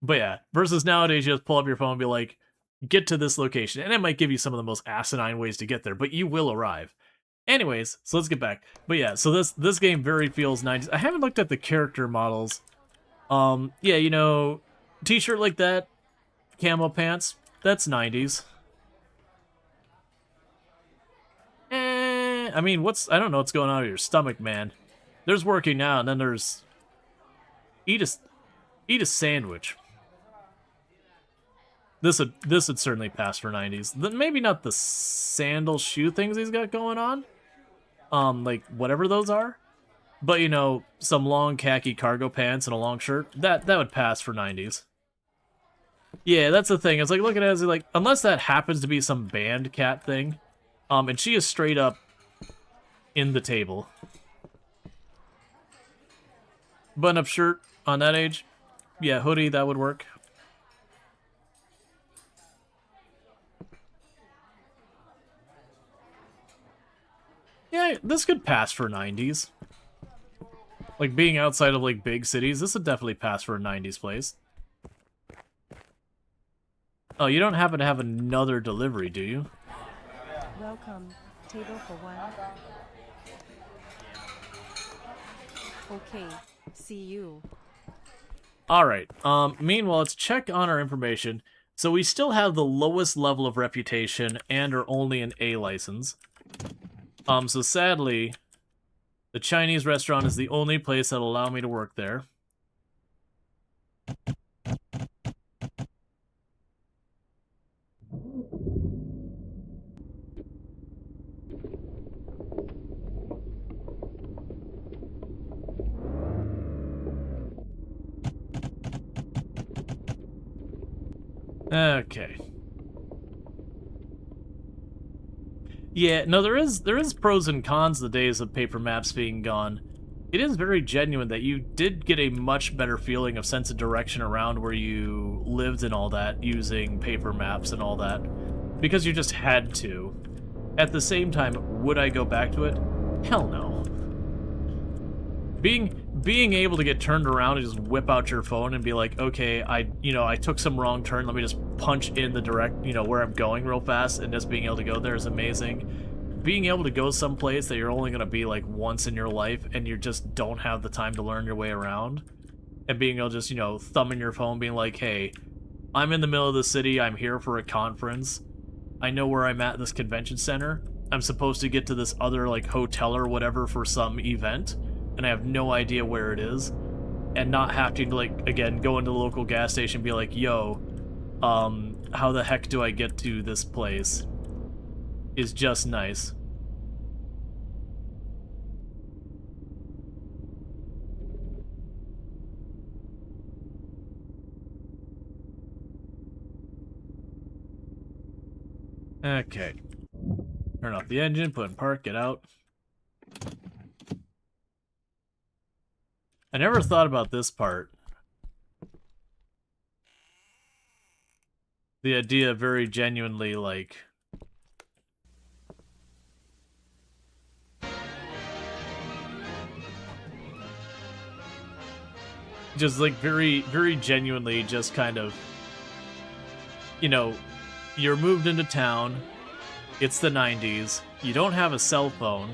yeah, versus nowadays you just pull up your phone and be like, get to this location, and it might give you some of the most asinine ways to get there, but you will arrive. Anyways, so let's get back. But yeah, so this game very feels 90s. I haven't looked at the character models. Yeah, t-shirt like that, camo pants, that's 90s. I mean, I don't know what's going on with your stomach, man. There's working now, and then there's eat a sandwich. This would certainly pass for 90s. Maybe not the sandal shoe things he's got going on. Like whatever those are. But you know, some long khaki cargo pants and a long shirt, that would pass for 90s. Yeah, that's the thing. It's like looking at it, it's like unless that happens to be some band cat thing, and she is straight up in the table. Button-up shirt on that age, yeah, hoodie, that would work. Yeah, this could pass for 90s. Like, being outside of, like, big cities, this would definitely pass for a 90s place. Oh, you don't happen to have another delivery, do you? Welcome. Table for one. Okay. See you. Alright, meanwhile, let's check on our information. So we still have the lowest level of reputation and are only an A license. So sadly, the Chinese restaurant is the only place that'll allow me to work there. Okay. Yeah, no, there is pros and cons to the days of paper maps being gone. It is very genuine that you did get a much better feeling of sense of direction around where you lived and all that using paper maps and all that. Because you just had to. At the same time, would I go back to it? Hell no. Being able to get turned around and just whip out your phone and be like, okay, I took some wrong turn, let me just punch in the direct, where I'm going real fast, and just being able to go there is amazing. Being able to go someplace that you're only going to be like once in your life and you just don't have the time to learn your way around, and being able to just, thumb in your phone being like, hey, I'm in the middle of the city, I'm here for a conference, I know where I'm at this convention center, I'm supposed to get to this other like hotel or whatever for some event, and I have no idea where it is, and not having to, like, again, go into the local gas station and be like, yo, how the heck do I get to this place, is just nice. Okay. Turn off the engine, put in park, get out. I never thought about this part. The idea very genuinely, like... just, like, very, very genuinely just kind of... you're moved into town, it's the 90s, you don't have a cell phone...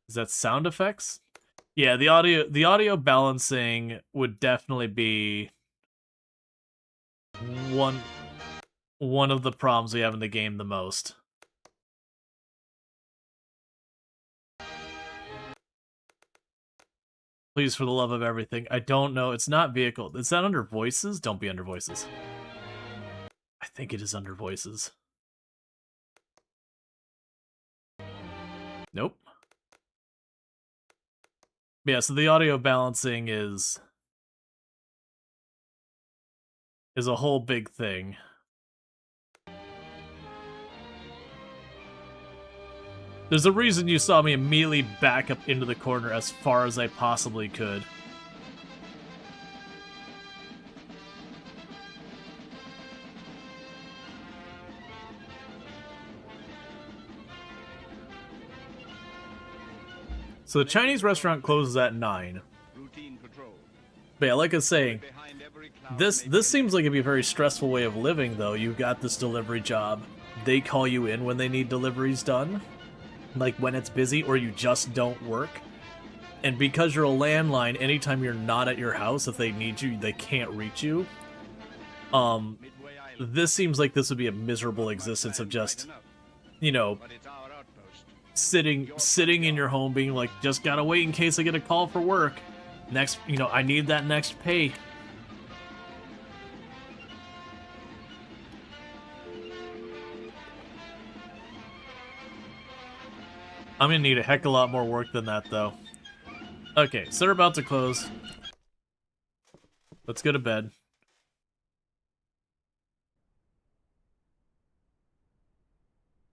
Is that sound effects? Yeah, the audio balancing would definitely be one of the problems we have in the game the most. Please, for the love of everything. I don't know. It's not vehicle. Is that under voices? Don't be under voices. I think it is under voices. Nope. Yeah, so the audio balancing is a whole big thing. There's a reason you saw me immediately back up into the corner as far as I possibly could. So the Chinese restaurant closes at 9. But yeah, like I was saying, this seems like it'd be a very stressful way of living, though. You've got this delivery job. They call you in when they need deliveries done, like when it's busy, or you just don't work. And because you're a landline, anytime you're not at your house, if they need you, they can't reach you. This seems like this would be a miserable existence of just, you know, sitting in your home being like, just gotta wait in case I get a call for work. Next, you know, I need that next pay. I'm gonna need a heck of a lot more work than that, though. Okay, so they're about to close. Let's go to bed.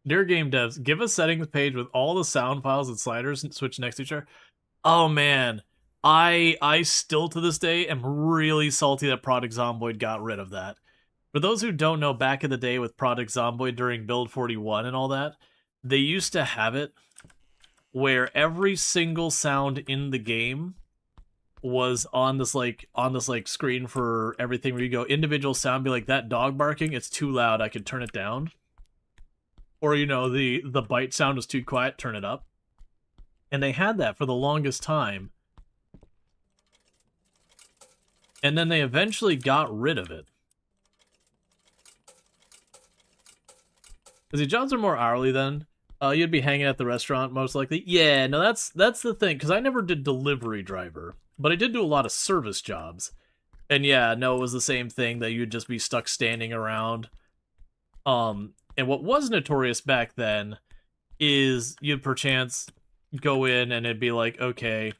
Dear game devs, give a settings page with all the sound files and sliders and switch next to each other. Oh man, I still to this day am really salty that Project Zomboid got rid of that. For those who don't know, back in the day with Project Zomboid during Build 41 and all that, they used to have it where every single sound in the game was on this screen for everything, where you go individual sound, be like, that dog barking, it's too loud, I could turn it down. Or, you know, the bite sound is too quiet, turn it up. And they had that for the longest time. And then they eventually got rid of it. Because the jobs are more hourly then. You'd be hanging at the restaurant, most likely. Yeah, no, that's the thing, because I never did delivery driver, but I did do a lot of service jobs. And yeah, no, it was the same thing, that you'd just be stuck standing around. And what was notorious back then is you'd perchance go in and it'd be like, okay,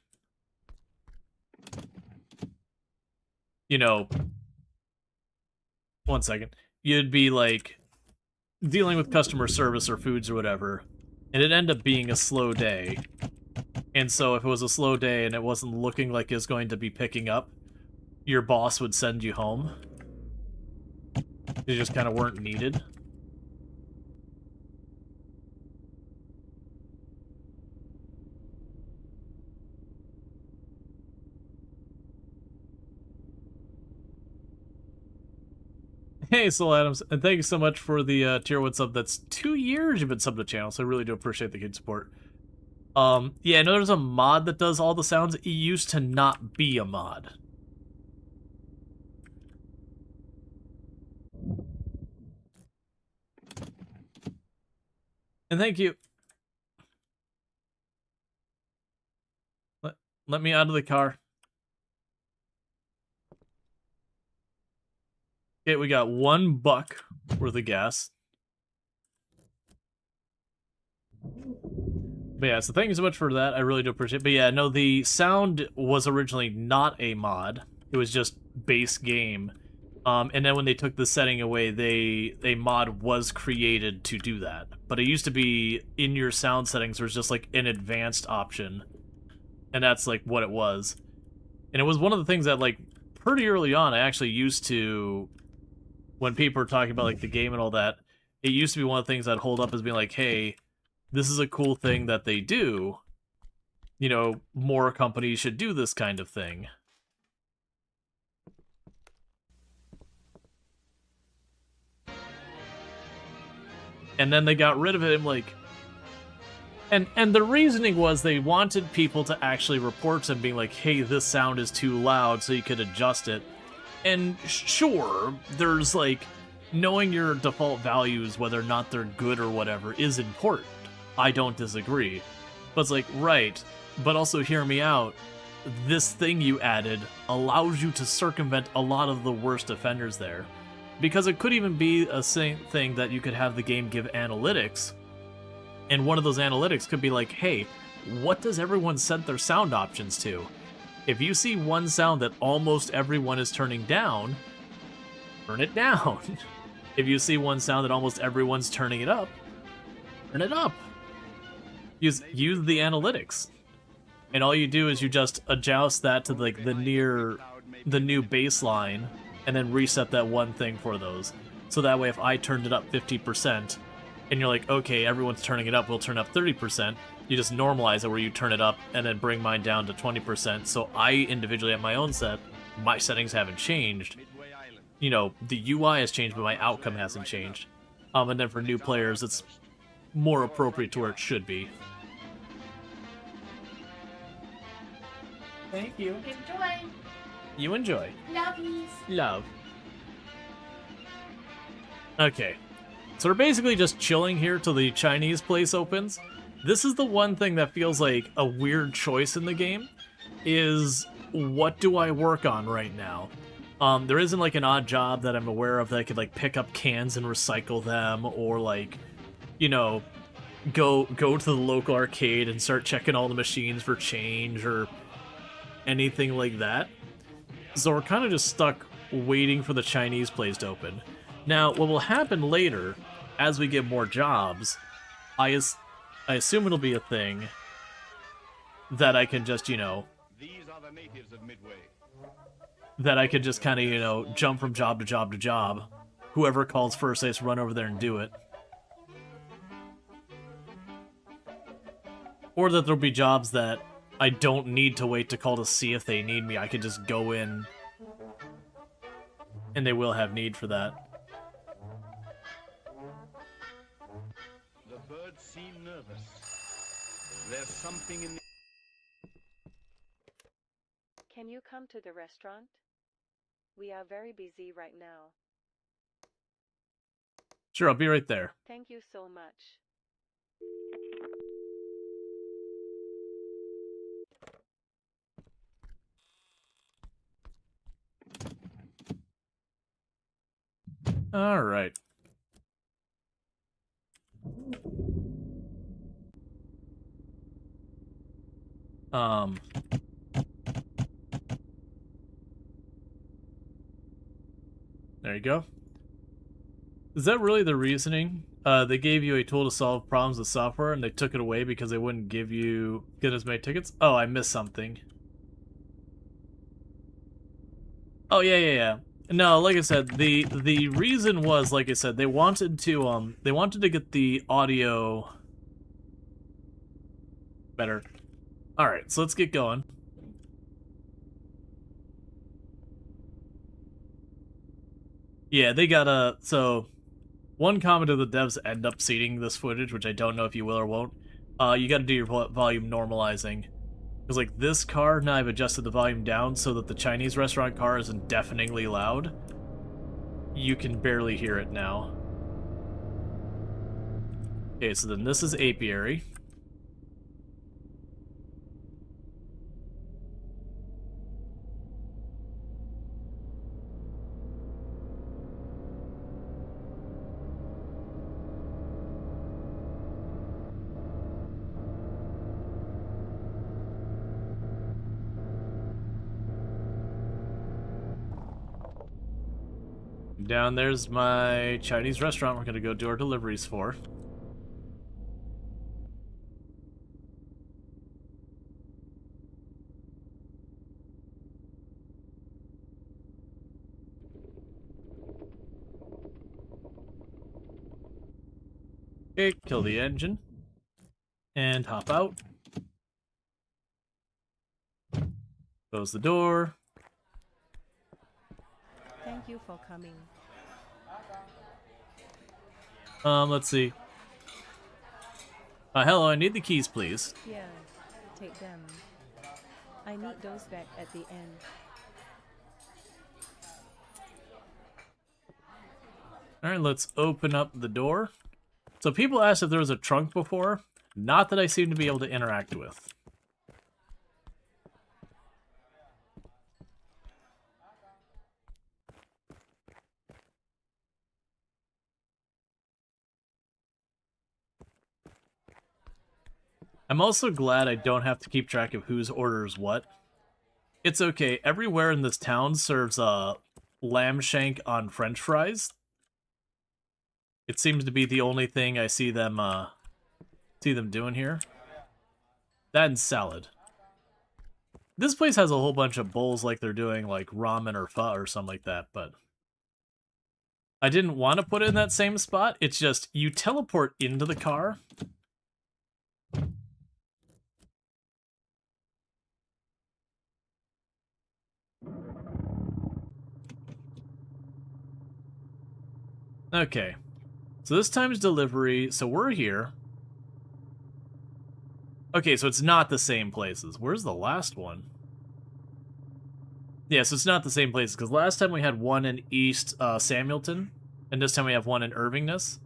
you know, one second. You'd be like dealing with customer service or foods or whatever, and it'd end up being a slow day. And so if it was a slow day and it wasn't looking like it was going to be picking up, your boss would send you home. You just kind of weren't needed. Hey, Soul Adams, and thank you so much for the tier 1 sub. That's 2 years you've been subbed to the channel, so I really do appreciate the good support. Yeah, I know there's a mod that does all the sounds. It used to not be a mod. And thank you. Let me out of the car. Okay, we got $1 worth of gas. But yeah, so thank you so much for that. I really do appreciate it. But yeah, no, the sound was originally not a mod. It was just base game. And then when they took the setting away, a mod was created to do that. But it used to be in your sound settings, there was just like an advanced option. And that's like what it was. And it was one of the things that like pretty early on I actually used to, when people were talking about like the game and all that, it used to be one of the things I'd hold up as being like, hey, this is a cool thing that they do. You know, more companies should do this kind of thing. And then they got rid of it. I'm like, and the reasoning was they wanted people to actually report to them being like, hey, this sound is too loud, so you could adjust it. And sure, there's like, knowing your default values, whether or not they're good or whatever, is important. I don't disagree. But it's like, right, but also hear me out. This thing you added allows you to circumvent a lot of the worst offenders there. Because it could even be a thing that you could have the game give analytics, and one of those analytics could be like, hey, what does everyone set their sound options to? If you see one sound that almost everyone is turning down, turn it down. If you see one sound that almost everyone's turning it up, turn it up. Use the analytics. And all you do is you just adjust that to like the new baseline, and then reset that one thing for those. So that way if I turned it up 50%, and you're like, okay, everyone's turning it up, we'll turn up 30%, you just normalize it where you turn it up and then bring mine down to 20%. So I individually at my own set, my settings haven't changed. You know, the UI has changed, but my outcome hasn't changed. And then for new players, it's more appropriate to where it should be. Thank you. Enjoy. You enjoy. Lovies. Love. Okay. So we're basically just chilling here till the Chinese place opens. This is the one thing that feels like a weird choice in the game, is what do I work on right now? There isn't like an odd job that I'm aware of that I could like pick up cans and recycle them, or like, you know, go to the local arcade and start checking all the machines for change or anything like that. So we're kind of just stuck waiting for the Chinese place to open. Now, what will happen later, as we get more jobs, I assume it'll be a thing that I can just, you know, These are the natives of Midway. that I could just kind of, you know, jump from job to job to job. Whoever calls first, I just run over there and do it. Or that there'll be jobs that I don't need to wait to call to see if they need me. I could just go in, and they will have need for that. The birds seem nervous. There's something in the... Can you come to the restaurant? We are very busy right now. Sure, I'll be right there. Thank you so much. All right. There you go. Is that really the reasoning? They gave you a tool to solve problems with software, and they took it away because they wouldn't get as many tickets? Oh, I missed something. Oh, yeah. No, like I said, the reason was, like I said, they wanted to get the audio better. Alright, so let's get going. Yeah, they got so one comment of the devs end up seeding this footage, which I don't know if you will or won't. You gotta do your volume normalizing. Because, like, this car, now I've adjusted the volume down so that the Chinese restaurant car isn't deafeningly loud. You can barely hear it now. Okay, so then this is apiary. Down there's my Chinese restaurant we're gonna go do our deliveries for. Okay, kill the engine. And hop out. Close the door. Thank you for coming. Let's see. Hello, I need the keys, please. Yeah, take them. I need those back at the end. Alright, let's open up the door. So people asked if there was a trunk before. Not that I seem to be able to interact with. I'm also glad I don't have to keep track of whose orders what. It's okay, everywhere in this town serves a lamb shank on french fries. It seems to be the only thing I see them doing here. That and salad. This place has a whole bunch of bowls like they're doing like ramen or pho or something like that, but I didn't want to put it in that same spot. It's just, you teleport into the car. Okay, so this time's delivery, so we're here. Okay, so it's not the same places. Where's the last one? Yeah, so it's not the same places, because last time we had one in East Samuelton, And this time we have one in Irvingness.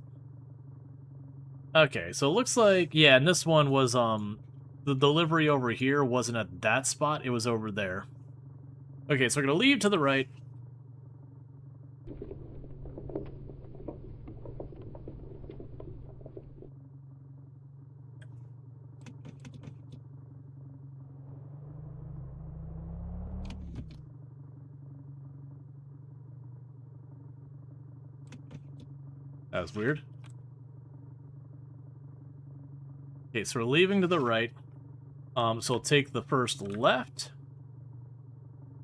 Okay, so it looks like, yeah, and this one was, the delivery over here wasn't at that spot, it was over there. Okay, so we're gonna leave to the right. That was weird. Okay, so we're leaving to the right. So we'll take the first left,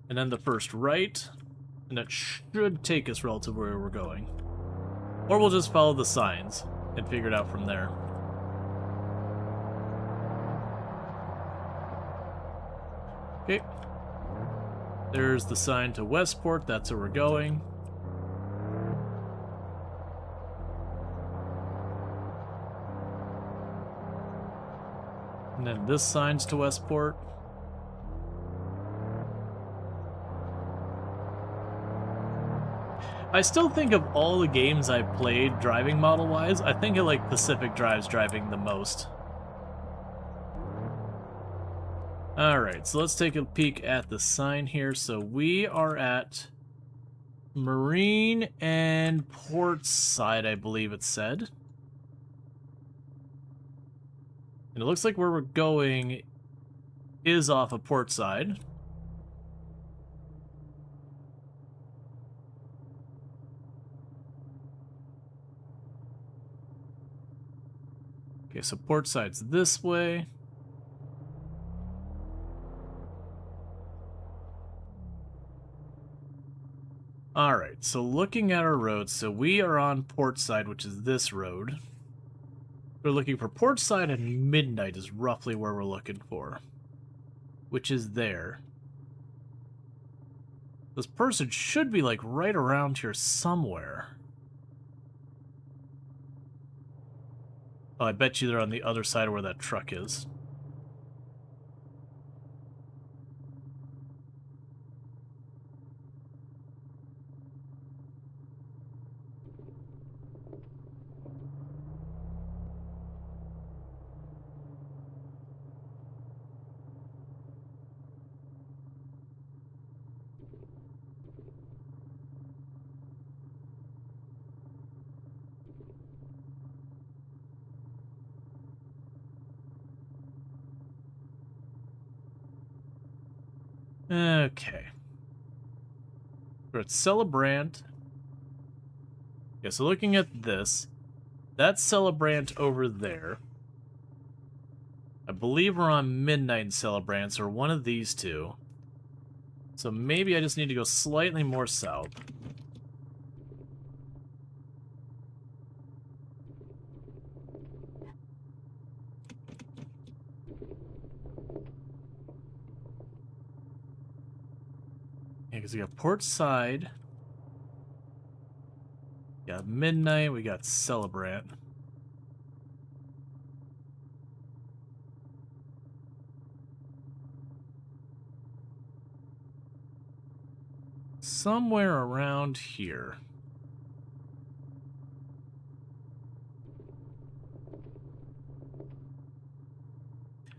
and then the first right, and that should take us relative to where we're going. Or we'll just follow the signs and figure it out from there. Okay. There's the sign to Westport, that's where we're going. And then this sign's to Westport. I still think of all the games I've played driving model-wise, I think I like Pacific Drive's driving the most. Alright, so let's take a peek at the sign here. So we are at Marine and Port Side, I believe it said. And it looks like where we're going is off of Port Side. Okay, so Port Side's this way. Alright, so looking at our road, so we are on Port Side, which is this road. We're looking for Port Side, and Midnight is roughly where we're looking for. Which is there. This person should be, like, right around here somewhere. Oh, I bet you they're on the other side of where that truck is. Okay. We're at Celebrant. Yeah, so looking at this, that's Celebrant over there. I believe we're on Midnight and Celebrant, or one of these two. So maybe I just need to go slightly more south. Yeah, because we got Port Side. We got Midnight, we got Celebrant. Somewhere around here.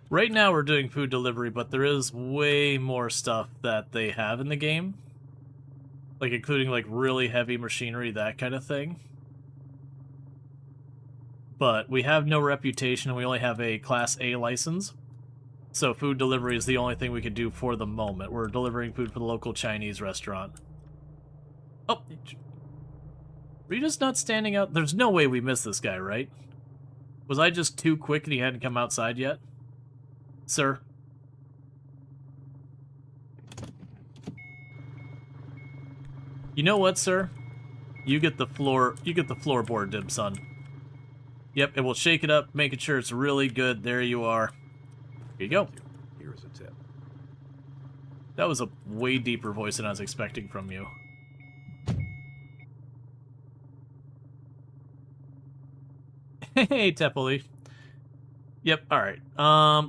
Right now we're doing food delivery, but there is way more stuff that they have in the game. Like, including, like, really heavy machinery, that kind of thing. But we have no reputation, and we only have a Class A license. So food delivery is the only thing we can do for the moment. We're delivering food for the local Chinese restaurant. Oh, were you just not standing out? There's no way we missed this guy, right? Was I just too quick and he hadn't come outside yet? Sir? You know what, sir? You get the floorboard, dim son. Yep, and we'll shake it up, making sure it's really good. There you are. Here you go. Here's a tip. That was a way deeper voice than I was expecting from you. Hey, Tepoli. Yep, alright.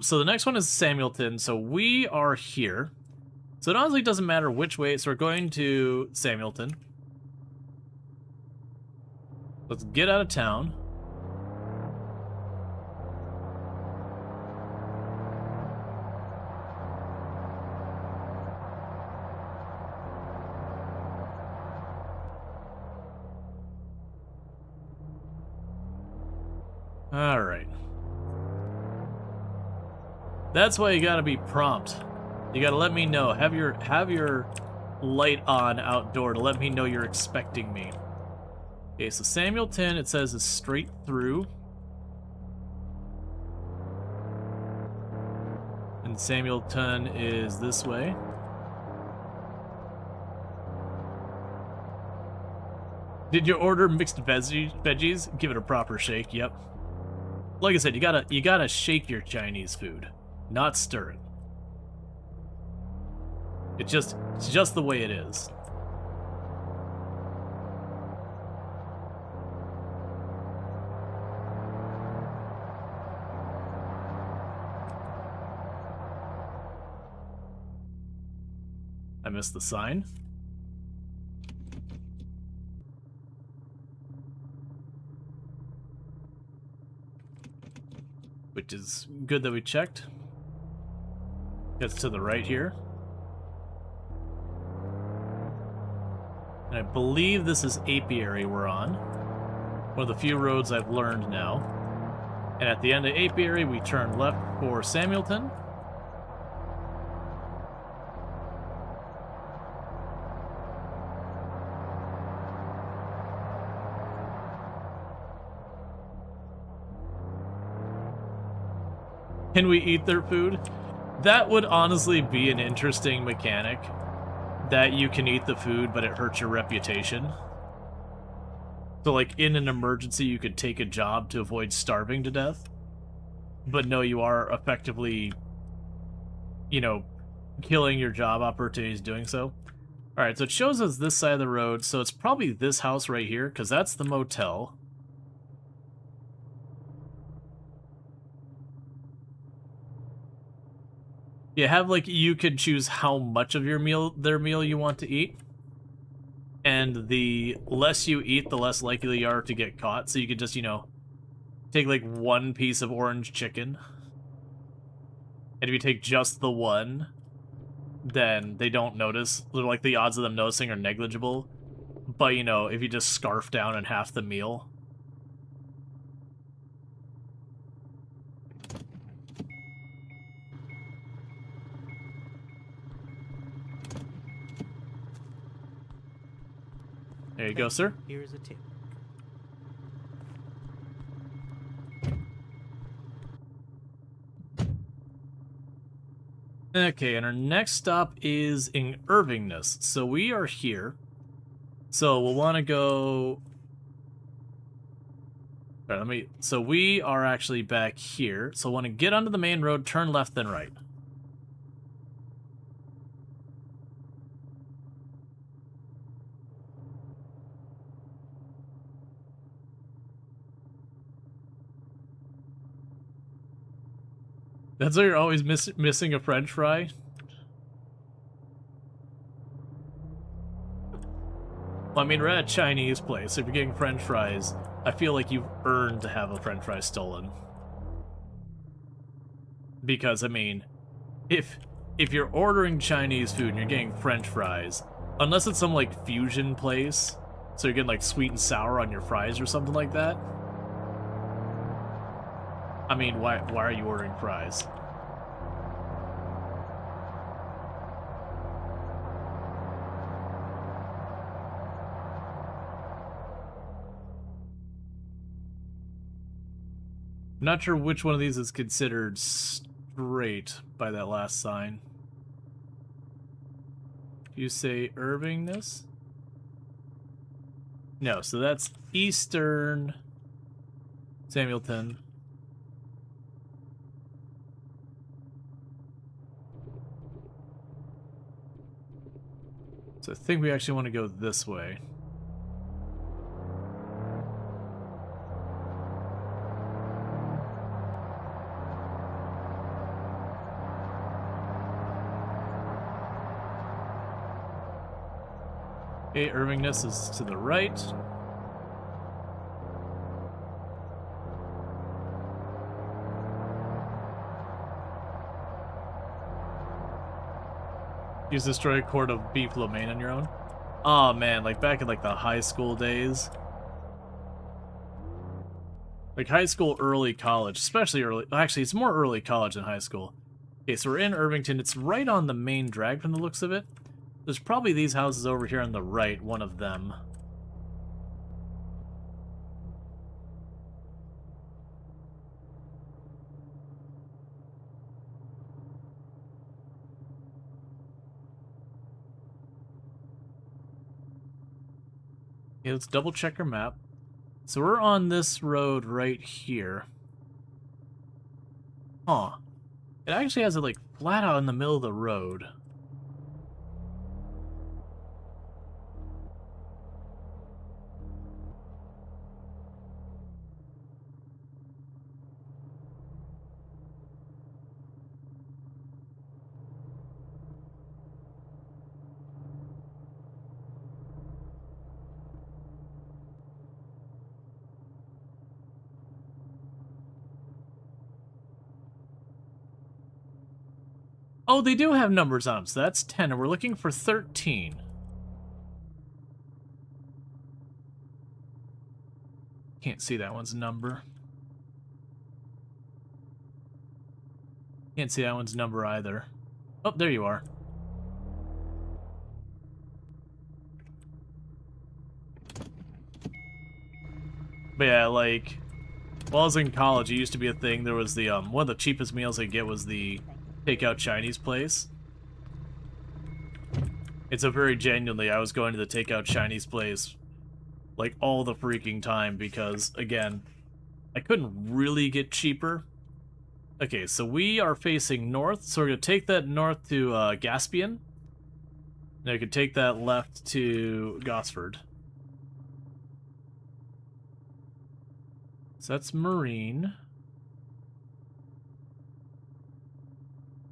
So the next one is Samuelton. So we are here. So it honestly doesn't matter which way, so we're going to Samuelton. Let's get out of town. All right. That's why you gotta be prompt. You gotta let me know. Have your light on outdoor to let me know you're expecting me. Okay, so Samuelton, it says, is straight through. And Samuelton is this way. Did you order mixed veggies? Give it a proper shake, yep. Like I said, you gotta shake your Chinese food, not stir it. It's just the way it is. I missed the sign. Which is good that we checked. It's to the right here. And I believe this is Apiary we're on. One of the few roads I've learned now. And at the end of Apiary, we turn left for Samuelton. Can we eat their food? That would honestly be an interesting mechanic. That you can eat the food, but it hurts your reputation. So, like, in an emergency, you could take a job to avoid starving to death. But no, you are effectively, you know, killing your job opportunities doing so. Alright, so it shows us this side of the road, so it's probably this house right here, because that's the motel. You have, like, you could choose how much of their meal you want to eat. And the less you eat, the less likely you are to get caught. So you could just, you know, take, like, one piece of orange chicken. And if you take just the one, then they don't notice. Like, the odds of them noticing are negligible. But, you know, if you just scarf down in half the meal... There you go, sir. Here's a tip. Okay, and our next stop is in Irvingness. So we are here. So we'll want to go... Alright, so we are actually back here. So we'll want to get onto the main road, turn left, then right. That's why you're always missing a French fry? Well, I mean, we're at a Chinese place, so if you're getting French fries, I feel like you've earned to have a French fry stolen. Because, I mean, if you're ordering Chinese food and you're getting French fries, unless it's some, like, fusion place, so you're getting, like, sweet and sour on your fries or something like that, I mean, why are you ordering fries? I'm not sure which one of these is considered straight by that last sign. You say Irvingness? No, so that's Eastern Samuelton. So I think we actually want to go this way. Okay, Irvingness is to the right. Use destroy a quart of beef lo mein on your own. Oh man, like back in like the high school days. Like high school, early college, especially early. Actually, it's more early college than high school. Okay, so we're in Irvington. It's right on the main drag from the looks of it. There's probably these houses over here on the right, one of them. Okay, let's double check our map. So we're on this road right here. Huh. It actually has it like flat out in the middle of the road. Oh, they do have numbers on them, so that's 10, and we're looking for 13. Can't see that one's number. Can't see that one's number either. Oh, there you are. But yeah, like, while I was in college, it used to be a thing. There was the, one of the cheapest meals I get was the takeout Chinese place. It's a very genuinely, I was going to the takeout Chinese place like all the freaking time because, again, I couldn't really get cheaper. Okay, so we are facing north, so we're going to take that north to Gaspian. Now we can take that left to Gosford. So that's Marine.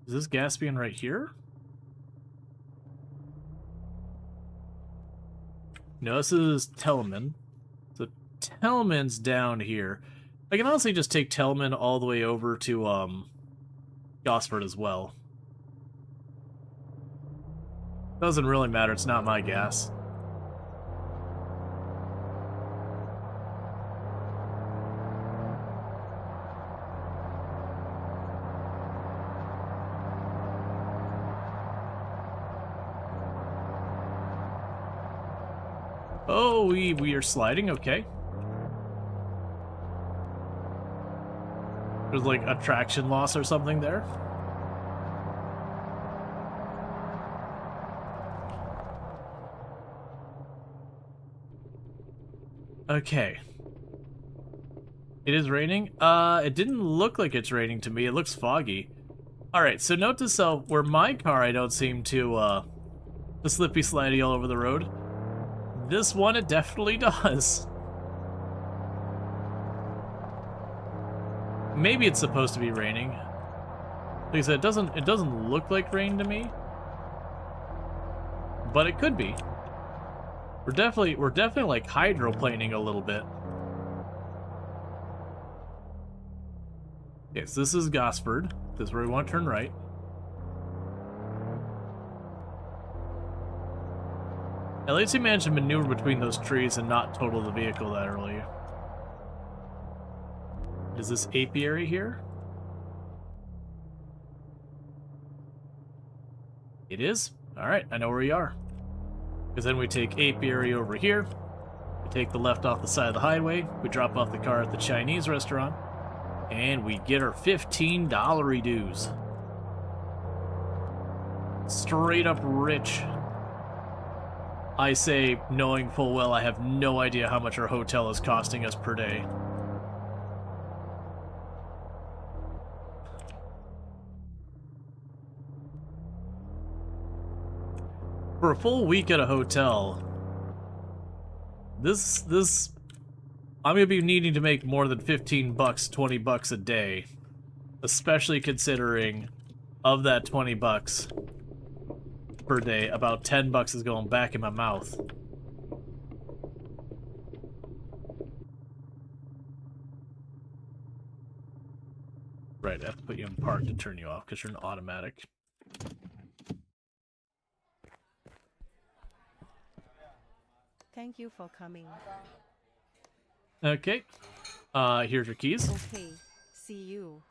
Is this Gaspian right here? No, this is Telman. So Telman's down here. I can honestly just take Telman all the way over to Gosford as well. Doesn't really matter, it's not my gas. Oh, we are sliding, okay. There's like a traction loss or something there. Okay. It is raining? It didn't look like it's raining to me. It looks foggy. Alright, so note to self, where my car I don't seem to slippy slidey all over the road. This one, it definitely does. Maybe it's supposed to be raining. Like I said, it doesn't look like rain to me. But it could be. We're definitely like hydroplaning a little bit. Okay, so this is Gosford. This is where we want to turn right. At least he managed to maneuver between those trees and not total the vehicle that early. Is this apiary here? It is? Alright, I know where we are. Because then we take apiary over here. We take the left off the side of the highway. We drop off the car at the Chinese restaurant. And we get our $15 dues. Straight up rich. I say, knowing full well I have no idea how much our hotel is costing us per day. For a full week at a hotel, I'm gonna be needing to make more than 15 bucks, 20 bucks a day, especially considering of that 20 bucks per day, about 10 bucks is going back in my mouth. Right, I have to put you in park to turn you off because you're an automatic. Thank you for coming. Okay. Here's your keys. Okay, see you.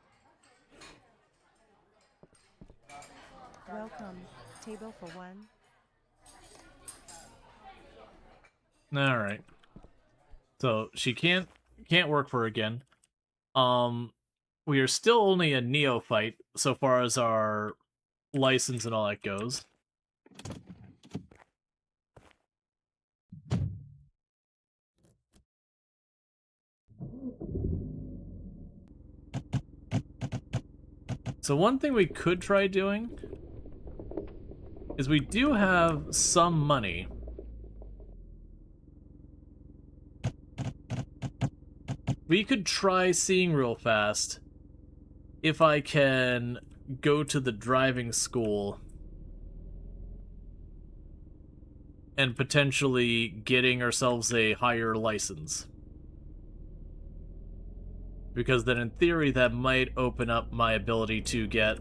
Welcome. Table for one. All right. So she can't work for her again. We are still only a neophyte so far as our license and all that goes. So one thing we could try doing is we do have some money. We could try seeing real fast if I can go to the driving school and potentially getting ourselves a higher license. Because then in theory that might open up my ability to get,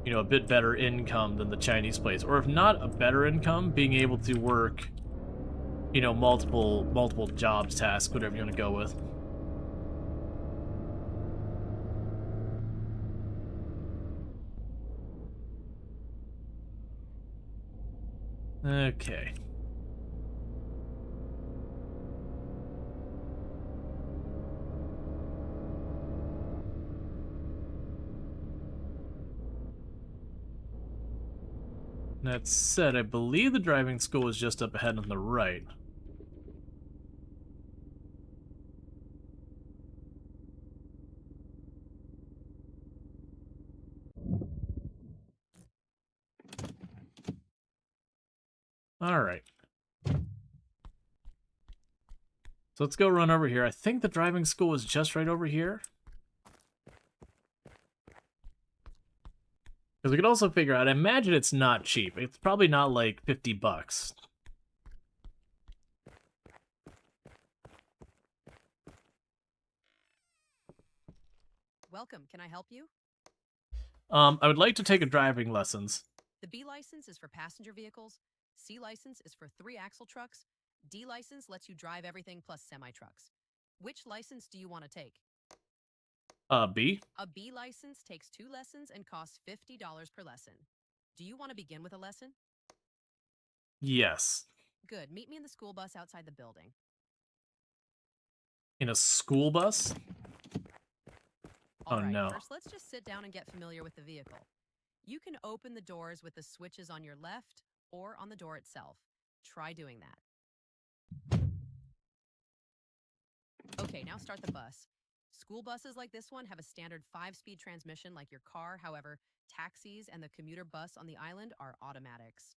you know, a bit better income than the Chinese place. Or if not a better income, being able to work, you know, multiple jobs, tasks, whatever you want to go with. Okay. That said, I believe the driving school is just up ahead on the right. Alright. So let's go run over here. I think the driving school is just right over here. Because we could also figure out, I imagine it's not cheap. It's probably not like 50 bucks. Welcome, can I help you? I would like to take a driving lessons. The B license is for passenger vehicles, C license is for 3-axle trucks, D license lets you drive everything plus semi-trucks. Which license do you want to take? B? A B license takes 2 lessons and costs $50 per lesson. Do you want to begin with a lesson? Yes. Good, meet me in the school bus outside the building. In a school bus? All right, no. first let's just sit down and get familiar with the vehicle. You can open the doors with the switches on your left or on the door itself. Try doing that. Okay, now start the bus. School buses like this one have a standard 5-speed transmission like your car. However, taxis and the commuter bus on the island are automatics.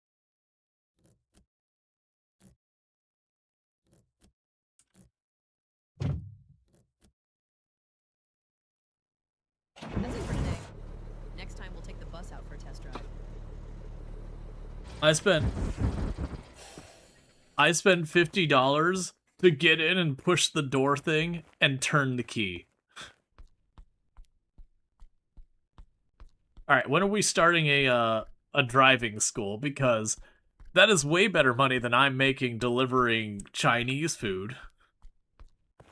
That's it for today. Next time we'll take the bus out for a test drive. I spent $50 to get in and push the door thing and turn the key. Alright, when are we starting a driving school? Because that is way better money than I'm making delivering Chinese food.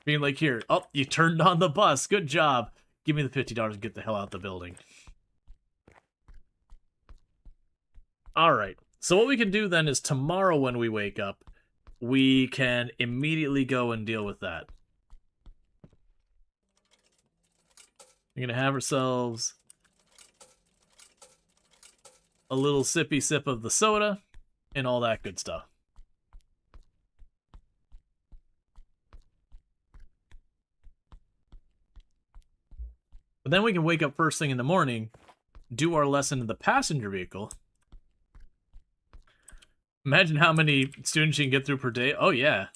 Being like, here, oh, you turned on the bus, good job. Give me the $50 and get the hell out of the building. Alright, so what we can do then is tomorrow when we wake up, we can immediately go and deal with that. We're gonna have ourselves a little sippy sip of the soda and all that good stuff. But then we can wake up first thing in the morning, do our lesson in the passenger vehicle. Imagine how many students you can get through per day. Oh, yeah.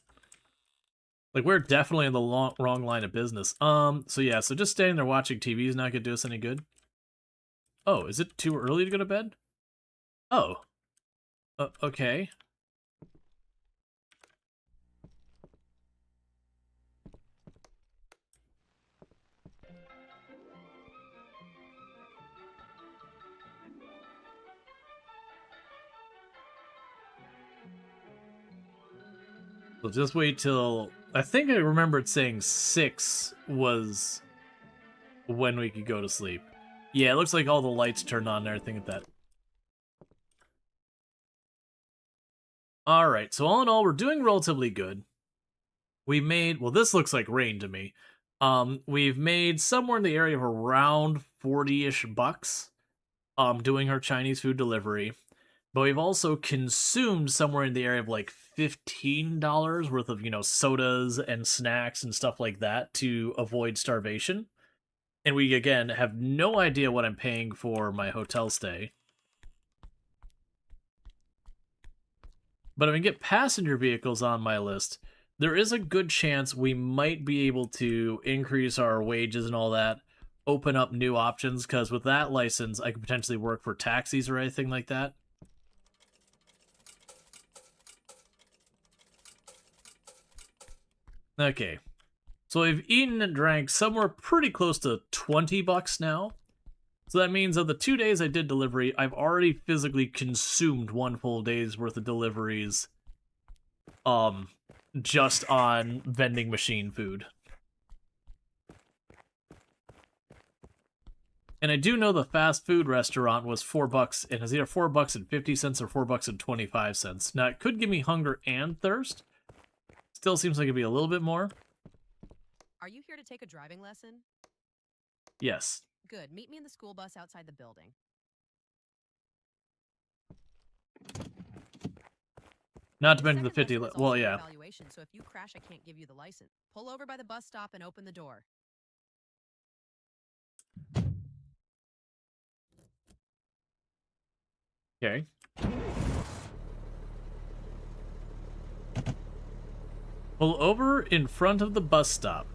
Like, we're definitely in the wrong line of business. So yeah, so just standing there watching TV is not going to do us any good. Oh, is it too early to go to bed? Oh. Okay. So just wait till... I think I remembered saying 6 was when we could go to sleep. Yeah, it looks like all the lights turned on and everything like that. Alright, so all in all, we're doing relatively good. We made... Well, this looks like rain to me. We've made somewhere in the area of around 40-ish bucks doing our Chinese food delivery. But we've also consumed somewhere in the area of like $15 worth of, you know, sodas and snacks and stuff like that to avoid starvation. And we, again, have no idea what I'm paying for my hotel stay. But if I can get passenger vehicles on my list, there is a good chance we might be able to increase our wages and all that, open up new options, because with that license, I could potentially work for taxis or anything like that. Okay, so we've eaten and drank somewhere pretty close to 20 bucks now. So that means of the 2 days I did delivery, I've already physically consumed 1 full day's worth of deliveries. Just on vending machine food. And I do know the fast food restaurant was $4, and it's either $4.50 or $4.25. Now, it could give me hunger and thirst. Still seems like it'd be a little bit more. Are you here to take a driving lesson? Yes. Good. Meet me in the school bus outside the building. Not to mention the Second 50... lesson is Well, also yeah. evaluation, so if you crash, I can't give you the license. Pull over by the bus stop and open the door. Okay. Pull over in front of the bus stop.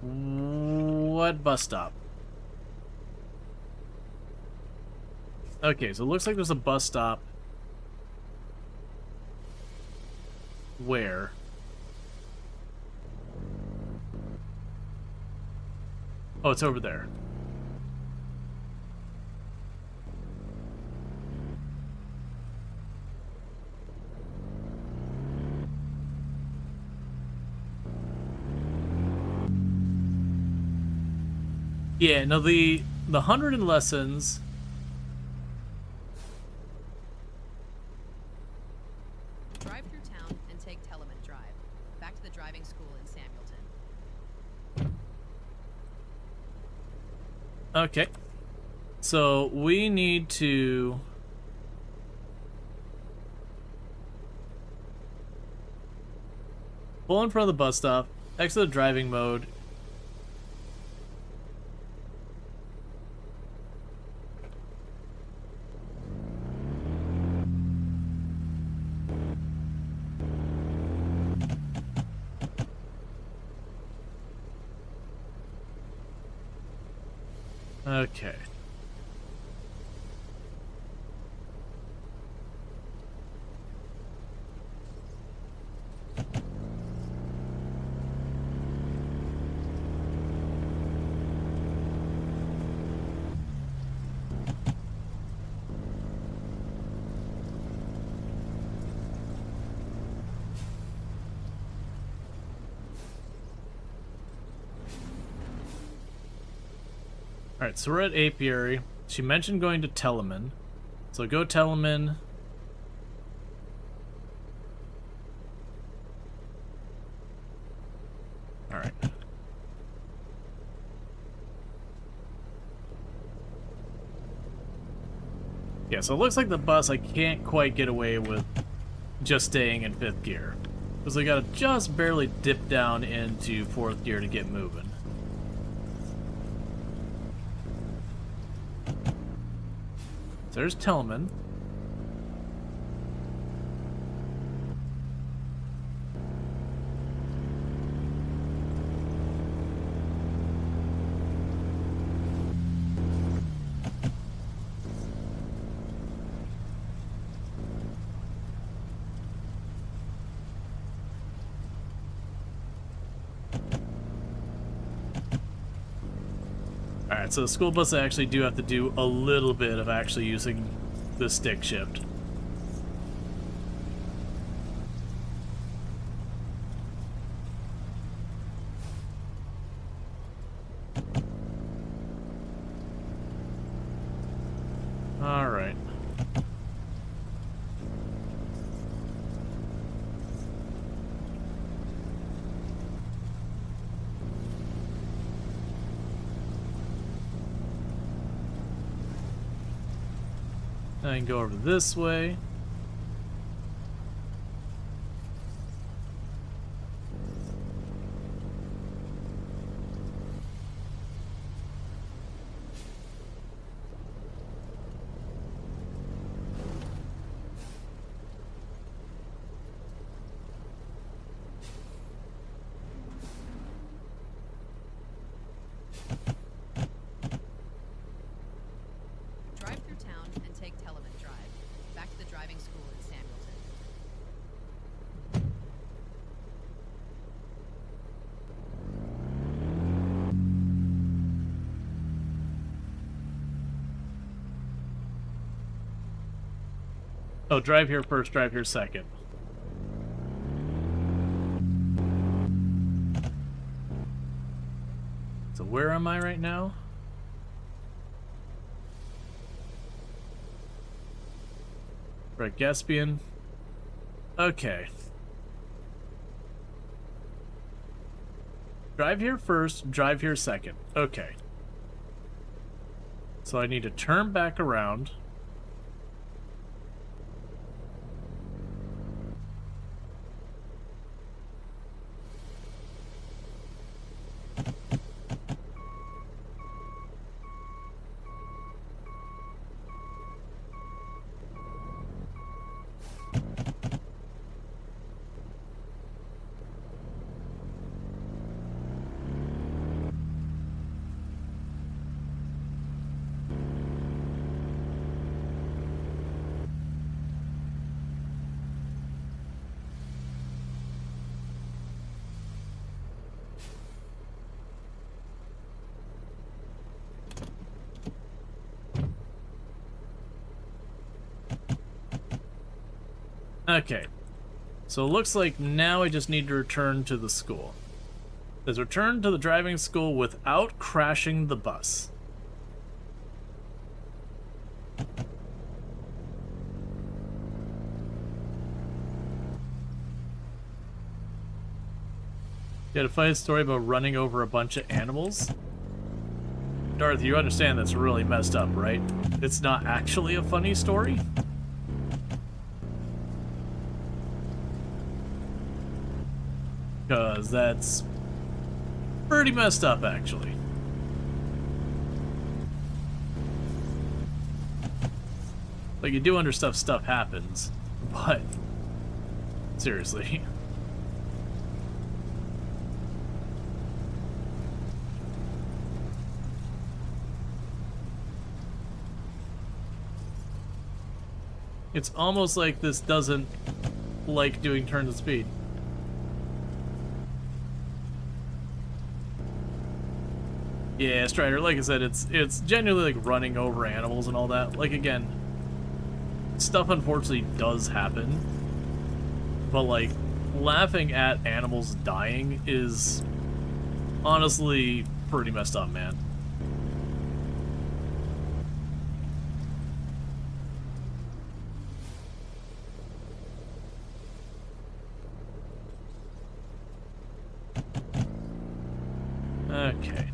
What bus stop? Okay, so it looks like there's a bus stop. Where? Oh, it's over there. Yeah, no, the 100 in lessons. Drive through town and take Telemann Drive. Back to the driving school in Samuelton. Okay. So we need to... pull in front of the bus stop, exit the driving mode. Okay. Alright, so we're at Apiary. She mentioned going to Telemann. So go Telemann. Alright. Yeah, so it looks like the bus I can't quite get away with just staying in 5th gear. Because I gotta just barely dip down into 4th gear to get moving. There's Telemann. Alright, so the school bus I actually do have to do a little bit of actually using the stick shift. I can go over this way. Drive through town and take Telemann Drive, back to the driving school in Samuelton. Oh, drive here first, drive here second. So where am I right now? Right, Gaspian. Okay. Drive here first, drive here second. Okay. So I need to turn back around. Okay. So it looks like now I just need to return to the school. It says return to the driving school without crashing the bus. You had a funny story about running over a bunch of animals? Dorothy, you understand that's really messed up, right? It's not actually a funny story? Because that's pretty messed up, actually. Like, you do understand stuff happens, but seriously. It's almost like this doesn't like doing turn to speed. Yeah, Strider, like I said, it's genuinely like running over animals and all that. Like, again, stuff unfortunately does happen. But, like, laughing at animals dying is honestly pretty messed up, man. Okay.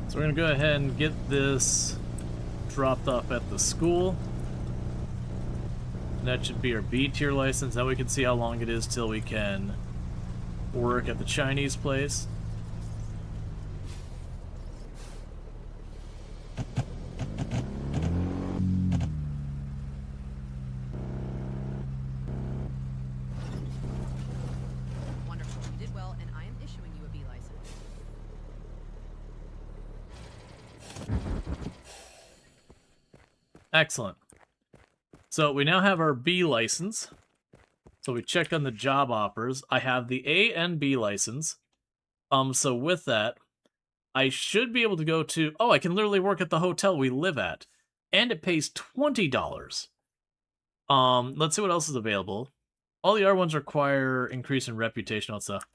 So we're gonna go ahead and get this dropped off at the school. And that should be our B tier license. Now we can see how long it is till we can work at the Chinese place. Wonderful. You did well, and I am issuing you a B license. Excellent. So we now have our B license. So we check on the job offers. I have the A and B license. So with that, I should be able to go to... Oh, I can literally work at the hotel we live at. And it pays $20. Let's see what else is available. All the other ones require increase in reputational stuff.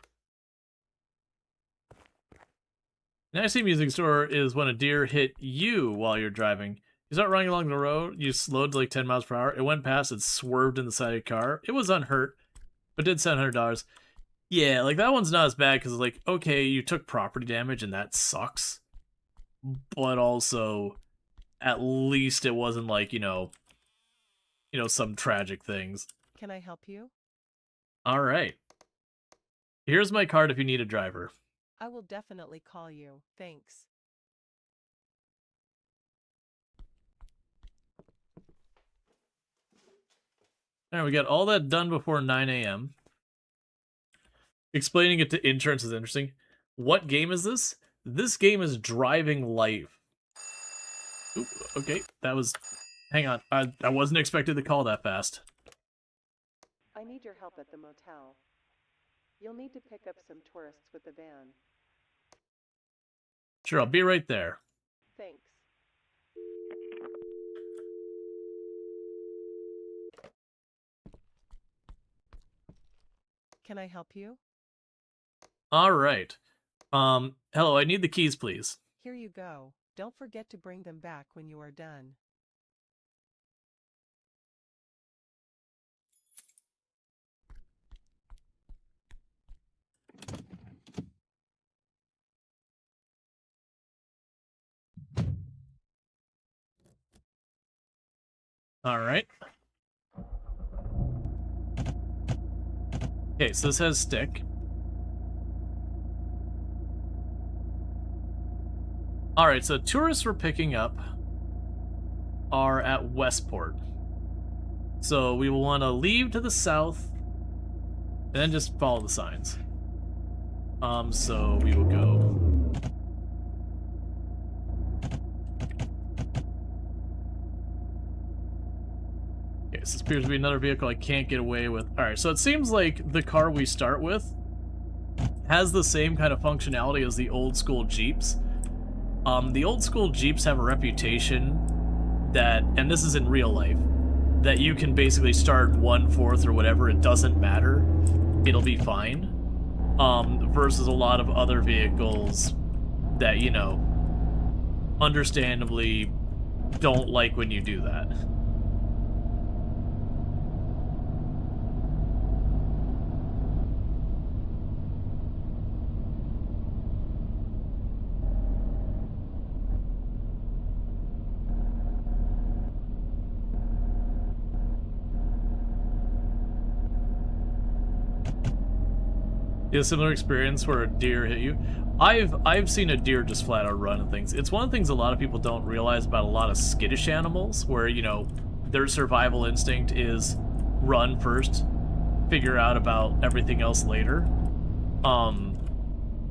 An icy music store is when a deer hit you while you're driving. You start running along the road, you slowed to like 10 miles per hour, it went past, it swerved in the side of your car. It was unhurt, but did $700. Yeah, like that one's not as bad because like, okay, you took property damage and that sucks. But also, at least it wasn't like, some tragic things. Can I help you? All right. Here's my card if you need a driver. I will definitely call you. Thanks. All right, we got all that done before 9 a.m. Explaining it to interns is interesting. What game is this? This game is Driving Life. Ooh, okay, that was... Hang on, I wasn't expected to call that fast. I need your help at the motel. You'll need to pick up some tourists with the van. Sure, I'll be right there. Thanks. Can I help you? All right. Hello, I need the keys, please. Here you go. Don't forget to bring them back when you are done. All right. Okay, so this has stick. All right, so tourists we're picking up are at Westport. So we will want to leave to the south and then just follow the signs. So we will go... Okay, so this appears to be another vehicle I can't get away with. Alright, so it seems like the car we start with has the same kind of functionality as the old school Jeeps. The old school Jeeps have a reputation that, and this is in real life, that you can basically start 1/4 or whatever, it doesn't matter, it'll be fine. Versus a lot of other vehicles that, understandably don't like when you do that. A similar experience where a deer hit you. I've seen a deer just flat out run and things. It's one of the things a lot of people don't realize about a lot of skittish animals, where their survival instinct is run first, figure out about everything else later.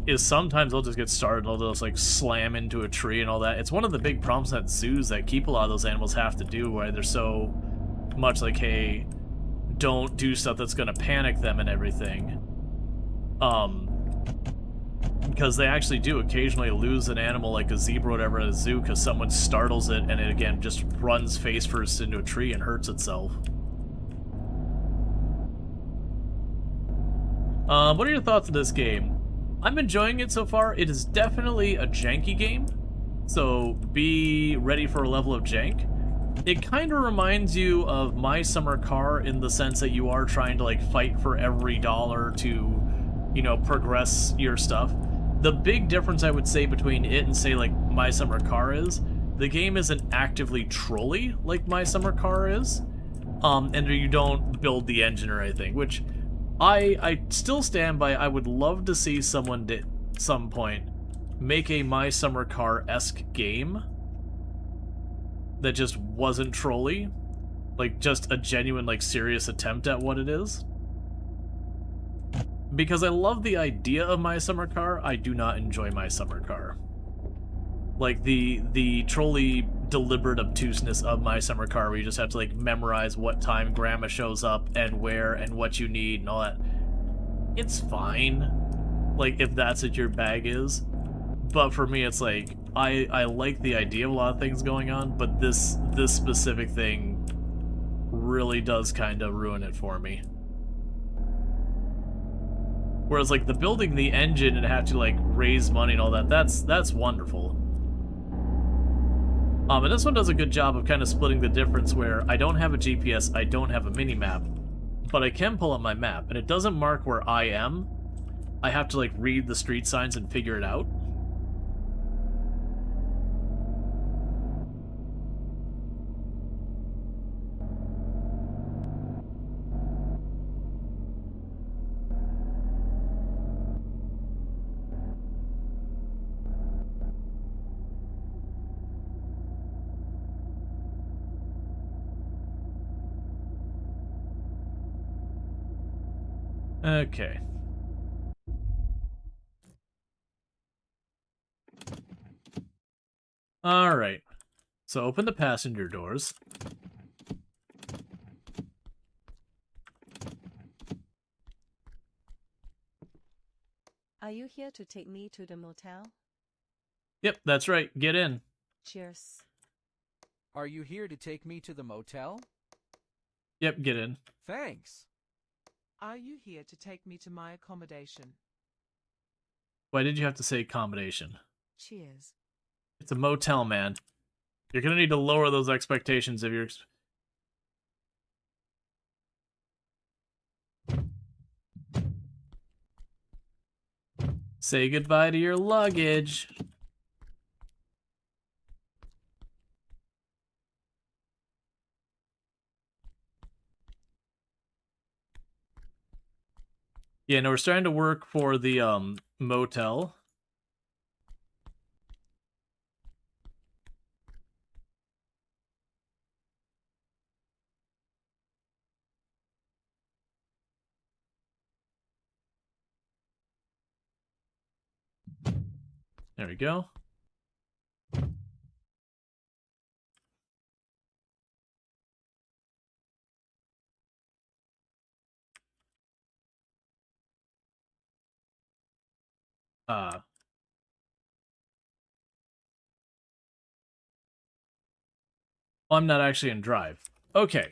Is sometimes they'll just get started, they'll just like slam into a tree and all that. It's one of the big problems at zoos that keep a lot of those animals have to do, where they're so much like, hey, don't do stuff that's gonna panic them and everything. Because they actually do occasionally lose an animal like a zebra or whatever at a zoo because someone startles it and it again just runs face first into a tree and hurts itself. What are your thoughts on this game? I'm enjoying it so far. It is definitely a janky game, so be ready for a level of jank. It kind of reminds you of My Summer Car in the sense that you are trying to like fight for every dollar to progress your stuff. The big difference I would say between it and say like My Summer Car is the game isn't actively trolly like My Summer Car is, and you don't build the engine or anything, which I still stand by. I would love to see someone at some point make a My Summer Car-esque game that just wasn't trolly, like just a genuine like serious attempt at what it is. Because I love the idea of My Summer Car, I do not enjoy My Summer Car. Like, the trolley deliberate obtuseness of My Summer Car, where you just have to, like, memorize what time grandma shows up and where and what you need and all that. It's fine, like, if that's what your bag is. But for me, it's like, I like the idea of a lot of things going on, but this specific thing really does kind of ruin it for me. Whereas like the building the engine and have to like raise money and all that, that's wonderful. And this one does a good job of kind of splitting the difference where I don't have a GPS, I don't have a mini-map, but I can pull up my map, and it doesn't mark where I am. I have to like read the street signs and figure it out. Okay. Alright. So open the passenger doors. Are you here to take me to the motel? Yep, that's right. Get in. Cheers. Are you here to take me to the motel? Yep, get in. Thanks. Are you here to take me to my accommodation? Why did you have to say accommodation? Cheers. It's a motel, man. You're gonna need to lower those expectations if you're... Say goodbye to your luggage. Yeah, no, we're starting to work for the motel. There we go. I'm not actually in drive. Okay.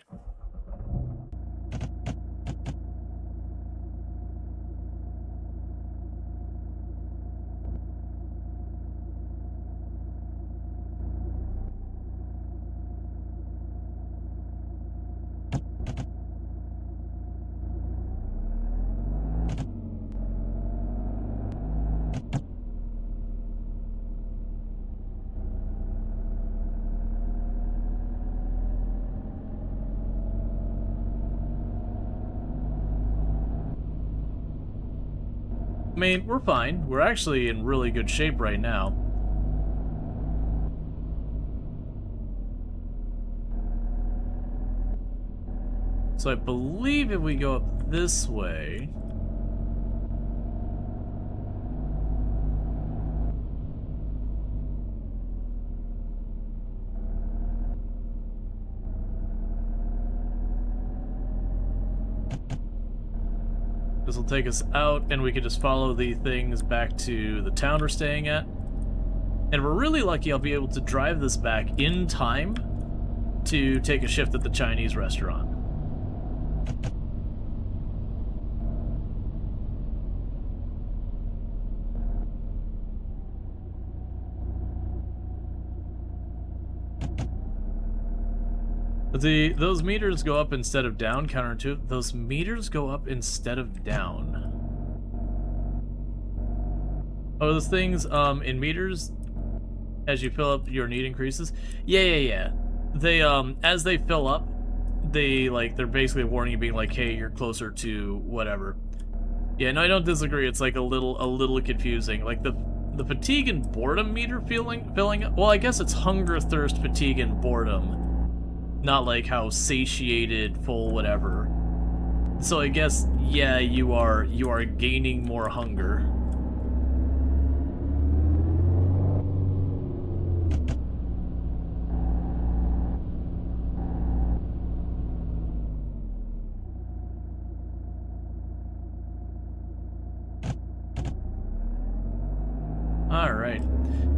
I mean, we're fine. We're actually in really good shape right now. So I believe if we go up this way... This will take us out, and we can just follow the things back to the town we're staying at. And if we're really lucky, I'll be able to drive this back in time to take a shift at the Chinese restaurant. Those meters go up instead of down, counterintuitive. Those meters go up instead of down. Oh, those things, in meters, as you fill up, your need increases? Yeah. They, as they fill up, they're basically warning you, being like, hey, you're closer to whatever. Yeah, no, I don't disagree. It's like a little confusing. Like, the fatigue and boredom meter filling up. Well, I guess it's hunger, thirst, fatigue, and boredom. Not like how satiated, full, whatever. So I guess, yeah, you are gaining more hunger. Alright.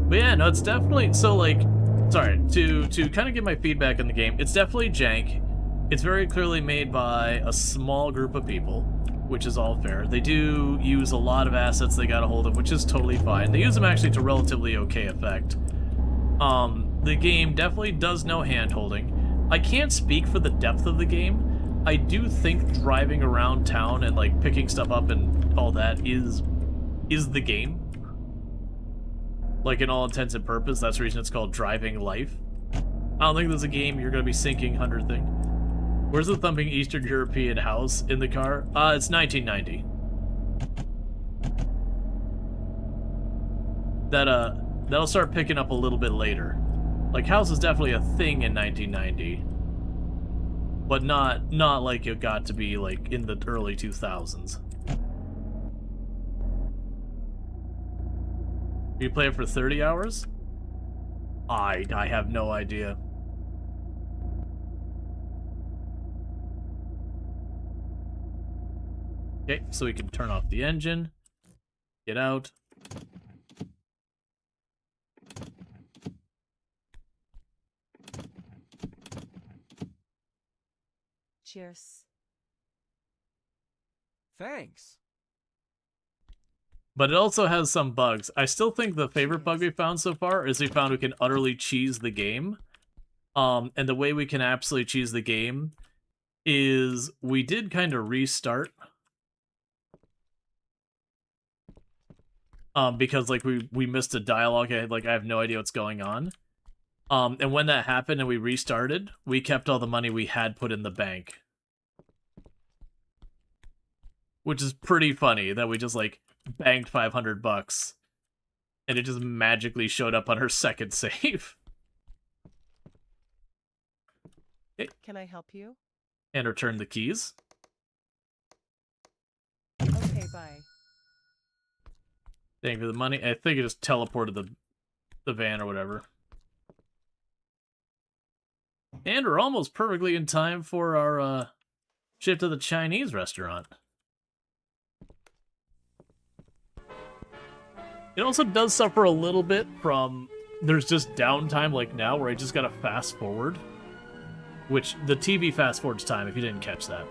But yeah, no, it's definitely, so like, sorry, to kind of give my feedback on the game, it's definitely jank. It's very clearly made by a small group of people. which is all fair. They do use a lot of assets they got a hold of, which is totally fine. They use them actually to relatively okay effect. The game definitely does no hand-holding. I can't speak for the depth of the game. I do think driving around town and like picking stuff up and all that is the game. Like in all intents and purposes, that's the reason it's called Driving Life. I don't think there's a game you're going to be sinking 100 thing. Where's the thumping Eastern European house in the car? It's 1990. That'll start picking up a little bit later. Like, house is definitely a thing in 1990. But not like it got to be, like, in the early 2000s. You play it for 30 hours? I have no idea. Okay, so we can turn off the engine. Get out. Cheers. Thanks. But it also has some bugs. I still think the favorite bug we found so far is we found we can utterly cheese the game. And the way we can absolutely cheese the game is we did kind of restart. Because like we missed a dialogue. I have no idea what's going on. And when that happened and we restarted, we kept all the money we had put in the bank. Which is pretty funny that we just like banked $500 and it just magically showed up on her second save. Okay. Can I help you? And return the keys. Okay, bye. Thank you for the money. I think it just teleported the van or whatever. And we're almost perfectly in time for our shift to the Chinese restaurant. It also does suffer a little bit from, there's just downtime like now where I just gotta fast forward. Which, the TV fast forwards time if you didn't catch that.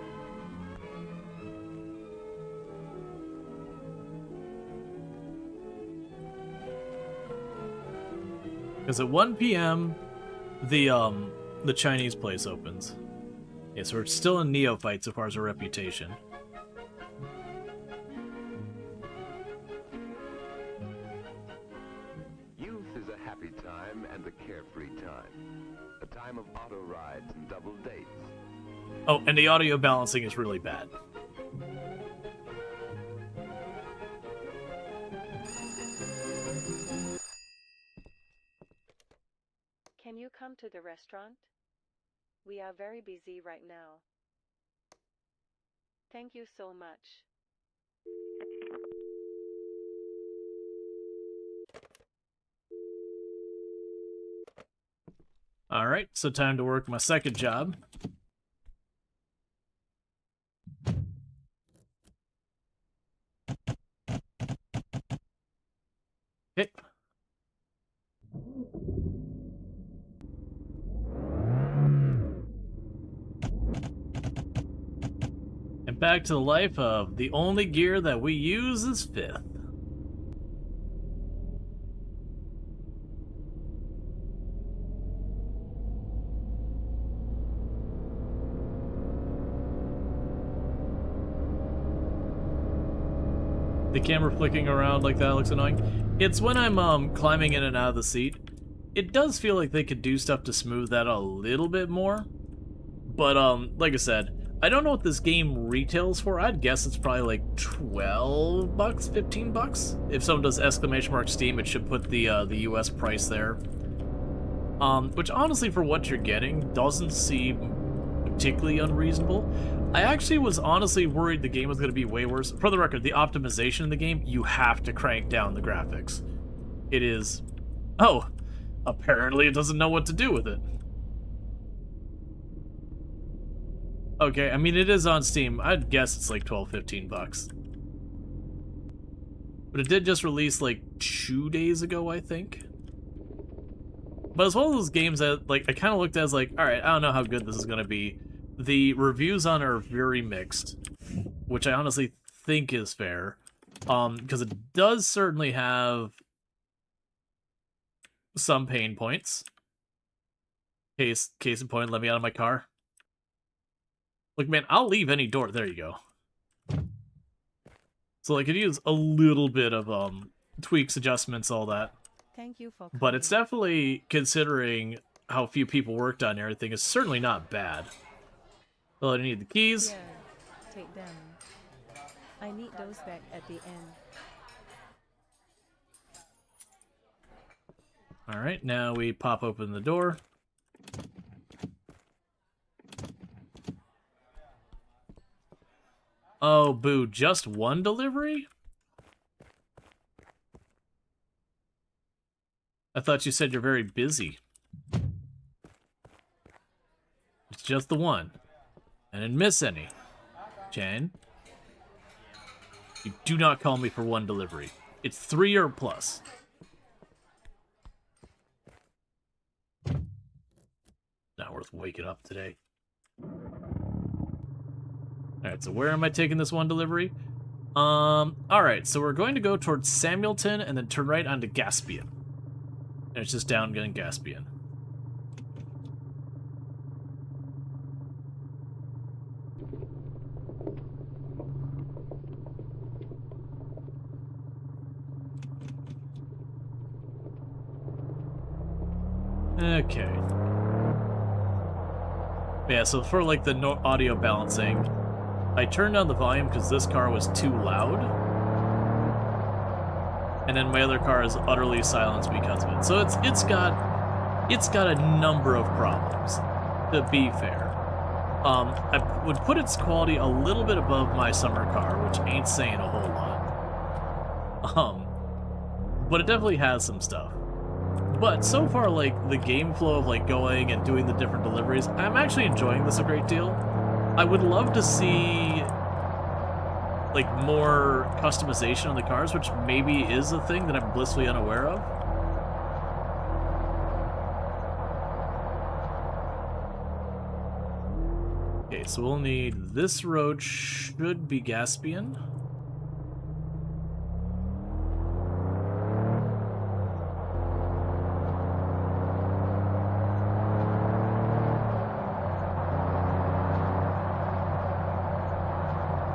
Because at 1 p.m. the Chinese place opens. Yeah, so we're still in neophyte so far as our reputation. Youth is a happy time and a carefree time. A time of auto rides and double dates. Oh, and the audio balancing is really bad. Can you come to the restaurant? We are very busy right now. Thank you so much. Alright, so time to work my second job. Okay. And back to the life of the only gear that we use is fifth. The camera flicking around like that looks annoying. It's when I'm climbing in and out of the seat. It does feel like they could do stuff to smooth that a little bit more. But like I said, I don't know what this game retails for. I'd guess it's probably like $12, $15. If someone does ! Steam, it should put the US price there. Which honestly, for what you're getting, doesn't seem particularly unreasonable. I actually was honestly worried the game was going to be way worse. For the record, the optimization in the game, you have to crank down the graphics. It is... Oh, apparently it doesn't know what to do with it. Okay, I mean, it is on Steam. I'd guess it's like $12, $15. But it did just release like 2 days ago, I think. But it's one of those games that, like, I kind of looked at as like, alright, I don't know how good this is going to be. The reviews on it are very mixed. which I honestly think is fair, because it does certainly have some pain points. Case in point, let me out of my car. Look, man, I'll leave any door. There you go. So I could use a little bit of tweaks, adjustments, all that. Thank you for But it's definitely, considering how few people worked on everything, is certainly not bad. Well, I need the keys. Yeah, take them. I need those back at the end. Alright, now we pop open the door. Oh, boo, just one delivery? I thought you said you're very busy. It's just the one. I didn't miss any. Jen? You do not call me for one delivery. It's 3 or plus. Not worth waking up today. Alright, so where am I taking this one delivery? Alright, so we're going to go towards Samuelton and then turn right onto Gaspian. And it's just down getting Gaspian. Okay. Yeah, so for like the audio balancing, I turned down the volume because this car was too loud. And then my other car is utterly silenced because of it. So it's got a number of problems, to be fair. I would put its quality a little bit above my summer car, which ain't saying a whole lot. But it definitely has some stuff. But so far, like, the game flow of, like, going and doing the different deliveries, I'm actually enjoying this a great deal. I would love to see, like, more customization on the cars, which maybe is a thing that I'm blissfully unaware of. Okay, so we'll need this road should be Gaspian.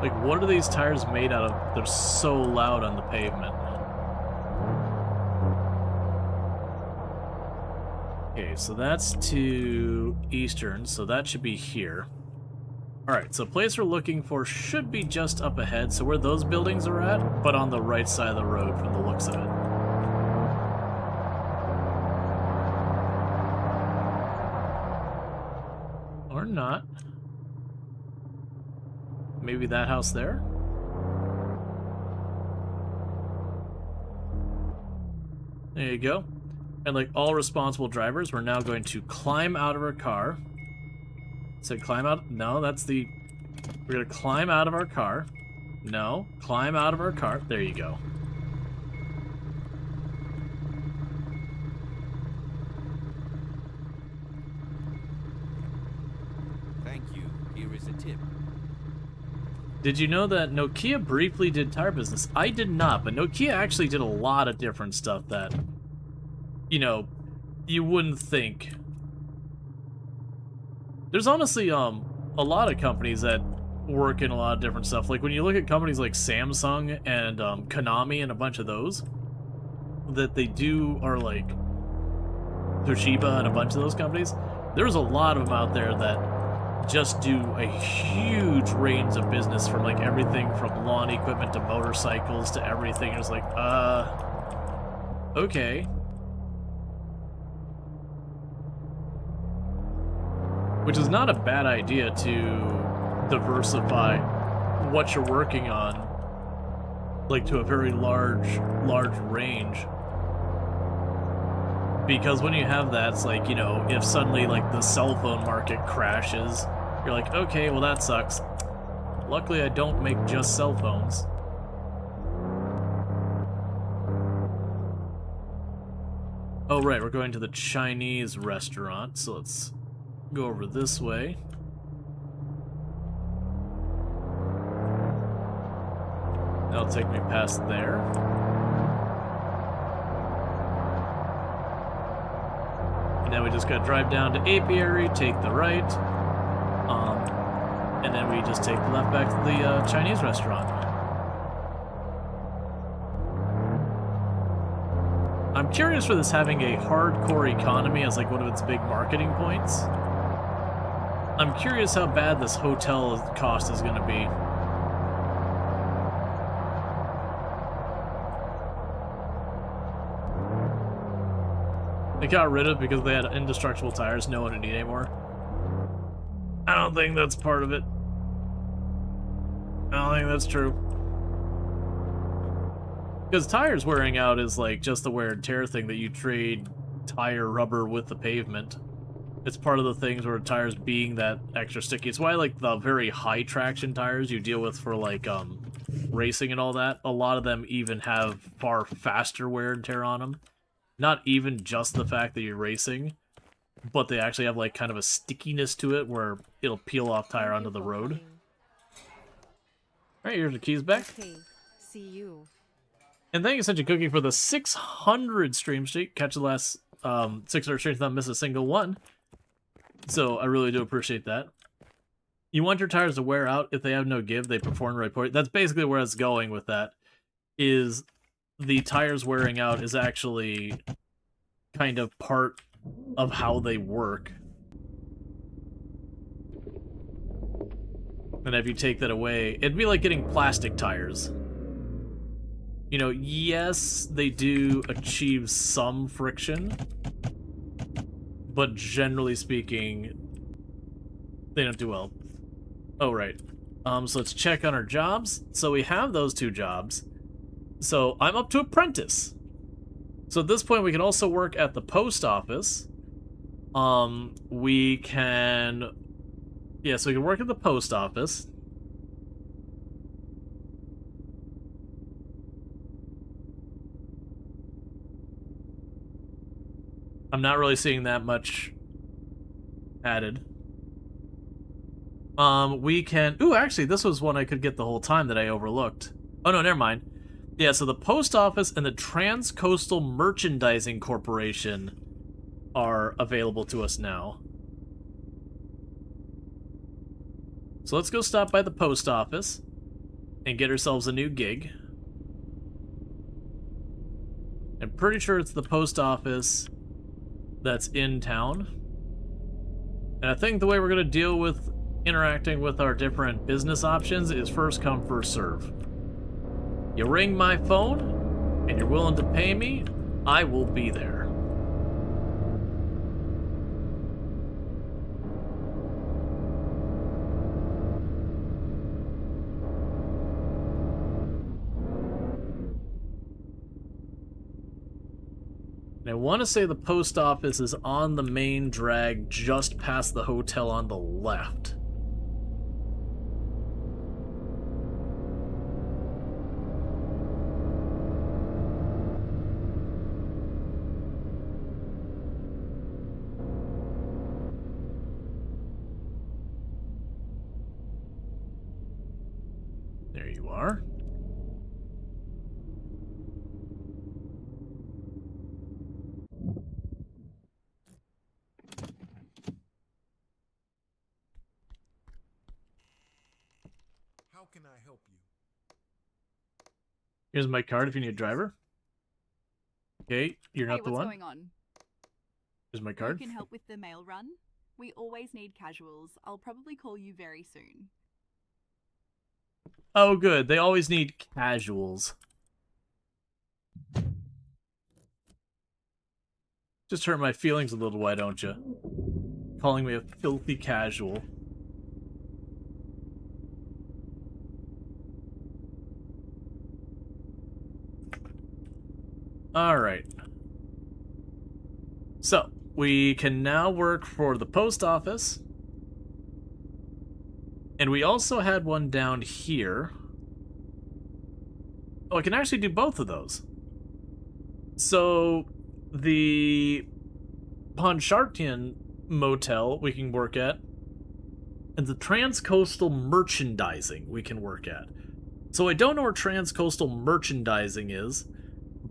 Like, what are these tires made out of? They're so loud on the pavement. Okay, so that's to Eastern, so that should be here. Alright, so place we're looking for should be just up ahead, so where those buildings are at, but on the right side of the road from the looks of it. Or not. Maybe that house there? There you go. And like all responsible drivers, we're now going to climb out of our car. Said climb out? No, that's the... We're going to climb out of our car. No, climb out of our car. There you go. Thank you. Here is a tip. Did you know that Nokia briefly did tire business? I did not, but Nokia actually did a lot of different stuff that, you know, you wouldn't think. There's honestly a lot of companies that work in a lot of different stuff. Like when you look at companies like Samsung and Konami and a bunch of those, that they do are like Toshiba and a bunch of those companies. There's a lot of them out there that just do a huge range of business, from like everything from lawn equipment to motorcycles to everything. It's like, okay. Which is not a bad idea to diversify what you're working on, like to a very large range. Because when you have that, it's like, you know, if suddenly, like, the cell phone market crashes, you're like, okay, well, that sucks. Luckily, I don't make just cell phones. Oh, right, we're going to the Chinese restaurant, so let's go over this way. That'll take me past there. And then we just gotta drive down to Apiary, take the right, and then we just take the left back to the Chinese restaurant. I'm curious for this having a hardcore economy as like one of its big marketing points. I'm curious how bad this hotel cost is gonna be. They got rid of because they had indestructible tires no one would need anymore. I don't think that's part of it. I don't think that's true. Because tires wearing out is like just the wear and tear thing that you trade tire rubber with the pavement. It's part of the things where tires being that extra sticky. It's why like the very high traction tires you deal with for like racing and all that, a lot of them even have far faster wear and tear on them. Not even just the fact that you're racing, but they actually have like kind of a stickiness to it where it'll peel off tire onto the road. Alright, here's the keys back. Okay, see you. And thank you, Such a Cookie, for the 600 stream streak. Catch the last 600 streams, not miss a single one. So I really do appreciate that. You want your tires to wear out. If they have no give, they perform right for you. That's basically where it's going with that. Is the tires wearing out is actually kind of part of how they work. And if you take that away, it'd be like getting plastic tires. You know, yes, they do achieve some friction, but generally speaking, they don't do well. Oh, right. So let's check on our jobs. So we have those two jobs. So I'm up to apprentice. So at this point, we can also work at the post office. We can... Yeah, so we can work at the post office. I'm not really seeing that much added. We can... Ooh, actually, this was one I could get the whole time that I overlooked. Oh, no, never mind. Yeah, so the post office and the Transcoastal Merchandising Corporation are available to us now. So let's go stop by the post office and get ourselves a new gig. I'm pretty sure it's the post office that's in town. And I think the way we're going to deal with interacting with our different business options is first come, first serve. You ring my phone, and you're willing to pay me, I will be there. And I want to say the post office is on the main drag just past the hotel on the left. There you are. How can I help you? Here's my card if you need a driver. Okay, you're not the one. What's going on? Here's my card. You can help with the mail run. We always need casuals. I'll probably call you very soon. Oh, good. They always need casuals. Just hurt my feelings a little, why don't you? Calling me a filthy casual. Alright. So, we can now work for the post office. And we also had one down here. Oh, I can actually do both of those. So, the Pontchartrain Motel we can work at. And the Transcoastal Merchandising we can work at. So I don't know where transcoastal merchandising is,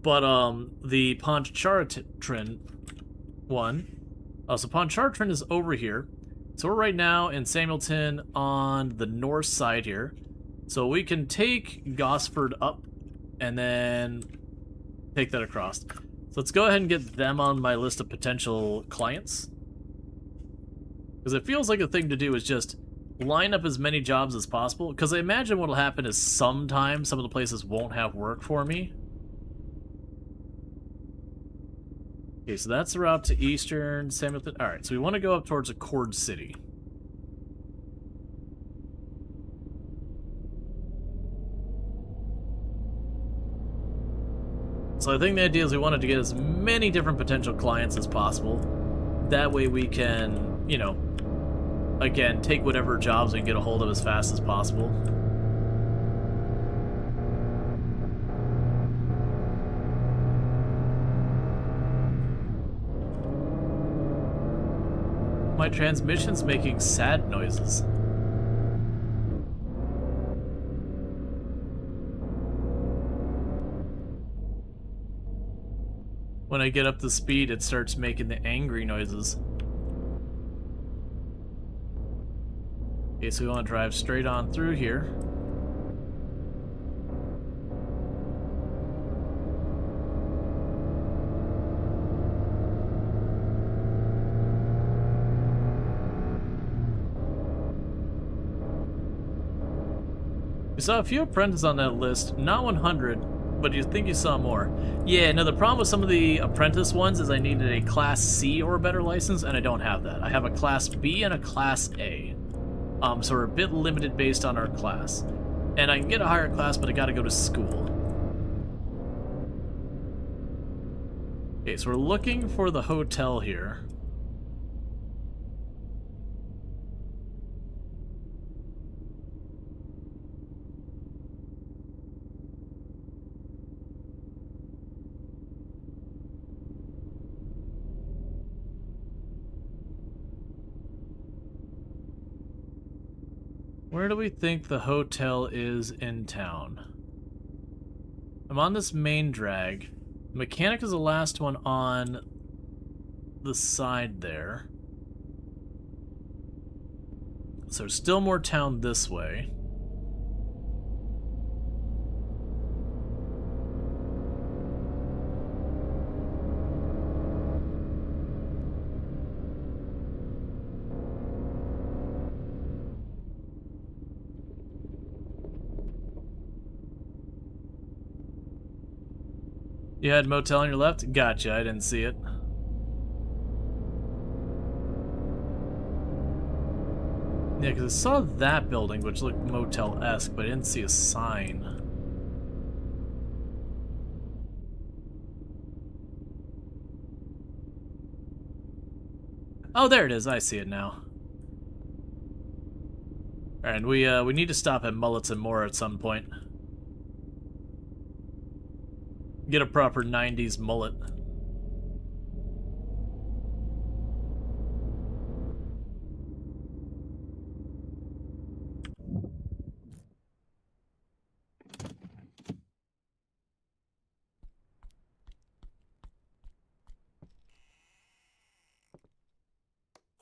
but the Pontchartrain one. Oh, so Pontchartrain is over here. So we're right now in Samuelton on the north side here. So we can take Gosford up and then take that across. So let's go ahead and get them on my list of potential clients. Because it feels like a thing to do is just line up as many jobs as possible. Because I imagine what'll happen is sometimes some of the places won't have work for me. Okay, so that's the route to Eastern Samuelton. Alright, so we want to go up towards Accord City. So I think the idea is we wanted to get as many different potential clients as possible. That way we can, you know, again, take whatever jobs we can get a hold of as fast as possible. My transmission's making sad noises. When I get up to speed, it starts making the angry noises. Okay, so we want to drive straight on through here. We saw a few apprentices on that list, not 100, but you think you saw more. Yeah, no, the problem with some of the apprentice ones is I needed a Class C or better license, and I don't have that. I have a Class B and a Class A. So we're a bit limited based on our class. And I can get a higher class, but I gotta go to school. Okay, so we're looking for the hotel here. Where do we think the hotel is in town? I'm on this main drag. Mechanic is the last one on the side there. So still more town this way. You had motel on your left? Gotcha, I didn't see it. Yeah, because I saw that building, which looked motel-esque, but I didn't see a sign. Oh, there it is. I see it now. Alright, we need to stop at Mullets and More at some point. Get a proper 90s mullet.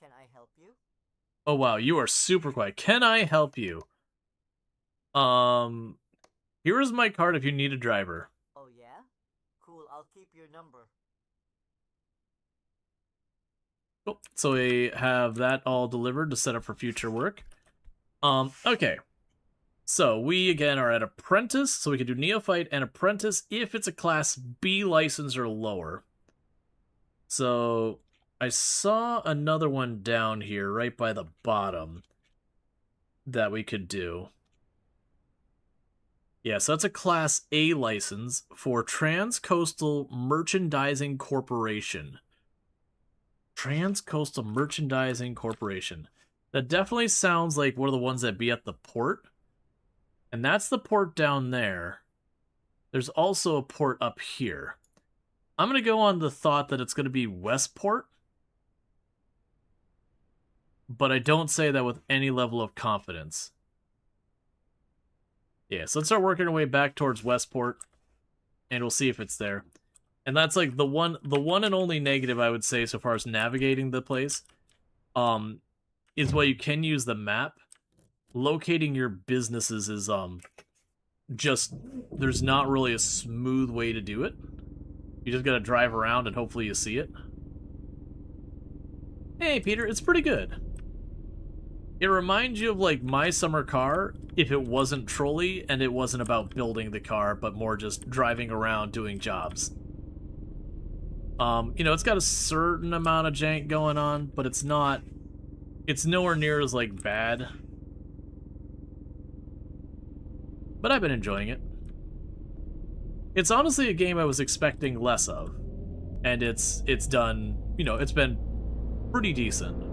Can I help you? Oh wow, you are super quiet. Can I help you? Here is my card if you need a driver. Oh yeah? Cool, I'll keep your number. Cool. So we have that all delivered to set up for future work. Okay. So we again are at apprentice, so we can do neophyte and apprentice if it's a class B license or lower. So I saw another one down here right by the bottom that we could do. Yeah, so that's a Class A license for Transcoastal Merchandising Corporation. Transcoastal Merchandising Corporation. That definitely sounds like one of the ones that be at the port. And that's the port down there. There's also a port up here. I'm going to go on the thought that it's going to be Westport. But I don't say that with any level of confidence. Yeah, so let's start working our way back towards Westport, and we'll see if it's there. And that's like the one and only negative I would say so far as navigating the place, is while you can use the map, locating your businesses is just there's not really a smooth way to do it. You just gotta drive around and hopefully you see it. Hey Peter, it's pretty good. It reminds you of like my summer car if it wasn't trolley and it wasn't about building the car, but more just driving around doing jobs. You know, it's got a certain amount of jank going on, but it's nowhere near as like bad. But I've been enjoying it. It's honestly a game I was expecting less of. And it's done, you know, it's been pretty decent.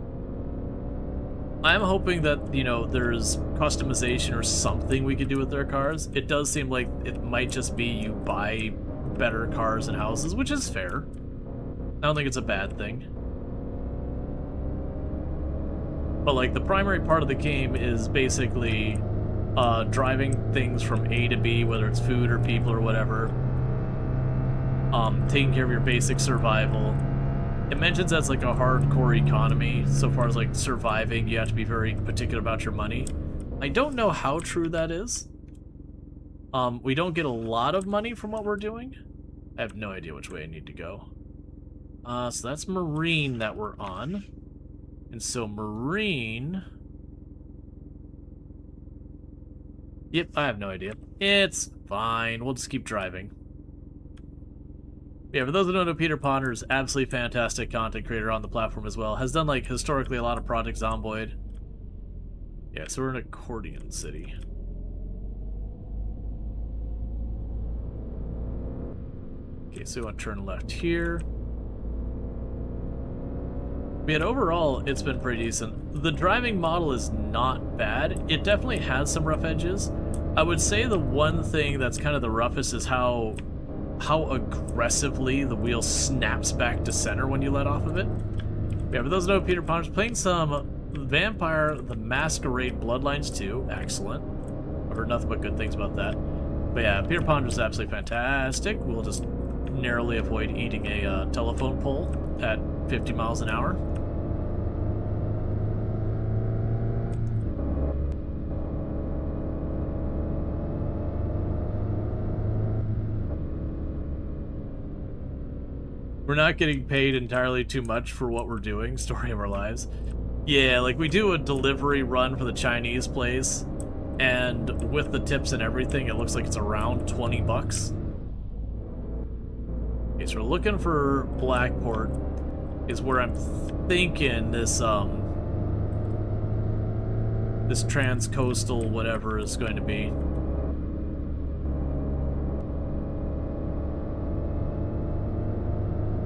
I'm hoping that, you know, there's customization or something we could do with their cars. It does seem like it might just be you buy better cars and houses, which is fair. I don't think it's a bad thing. But, like, the primary part of the game is basically driving things from A to B, whether it's food or people or whatever. Taking care of your basic survival. It mentions that's like a hardcore economy. So far as like surviving, you have to be very particular about your money. I don't know how true that is. We don't get a lot of money from what we're doing. I have no idea which way I need to go. So that's Marine that we're on. And so Marine... Yep, I have no idea. It's fine. We'll just keep driving. Yeah, for those who don't know, Peter Ponder is absolutely fantastic content creator on the platform as well. Has done, like, historically a lot of projects on Boyd. Yeah, so we're in Accordion City. Okay, so we want to turn left here. But overall, it's been pretty decent. The driving model is not bad. It definitely has some rough edges. I would say the one thing that's kind of the roughest is how aggressively the wheel snaps back to center when you let off of it. Yeah, for those who know, Peter Ponder's playing some Vampire the Masquerade Bloodlines 2. Excellent. I've heard nothing but good things about that. But yeah, Peter Ponder's absolutely fantastic. We'll just narrowly avoid eating a telephone pole at 50 miles an hour. We're not getting paid entirely too much for what we're doing, story of our lives. Yeah, like we do a delivery run for the Chinese place, and with the tips and everything, it looks like it's around 20 bucks. Okay, so we're looking for Blackport, is where I'm thinking this, this trans-coastal whatever is going to be.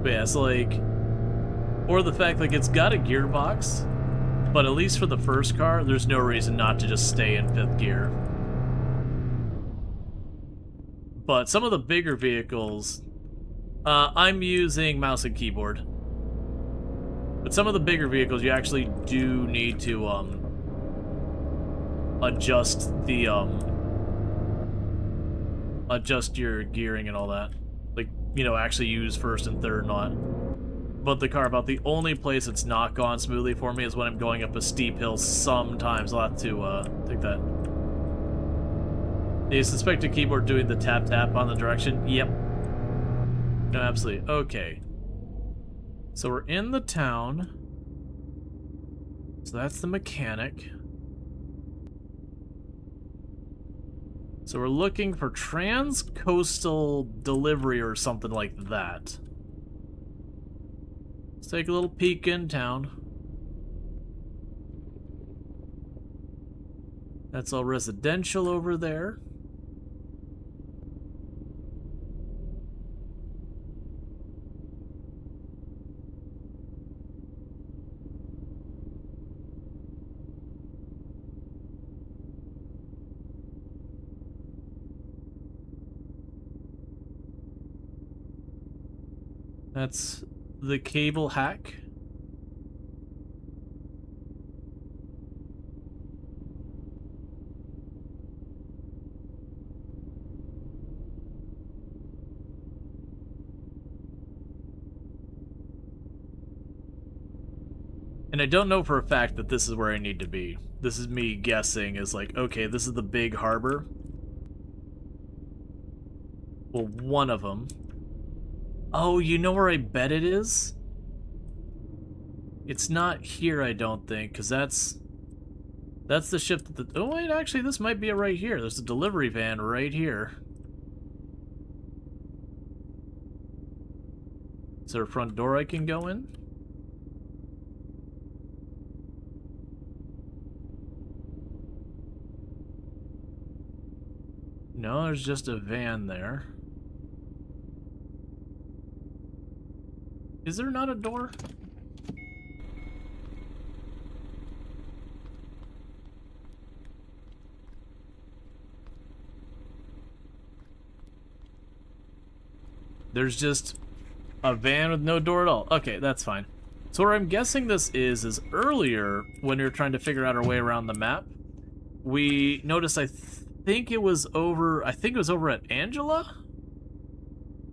But yeah, it's like, or the fact like it's got a gearbox, but at least for the first car, there's no reason not to just stay in 5th gear. But some of the bigger vehicles, I'm using mouse and keyboard. But some of the bigger vehicles, you actually do need to adjust the adjust your gearing and all that. Like, you know, actually use first and third, not. But the car, about the only place it's not gone smoothly for me is when I'm going up a steep hill sometimes. I'll have to take that. Do you suspect a keyboard doing the tap-tap on the direction? Yep. No, absolutely. Okay. So we're in the town. So that's the mechanic. So we're looking for trans-coastal delivery or something like that. Let's take a little peek in town. That's all residential over there. That's the cable hack. And I don't know for a fact that this is where I need to be. This is me guessing, is like, okay, this is the big harbor. Well, one of them. Oh, you know where I bet it is? It's not here, I don't think, because that's the ship that the... Oh, wait, actually, this might be it right here. There's a delivery van right here. Is there a front door I can go in? No, there's just a van there. Is there not a door? There's just a van with no door at all. Okay, that's fine. So where I'm guessing this is earlier, when we were trying to figure out our way around the map, we noticed, I think it was over at Angela,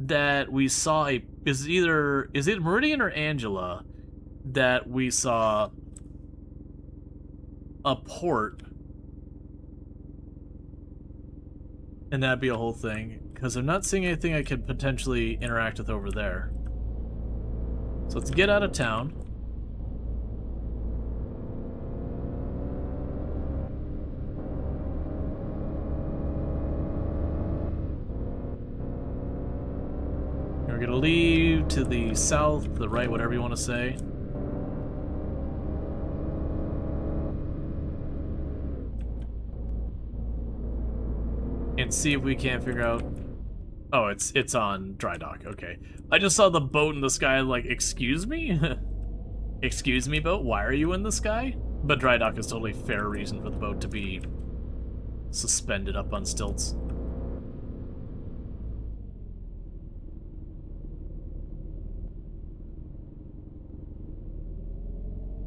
that we saw is it Meridian or Angela, that we saw a port, and that'd be a whole thing, because I'm not seeing anything I could potentially interact with over there. So let's get out of town. We're gonna leave to the south, the right, whatever you want to say. And see if we can't figure out... Oh, it's on dry dock, okay. I just saw the boat in the sky, like, excuse me? Excuse me, boat? Why are you in the sky? But dry dock is totally fair reason for the boat to be suspended up on stilts.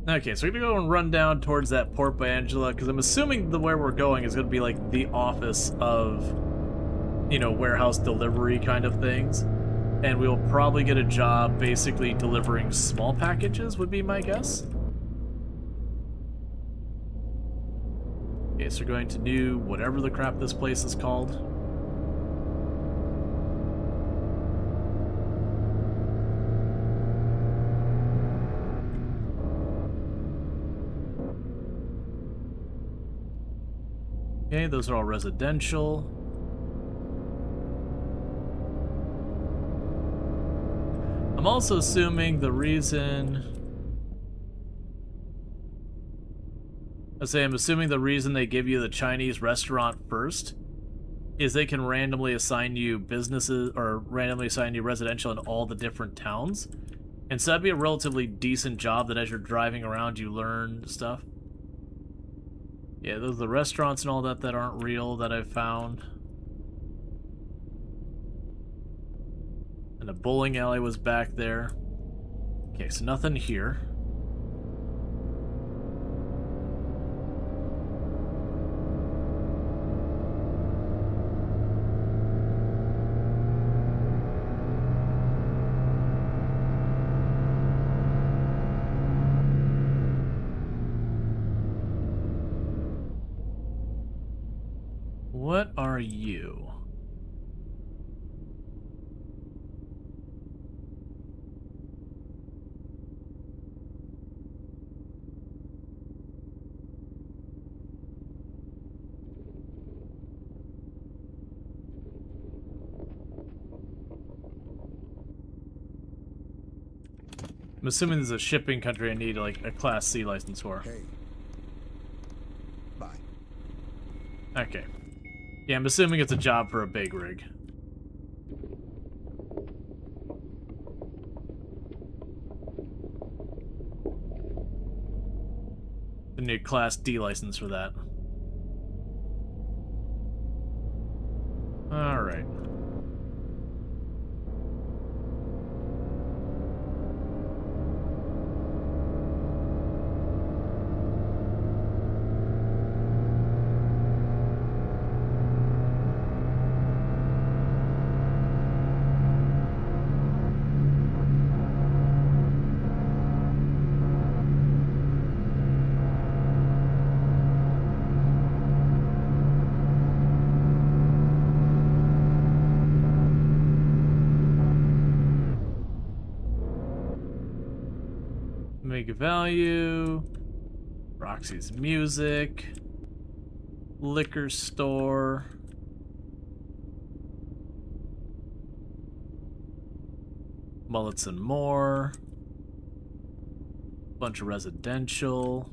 Okay, so we're gonna go and run down towards that port by Angela, because I'm assuming where we're going is gonna be like the office of, you know, warehouse delivery kind of things. And we'll probably get a job basically delivering small packages, would be my guess. Okay, so we're going to do whatever the crap this place is called. Okay, those are all residential. I'm also assuming the reason... I'm assuming the reason they give you the Chinese restaurant first is they can randomly assign you businesses, or randomly assign you residential in all the different towns. And so that'd be a relatively decent job that as you're driving around you learn stuff. Yeah, those are the restaurants and all that that aren't real that I've found. And a bowling alley was back there. Okay, so nothing here. What are you? I'm assuming this is a shipping country I need like a Class C license for. Hey. Bye. Okay. Yeah, I'm assuming it's a job for a big rig. I need a Class D license for that. Alright. Make a value. Roxy's Music. Liquor store. Mullets and More. Bunch of residential.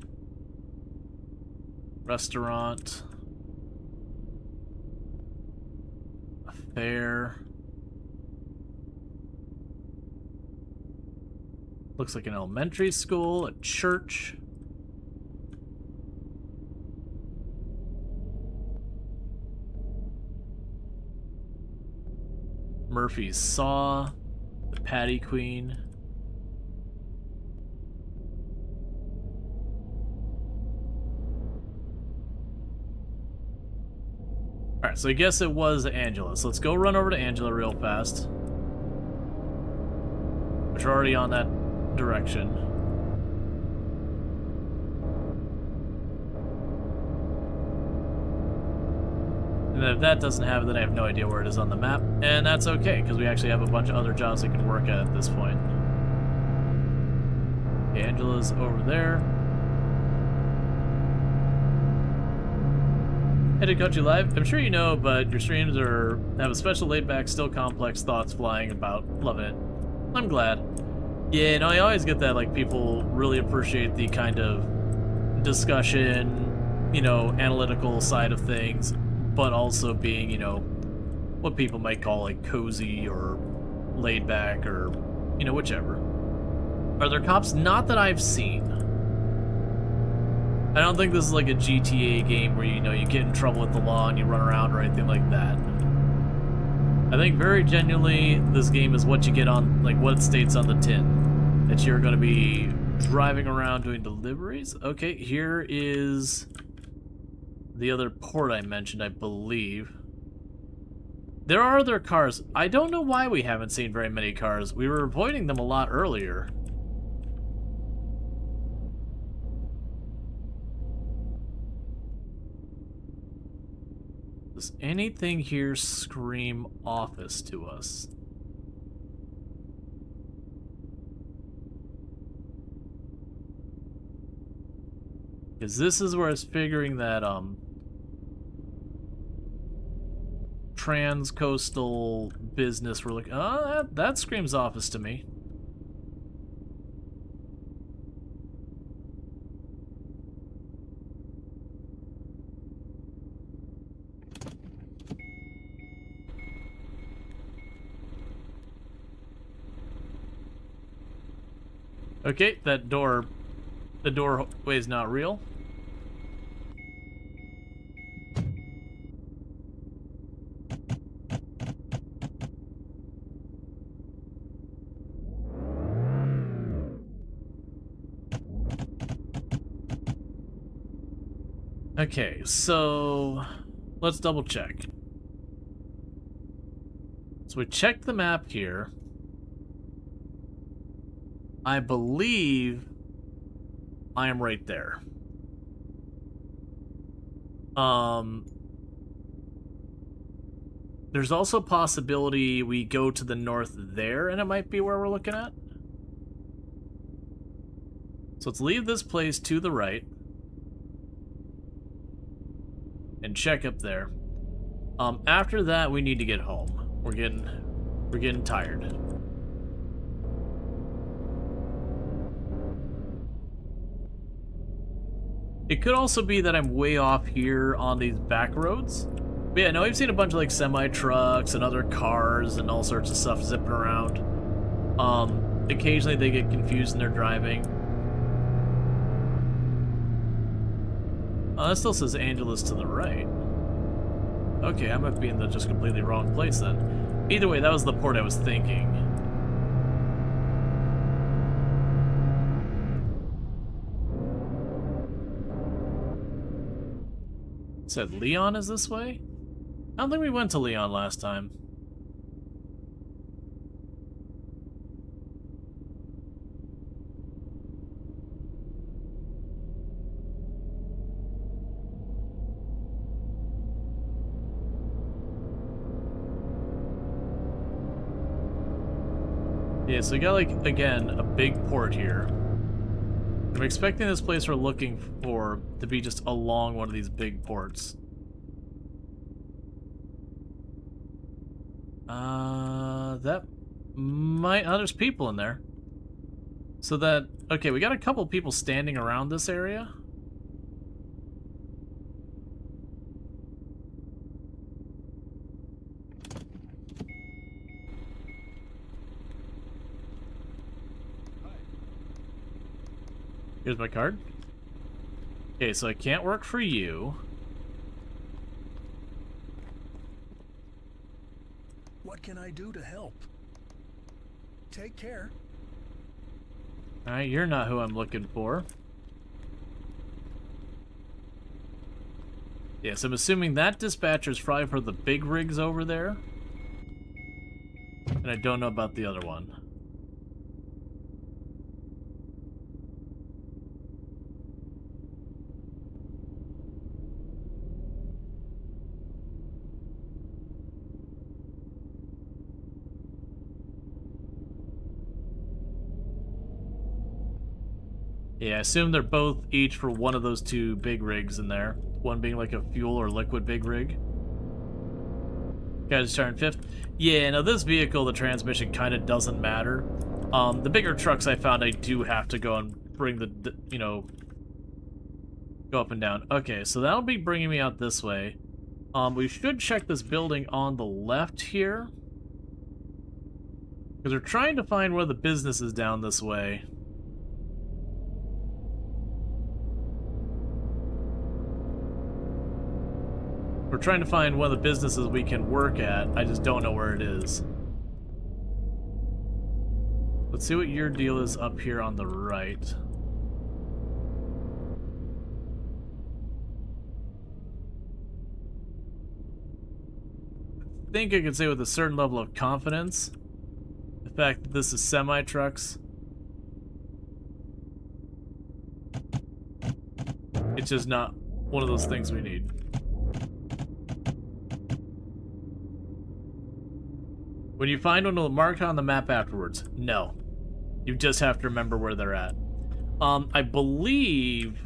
Restaurant. A fair. Looks like an elementary school, a church. Murphy's Saw, the Patty Queen. Alright, so I guess it was Angela. So let's go run over to Angela real fast. Which we're already on that direction. And if that doesn't have it, then I have no idea where it is on the map. And that's okay, because we actually have a bunch of other jobs I can work at this point. Okay, Angela's over there. Hey, to Country Live, I'm sure you know, but your streams have a special laid-back, still complex thoughts flying about. Loving it. I'm glad. Yeah, no, I always get that, like, people really appreciate the kind of discussion, you know, analytical side of things, but also being, you know, what people might call, like, cozy or laid back or, you know, whichever. Are there cops? Not that I've seen. I don't think this is like a GTA game where, you know, you get in trouble with the law and you run around or anything like that. I think very genuinely this game is what you get on, like, what it states on the tin. That you're going to be driving around doing deliveries. Okay, here is the other port I mentioned, I believe. There are other cars. I don't know why we haven't seen very many cars. We were avoiding them a lot earlier. Does anything here scream office to us? Because this is where I was figuring that, trans-coastal business we're looking... Oh, that screams office to me. Okay, that door... The doorway is not real. Okay, so let's double check. So we checked the map here. I believe I am right there. There's also a possibility we go to the north there and it might be where we're looking at. So let's leave this place to the right. And check up there. After that, we need to get home. We're getting tired. It could also be that I'm way off here on these back roads. But yeah, no, we've seen a bunch of like semi-trucks and other cars and all sorts of stuff zipping around. Occasionally they get confused in their driving. Oh, that still says Angeles to the right. Okay, I might be in the just completely wrong place then. Either way, that was the port I was thinking. It said Leon is this way? I don't think we went to Leon last time. Yeah, so we got, like, again, a big port here. I'm expecting this place we're looking for to be just along one of these big ports. That might... Oh, there's people in there. So that... Okay, we got a couple people standing around this area. Here's my card. Okay, so I can't work for you. What can I do to help? Take care. Alright, you're not who I'm looking for. Yes, I'm assuming that dispatcher's probably for the big rigs over there. And I don't know about the other one. Yeah, I assume they're both each for one of those two big rigs in there. One being like a fuel or liquid big rig. Guys turned 5th. Yeah, no, this vehicle, the transmission kind of doesn't matter. The bigger trucks I found I do have to go and bring the, you know, go up and down. Okay, so that'll be bringing me out this way. We should check this building on the left here. Because we're trying to find where the business is down this way. We're trying to find one of the businesses we can work at. I just don't know where it is. Let's see what your deal is up here on the right. I think I can say with a certain level of confidence the fact that this is semi-trucks. It's just not one of those things we need. When you find one, it'll mark on the map afterwards. No. You just have to remember where they're at. I believe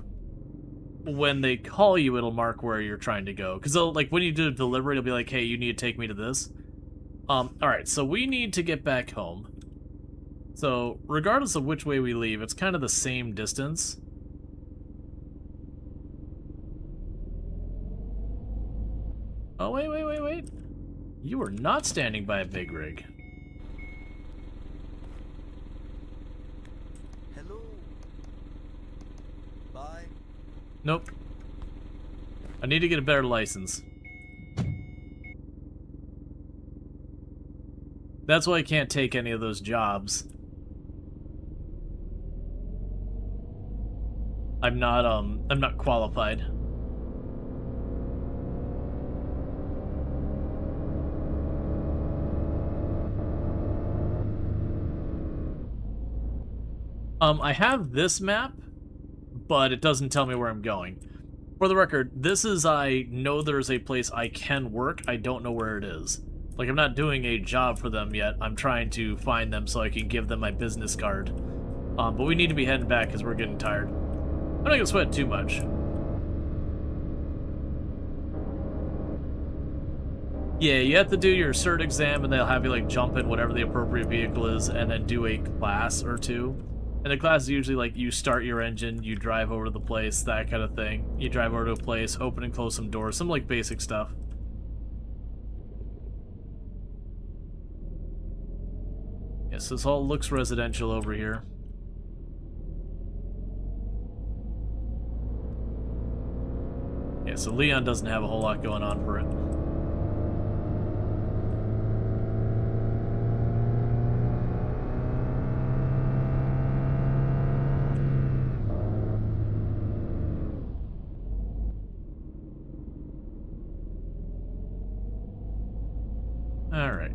when they call you, it'll mark where you're trying to go. Because, like, when you do a delivery, it'll be like, hey, you need to take me to this. Alright, so we need to get back home. So, regardless of which way we leave, it's kind of the same distance. Oh, wait. You are not standing by a big rig. Hello. Bye. Nope. I need to get a better license. That's why I can't take any of those jobs. I'm not qualified. I have this map, but it doesn't tell me where I'm going. For the record, this is, I know there's a place I can work, I don't know where it is. Like, I'm not doing a job for them yet, I'm trying to find them so I can give them my business card. But we need to be heading back because we're getting tired. I'm not gonna sweat too much. Yeah, you have to do your cert exam and they'll have you, like, jump in whatever the appropriate vehicle is and then do a class or two. And the class is usually like you start your engine, you drive over to the place, that kind of thing. You drive over to a place, open and close some doors, some like basic stuff. Yes, this all looks residential over here. Yeah, so Leon doesn't have a whole lot going on for it. Alright.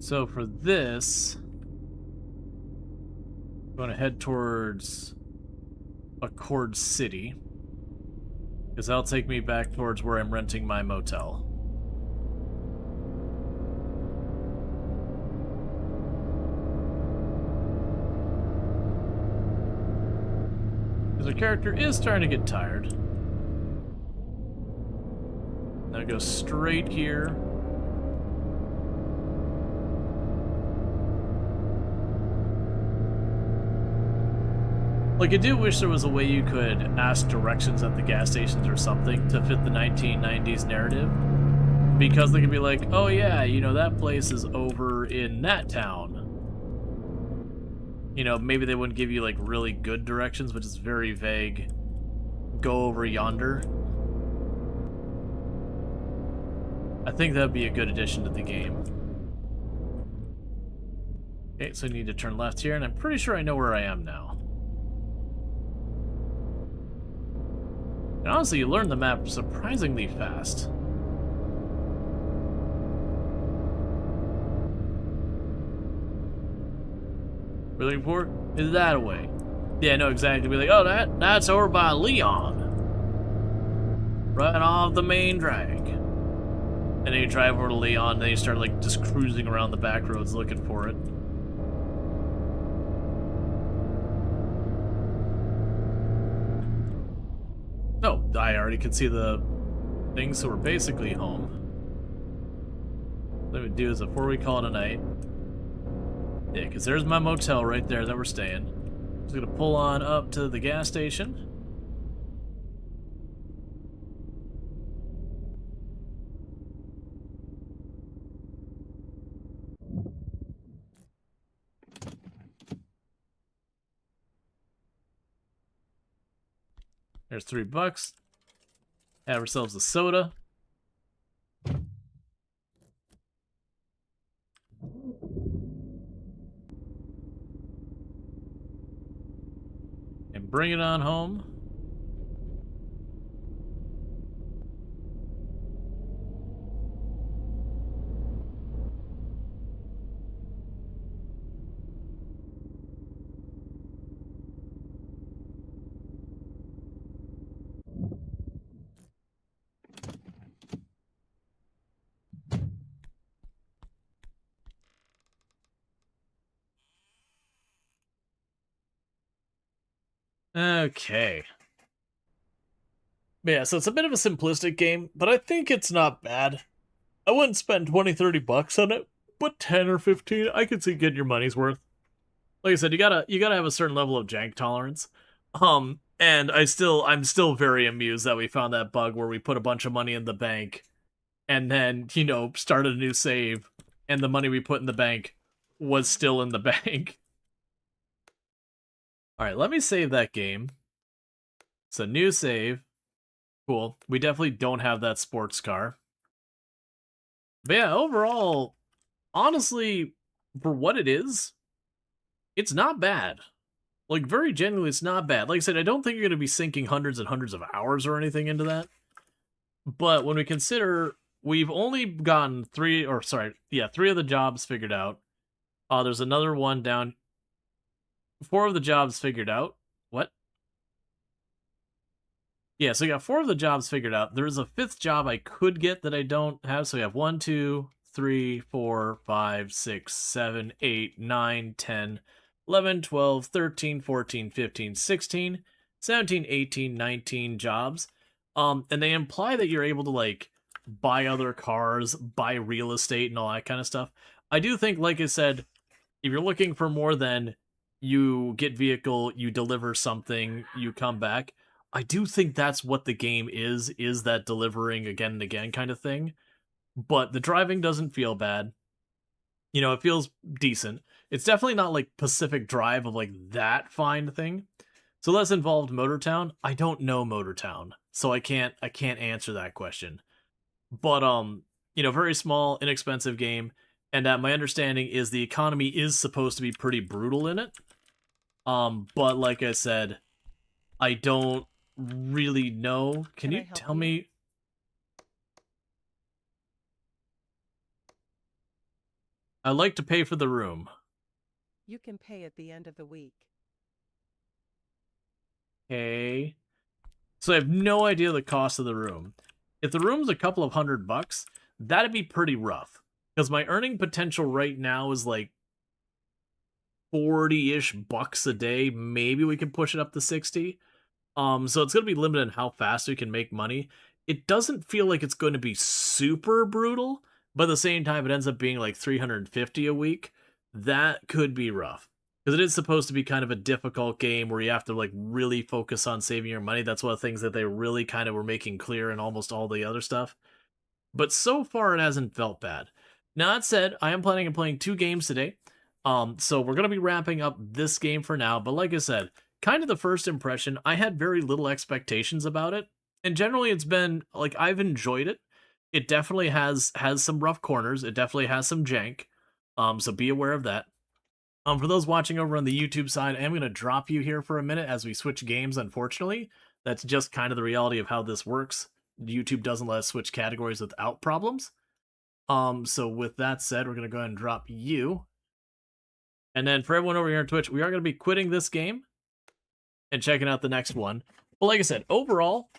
So for this, I'm going to head towards Accord City, because that'll take me back towards where I'm renting my motel. The character is starting to get tired. Now go straight here. Like, I do wish there was a way you could ask directions at the gas stations or something to fit the 1990s narrative. Because they could be like, oh yeah, you know, that place is over in that town. You know, maybe they wouldn't give you, like, really good directions, but just very vague. Go over yonder. I think that'd be a good addition to the game. Okay, so I need to turn left here, and I'm pretty sure I know where I am now. And honestly, you learn the map surprisingly fast. We're looking for is that away? Yeah, I know exactly. We're like, oh, that's over by Leon, right off the main drag. And then you drive over to Leon, and then you start like just cruising around the back roads looking for it. Oh, I already can see the thing, so we're basically home. What we do is before we call it a night. Yeah, because there's my motel right there that we're staying. Just gonna pull on up to the gas station. There's $3. Have ourselves a soda. And bring it on home. Okay. Yeah, so it's a bit of a simplistic game, but I think it's not bad. I wouldn't spend 20, 30 bucks on it, but 10 or 15, I could see getting your money's worth. Like I said, you gotta have a certain level of jank tolerance. And I'm still very amused that we found that bug where we put a bunch of money in the bank and then, you know, started a new save, and the money we put in the bank was still in the bank. Alright, let me save that game. It's a new save. Cool. We definitely don't have that sports car. But yeah, overall, honestly, for what it is, it's not bad. Like, very genuinely, it's not bad. Like I said, I don't think you're going to be sinking hundreds and hundreds of hours or anything into that. But when we consider we've only gotten three of the jobs figured out. There's another one down. 4 of the jobs figured out. What? Yeah, so we got 4 of the jobs figured out. There's a 5th job I could get that I don't have. So we have 1, 2, 3, 4, 5, 6, 7, 8, 9, 10, 11, 12, 13, 14, 15, 16, 17, 18, 19 jobs. And they imply that you're able to, like, buy other cars, buy real estate, and all that kind of stuff. I do think, like I said, if you're looking for more than you get vehicle, you deliver something, you come back, I do think that's what the game is that delivering again and again kind of thing. But the driving doesn't feel bad. You know, it feels decent. It's definitely not like Pacific Drive of like that fine thing. So less involved Motortown. I don't know Motortown, so I can't answer that question. But you know, very small, inexpensive game, and my understanding is the economy is supposed to be pretty brutal in it. But like I said, I don't really know. Can you tell me? I'd like to pay for the room. You can pay at the end of the week. Okay. So I have no idea the cost of the room. If the room's a couple of $100, that'd be pretty rough. Because my earning potential right now is like 40-ish bucks a day. Maybe we can push it up to 60. So it's going to be limited in how fast we can make money. It doesn't feel like it's going to be super brutal, but at the same time, it ends up being like 350 a week. That could be rough. Because it is supposed to be kind of a difficult game where you have to like really focus on saving your money. That's one of the things that they really kind of were making clear in almost all the other stuff. But so far, it hasn't felt bad. Now, that said, I am planning on playing 2 games today. So we're going to be wrapping up this game for now. But like I said, kind of the first impression, I had very little expectations about it. And generally, it's been, like, I've enjoyed it. It definitely has some rough corners. It definitely has some jank. So be aware of that. For those watching over on the YouTube side, I'm going to drop you here for a minute as we switch games, unfortunately. That's just kind of the reality of how this works. YouTube doesn't let us switch categories without problems. So with that said, we're going to go ahead and drop you. And then for everyone over here on Twitch, we are going to be quitting this game and checking out the next one. But like I said, overall,